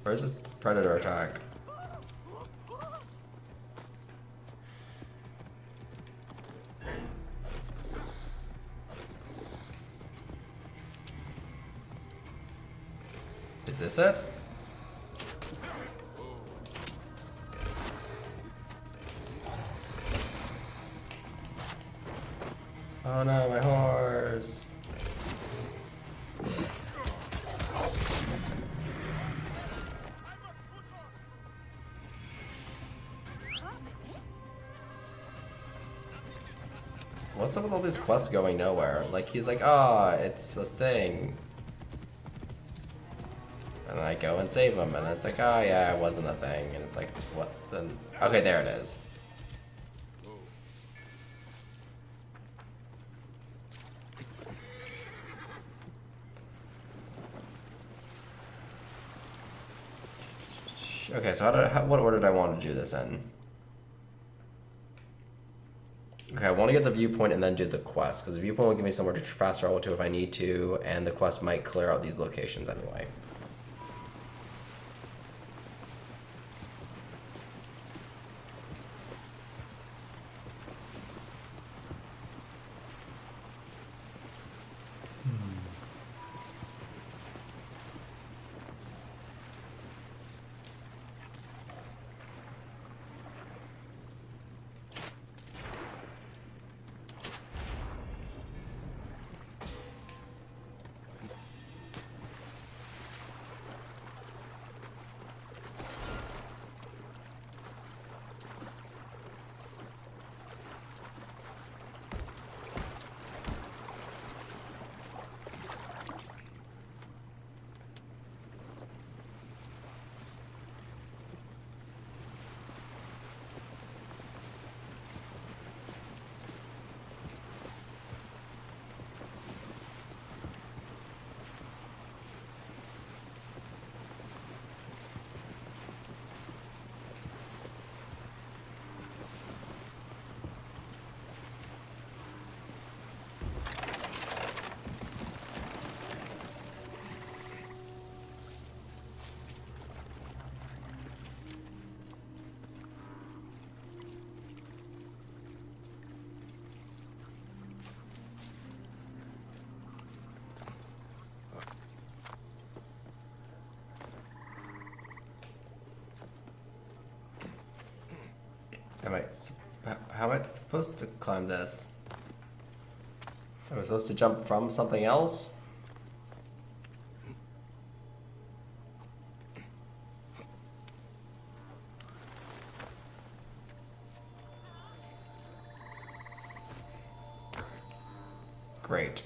Where's this predator attack? Is this it? Oh no, my horse. What's up with all these quests going nowhere? Like, he's like, ah, it's a thing. And I go and save him, and it's like, oh yeah, it wasn't a thing. And it's like, what then? Okay, there it is. Okay, so what order did I want to do this in? Okay, I want to get the viewpoint and then do the quest, because the viewpoint will give me somewhere to fast travel to if I need to, and the quest might clear out these locations anyway. How am I supposed to climb this? Am I supposed to jump from something else? Great.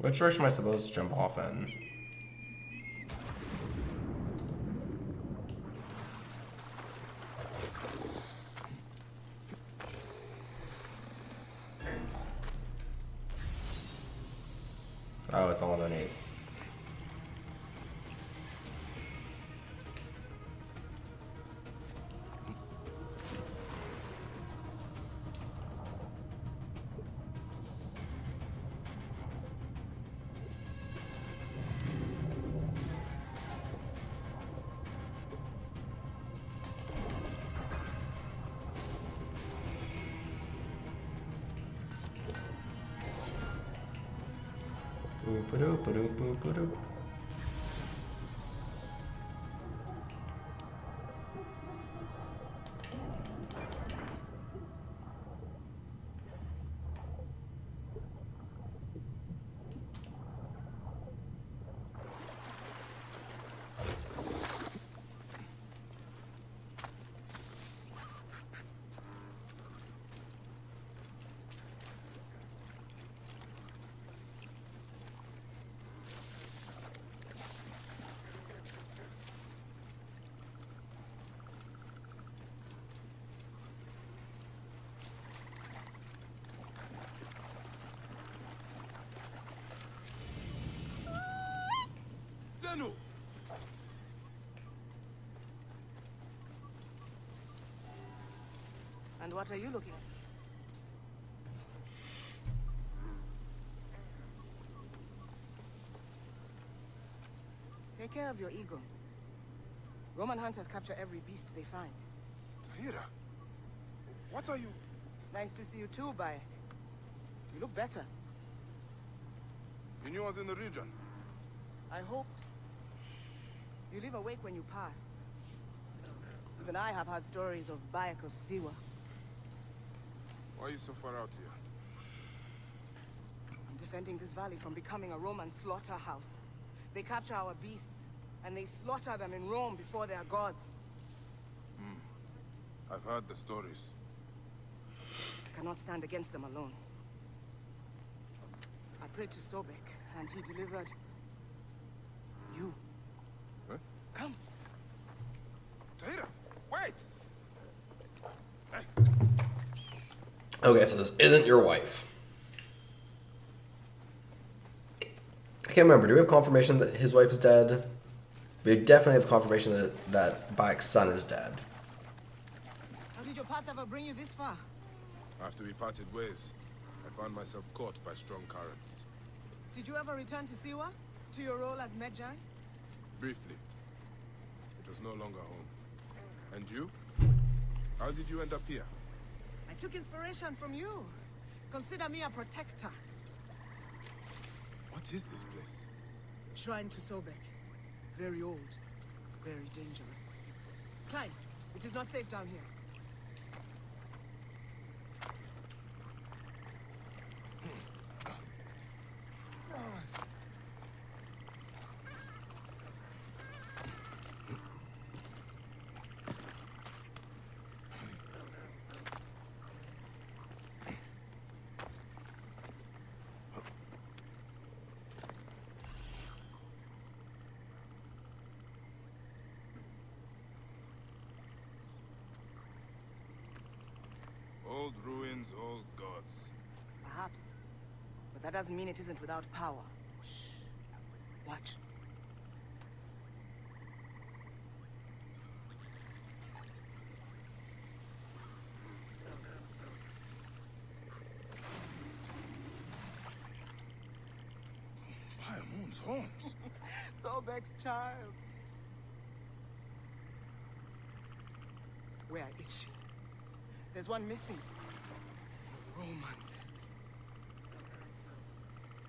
Which direction am I supposed to jump off in? Oh, it's all underneath. Boop-a-doop-a-doop-boop-a-doop. Zenu! And what are you looking at? Take care of your ego. Roman hunters capture every beast they find. Tahira, what are you... It's nice to see you too, Bayek. You look better. You knew I was in the region? I hoped. You leave awake when you pass. Even I have heard stories of Bayek of Siwa. Why are you so far out here? I'm defending this valley from becoming a Roman slaughterhouse. They capture our beasts, and they slaughter them in Rome before their gods. I've heard the stories. I cannot stand against them alone. I prayed to Sobek, and he delivered... you. Huh? Come. Tahira, wait! Hey. Okay, so this isn't your wife. I can't remember. Do we have confirmation that his wife is dead? We definitely have confirmation that Bayek's son is dead. How did your path ever bring you this far? After we parted ways, I found myself caught by strong currents. Did you ever return to Siwa? To your role as Medjay? Briefly. It was no longer home. And you? How did you end up here? I took inspiration from you. Consider me a protector. What is this place? Shrine to Sobek. Very old. Very dangerous. Climb. It is not safe down here. Old ruins, old gods. Perhaps. But that doesn't mean it isn't without power. Shh. Watch. Moon's horns. Sobek's child. Where is she? There's one missing. Romans.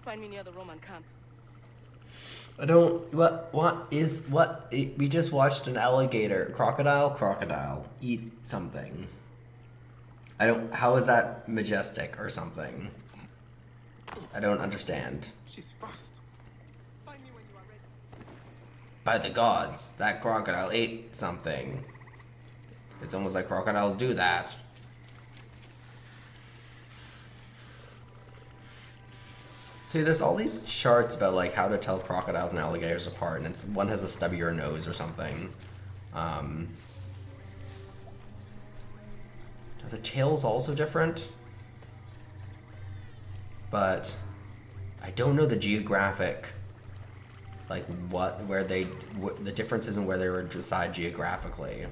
Find me near the Roman camp. I don't... We just watched an alligator. Crocodile. Eat something. I don't... How is that majestic or something? I don't understand. She's fast. Find me when you are ready. By the gods, that crocodile ate something. It's almost like crocodiles do that. See, there's all these charts about like how to tell crocodiles and alligators apart, and one has a stubbier nose or something. Are the tails also different? But I don't know the geographic, like the differences in where they were reside geographically.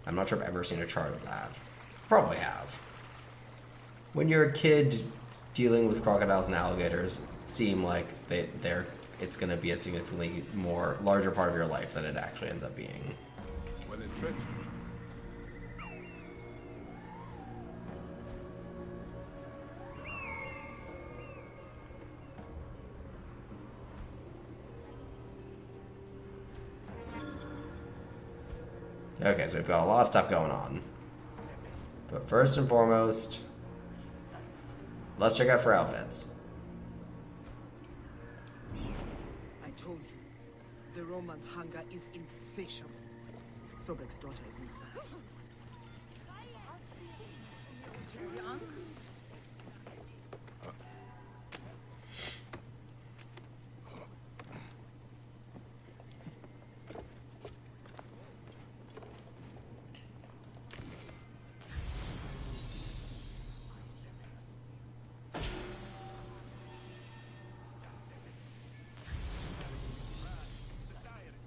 I'm not sure I've ever seen a chart of that. Probably have. When you're a kid, dealing with crocodiles and alligators seem like it's going to be a significantly larger part of your life than it actually ends up being. Well entrenched. Okay, so we've got a lot of stuff going on. But first and foremost, let's check out for outfits. I told you, the Romans' hunger is insatiable. Sobek's daughter is inside.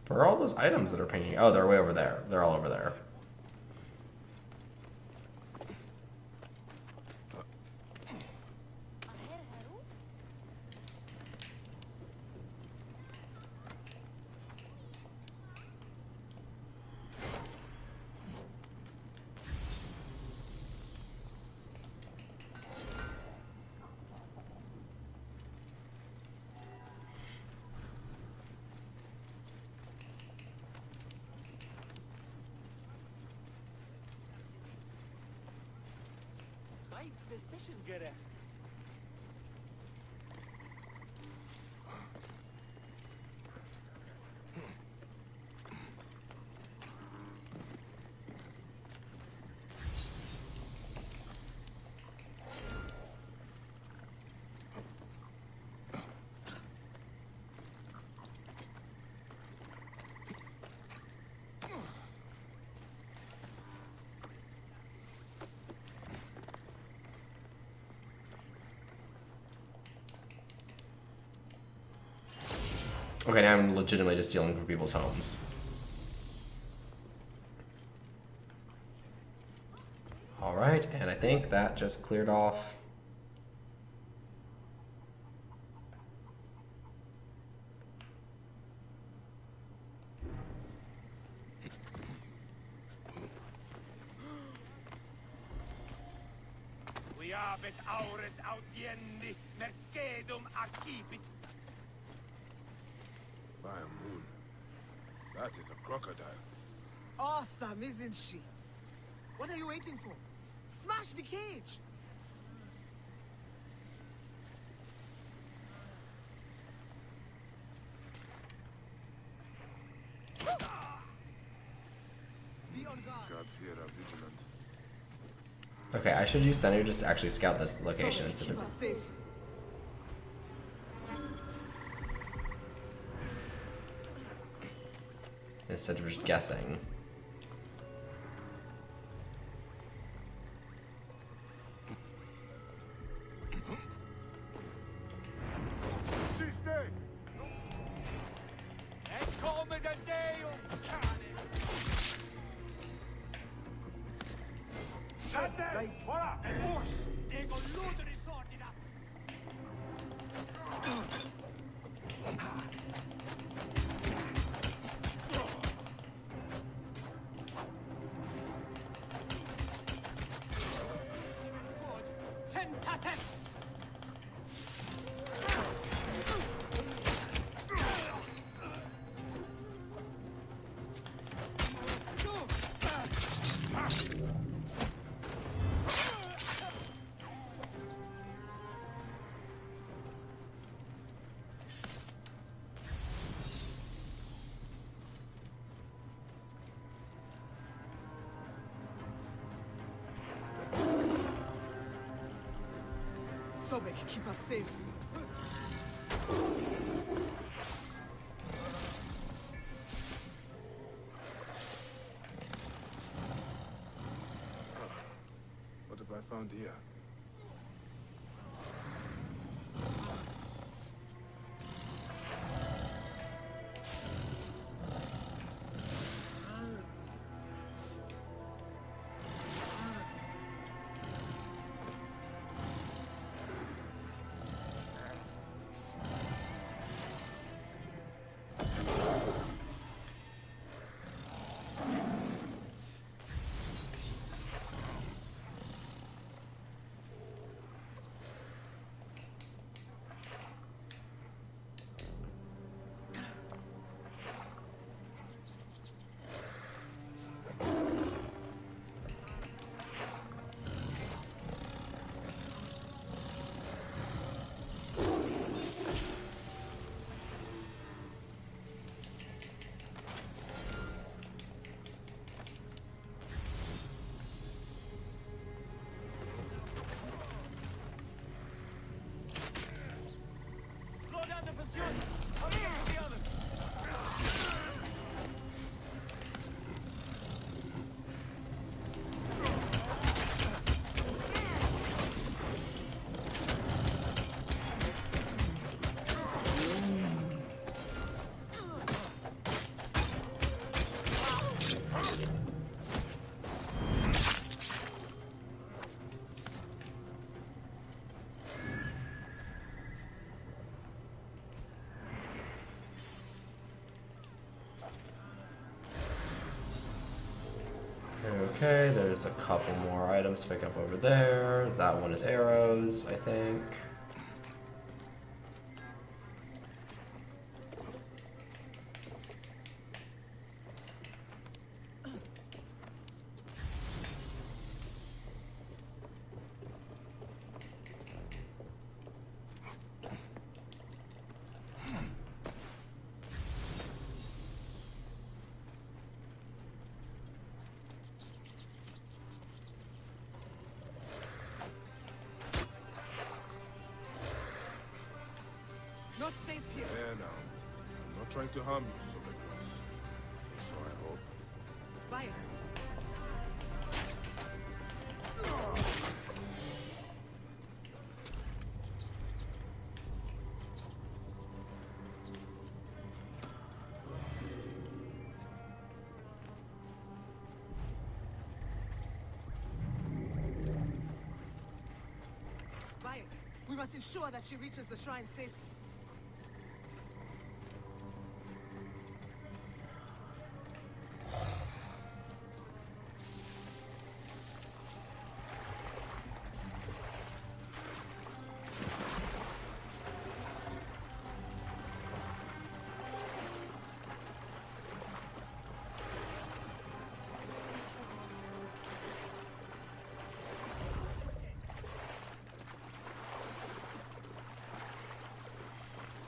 Where are all those items that are pinging? Oh, they're way over there. They're all over there. Right decision, Gere. Okay, now I'm legitimately just stealing from people's homes. Alright, and I think that just cleared off. We habet aures audiendi, mercedum accipit. By a moon. That is a crocodile. Awesome, isn't she? What are you waiting for? Smash the cage! Be on guard. Guards here are vigilant. Okay, I should use Senator just to actually scout this location instead of... Instead of just guessing. Sobek, keep us safe. What have I found here? Slow down the pursuit! I'll get to the others! Okay, there's a couple more items to pick up over there. That one is arrows, I think. Not safe here. There now. I'm not trying to harm you, Sobekos. So I hope. Fire. Fire. We must ensure that she reaches the shrine safely.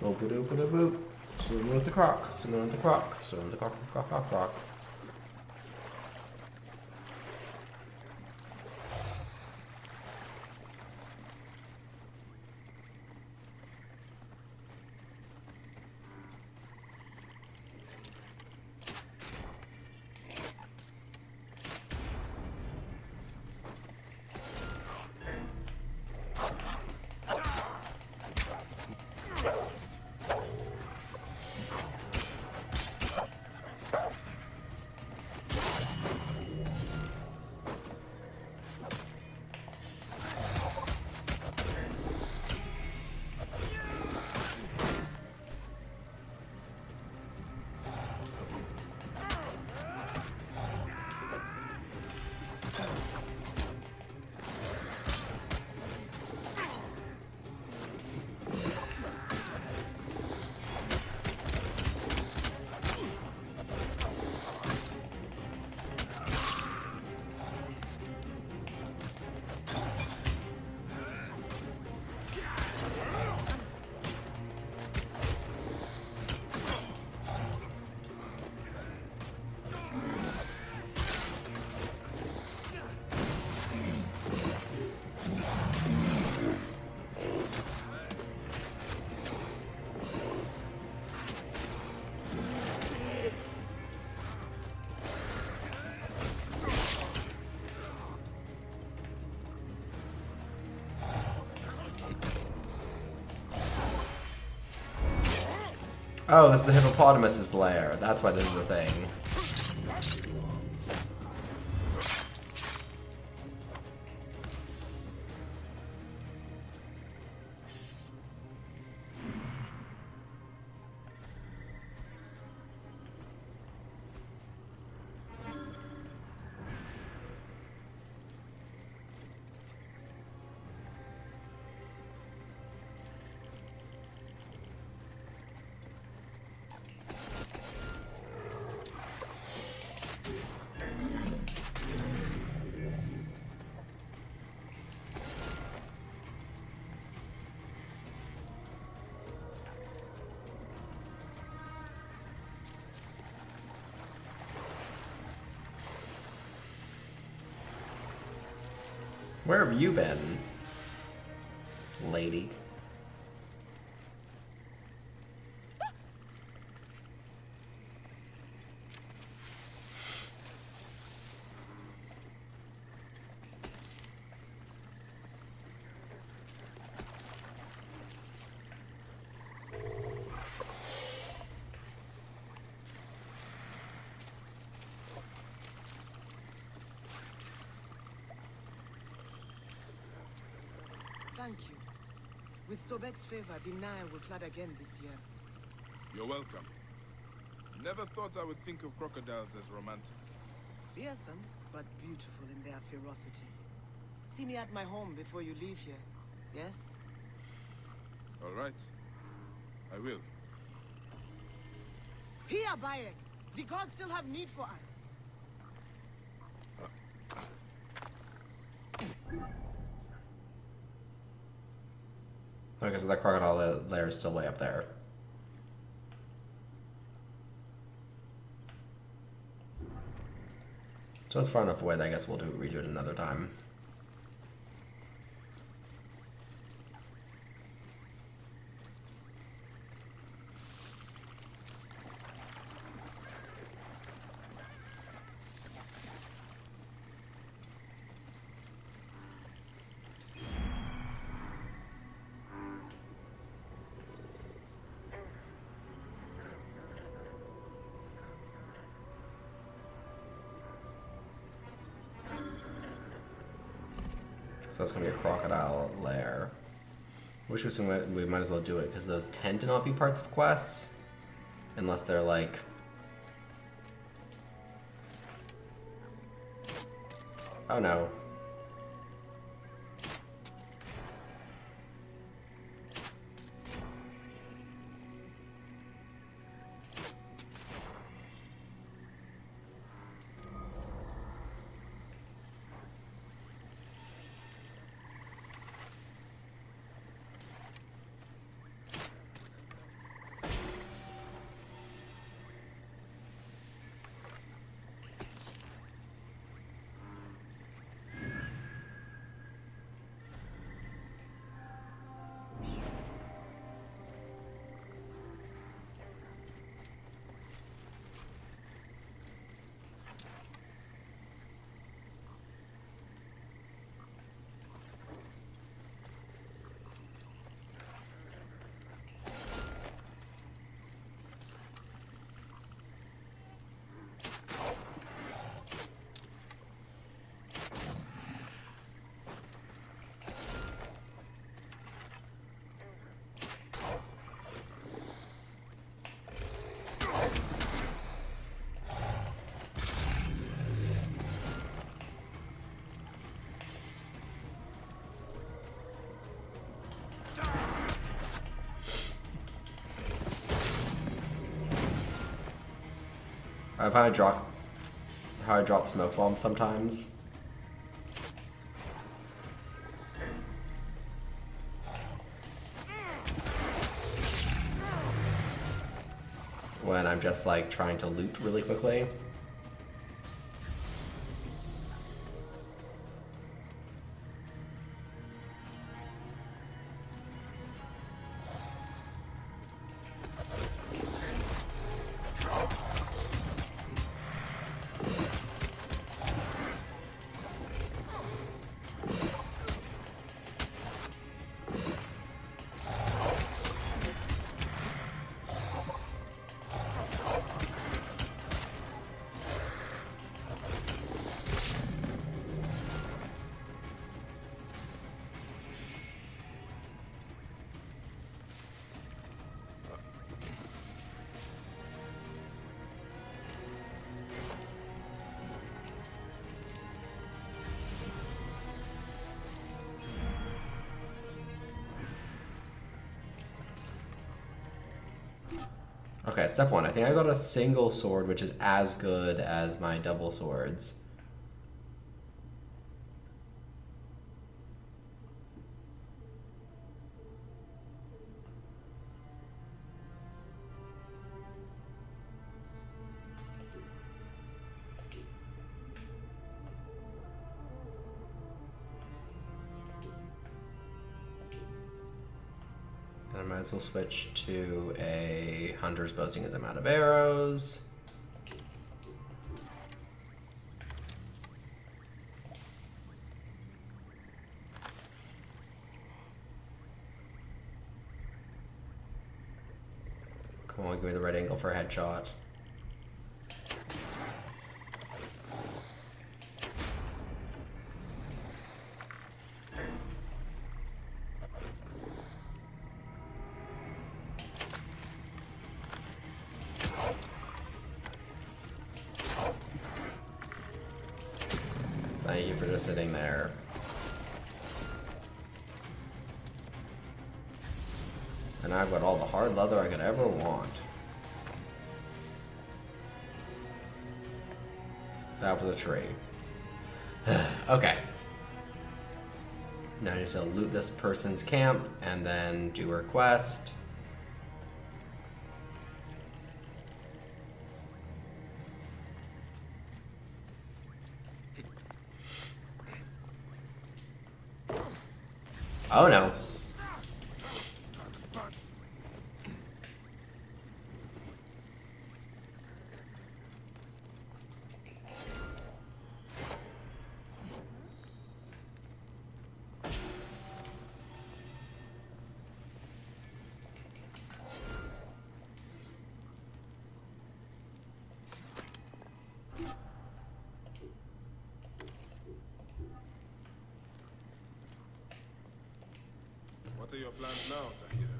Boop boop boop boop. Swimming with the croc. Swimming with the croc. Swimming with the croc. Croc. Croc. Croc. Oh, this is the hippopotamus's lair. That's why this is a thing. Where have you been, lady? Thank you. With Sobek's favor, the Nile will flood again this year. You're welcome. Never thought I would think of crocodiles as romantic. Fearsome, but beautiful in their ferocity. See me at my home before you leave here, yes? All right. I will. Here, Bayek! The gods still have need for us. Okay, so that crocodile lair is still way up there. So it's far enough away that I guess we'll redo it another time. So it's gonna be a crocodile lair. Which we might as well do it because those tend to not be parts of quests, unless they're like. Oh no. I have how I drop smoke bombs sometimes. When I'm just like trying to loot really quickly. Okay, step one. I think I got a single sword, which is as good as my double swords. And I might as well switch to a hunter's bow, seeing as I'm out of arrows. Come on, give me the right angle for a headshot. Thank you for just sitting there. And I've got all the hard leather I could ever want. That was a tree. Okay. Now I just gotta loot this person's camp and then do her quest. Oh no. What are your plans now, Tahira?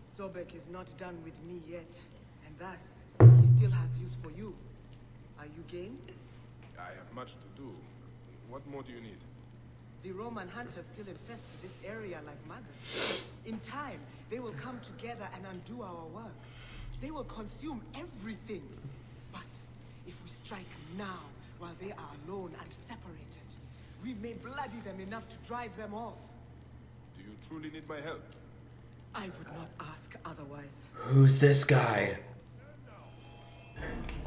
Sobek is not done with me yet, and thus, he still has use for you. Are you game? I have much to do. What more do you need? The Roman hunters still infest this area like maggots. In time, they will come together and undo our work. They will consume everything. But if we strike now, while they are alone and separated, we may bloody them enough to drive them off. Do you truly need my help? I would not ask otherwise. Who's this guy?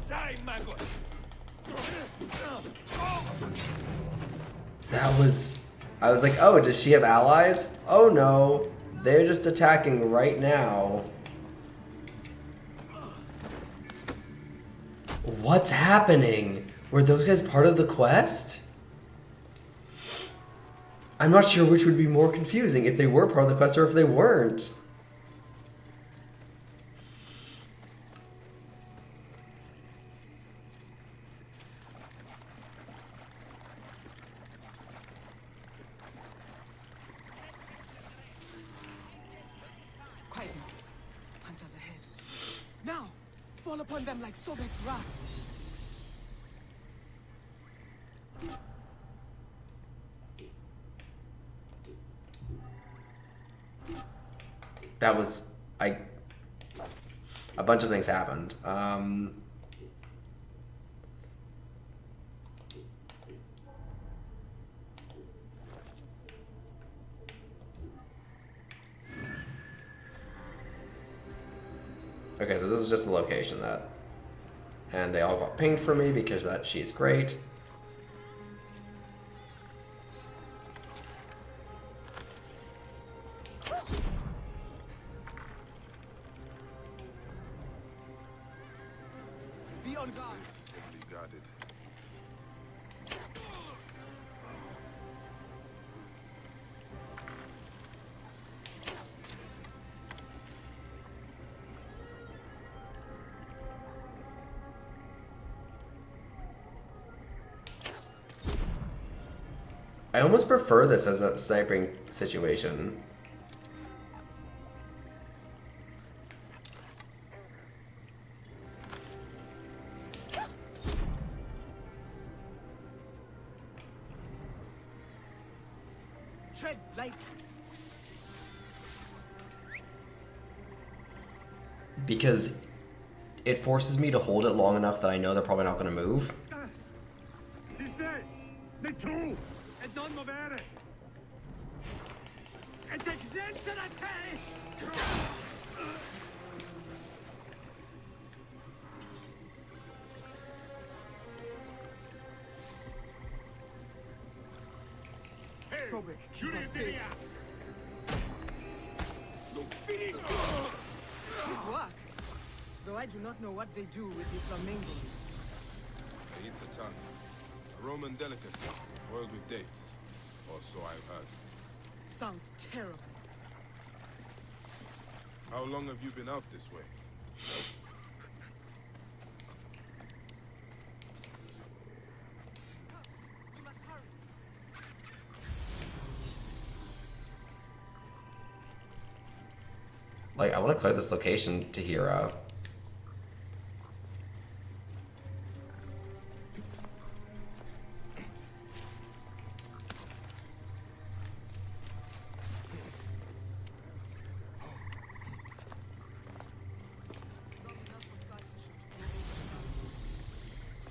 Die, maggot! That was... I was like, oh, does she have allies? Oh no, they're just attacking right now. What's happening? Were those guys part of the quest? I'm not sure which would be more confusing, if they were part of the quest or if they weren't. Quiet. Hunters ahead. Now, fall upon them like Sobek's wrath. That was... a bunch of things happened. Okay, so this is just a location that... And they all got pinged for me because she's great. Be on guard. This is heavily guarded. I almost prefer this as a sniping situation. Tread lightly. Because it forces me to hold it long enough that I know they're probably not going to move. Good work. Though I do not know what they do with the flamingos. They eat the tongue. A Roman delicacy, boiled with dates. Or so I've heard. Sounds terrible. How long have you been out this way? Like, I want to clear this location to Hero.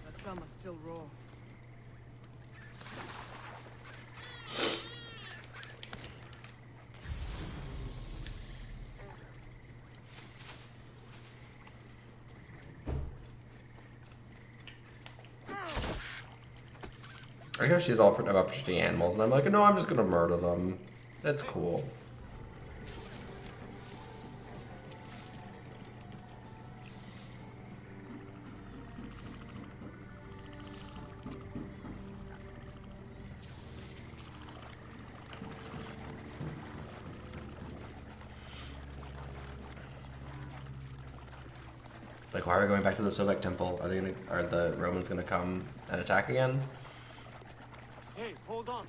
But some are still raw. I guess she's all about protecting animals, and I'm like, no, I'm just gonna murder them. That's cool. Like, why are we going back to the Sobek temple? Are the Romans gonna come and attack again? Hey, hold on.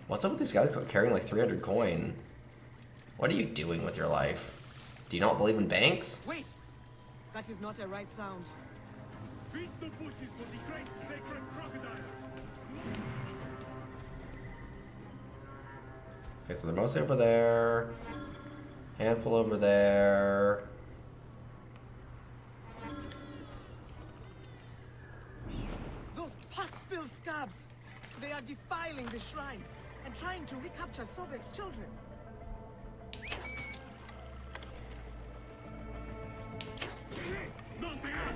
What's up with these guys carrying like 300 coin? What are you doing with your life? Do you not believe in banks? Wait! That is not a right sound. Beat the bushes for the great sacred crocodile. Okay, so they're mostly over there. Handful over there. Those pus-filled scabs! They are defiling the shrine and trying to recapture Sobek's children. Nothing else.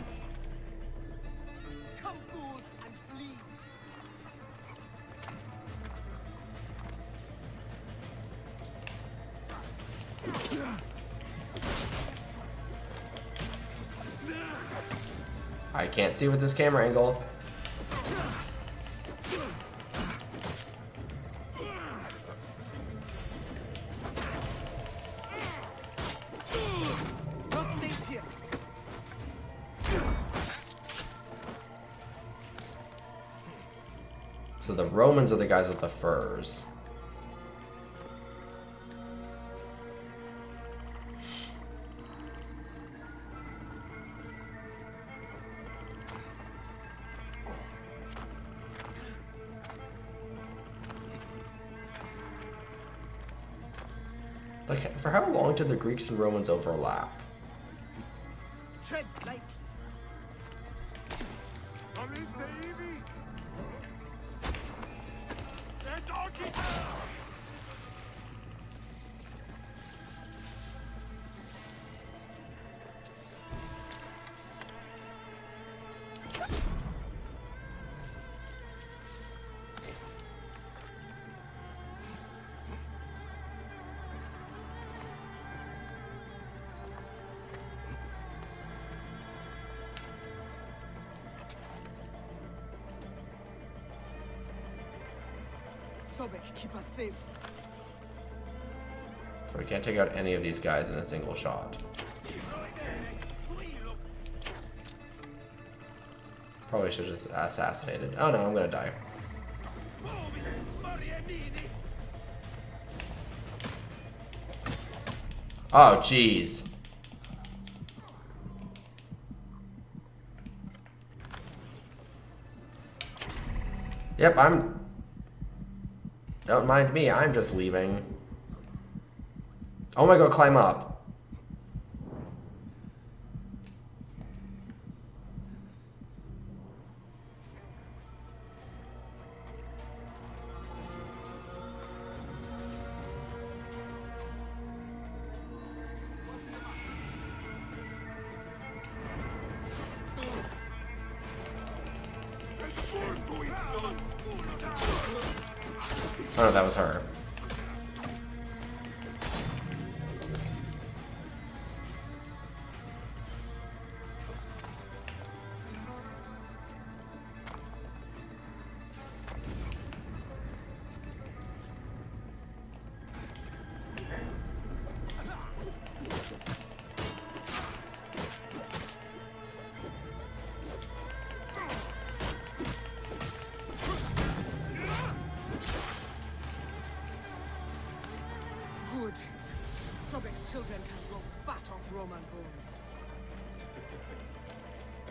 Come, fools, and flee! I can't see with this camera angle. Not safe here. So the Romans are the guys with the furs. Like, for how long did the Greeks and Romans overlap? Tread lightly. Sobek, keep us safe. So we can't take out any of these guys in a single shot. Probably should have just assassinated. Oh no, I'm gonna die. Oh jeez. Yep, don't mind me, I'm just leaving. Oh my god, climb up. Oh no, that was her. Good. Sobek's children can grow fat off Roman bones.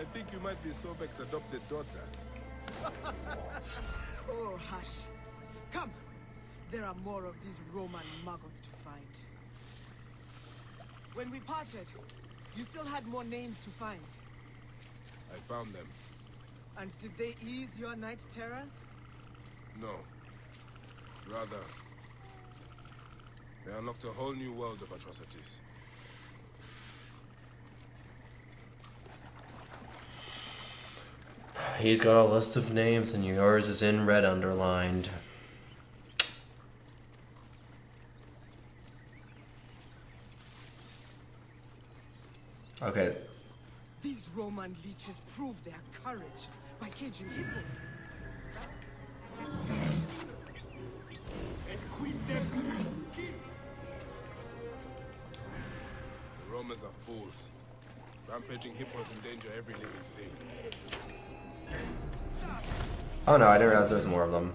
I think you might be Sobek's adopted daughter. Oh, hush. Come. There are more of these Roman maggots to find. When we parted, you still had more names to find. I found them. And did they ease your night terrors? No. Rather, they unlocked a whole new world of atrocities. He's got a list of names and yours is in red underlined. Okay. These Roman leeches prove their courage by caging Hippo. The Romans are fools. Rampaging hippos endanger every living thing. Oh no, I didn't realize there was more of them.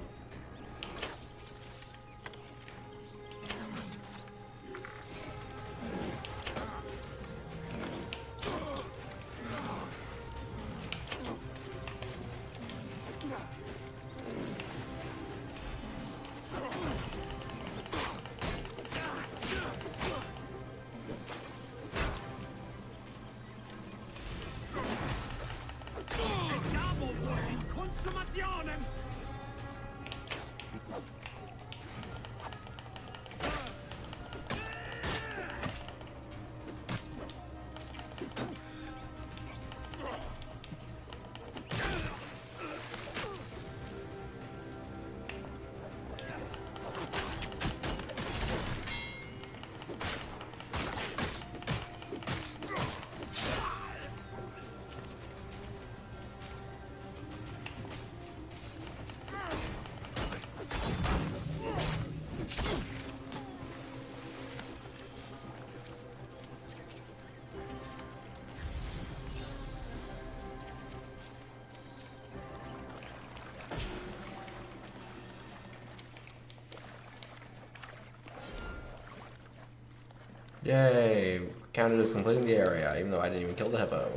Yay! Counted as completing the area, even though I didn't even kill the hippo.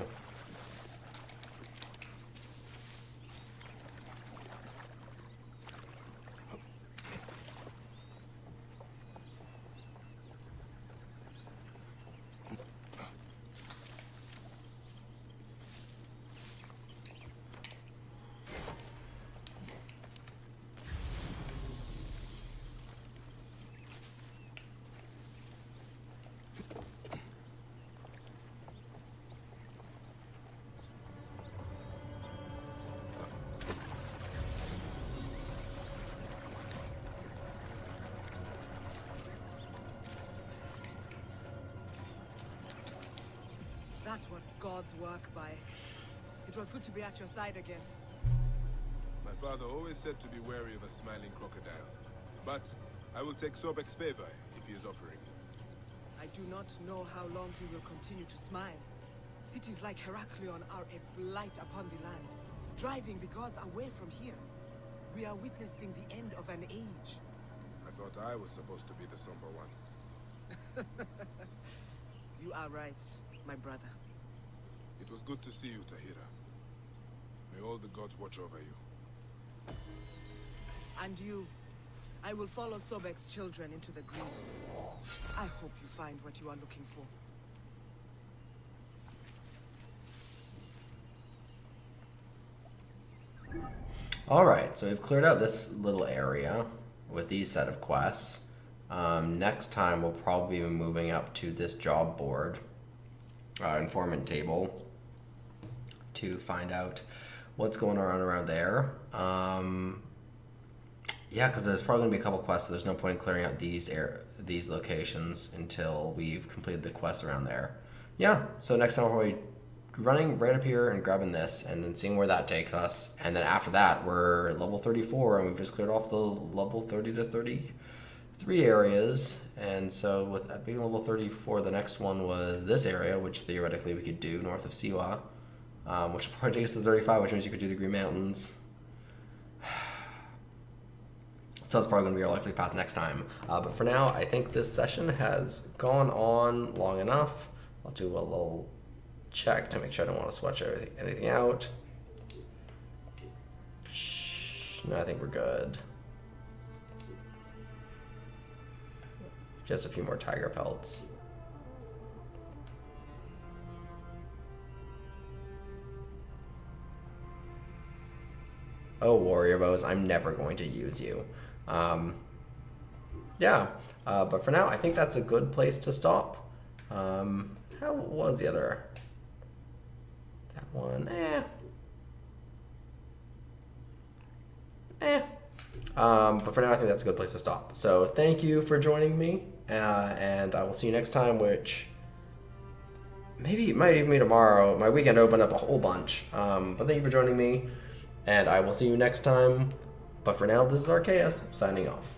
That was God's work, Bai. It was good to be at your side again. My father always said to be wary of a smiling crocodile. But I will take Sobek's favor if he is offering. I do not know how long he will continue to smile. Cities like Heraklion are a blight upon the land, driving the gods away from here. We are witnessing the end of an age. I thought I was supposed to be the somber one. You are right, my brother. It was good to see you, Tahira. May all the gods watch over you. And you, I will follow Sobek's children into the green. I hope you find what you are looking for. Alright, so we've cleared out this little area with these set of quests. Next time we'll probably be moving up to this job board, informant table, to find out what's going on around there. Yeah, because there's probably going to be a couple quests, so there's no point in clearing out these locations until we've completed the quests around there. Yeah, so next time we're probably running right up here and grabbing this and then seeing where that takes us. And then after that, we're level 34 and we've just cleared off the level 30 to 33 areas. And so with being level 34, the next one was this area, which theoretically we could do north of Siwa, which will probably take us to 35, which means you could do the Green Mountains. So that's probably going to be our likely path next time. But for now, I think this session has gone on long enough. I'll do a little check to make sure I don't want to switch anything out. No, I think we're good. Just a few more tiger pelts. Oh, warrior bows, I'm never going to use you. Yeah, but for now, I think that's a good place to stop. How was the other? That one, but for now, I think that's a good place to stop. So thank you for joining me, and I will see you next time, which maybe it might even be tomorrow. My weekend opened up a whole bunch, but thank you for joining me, and I will see you next time. But for now, this is Arceus, signing off.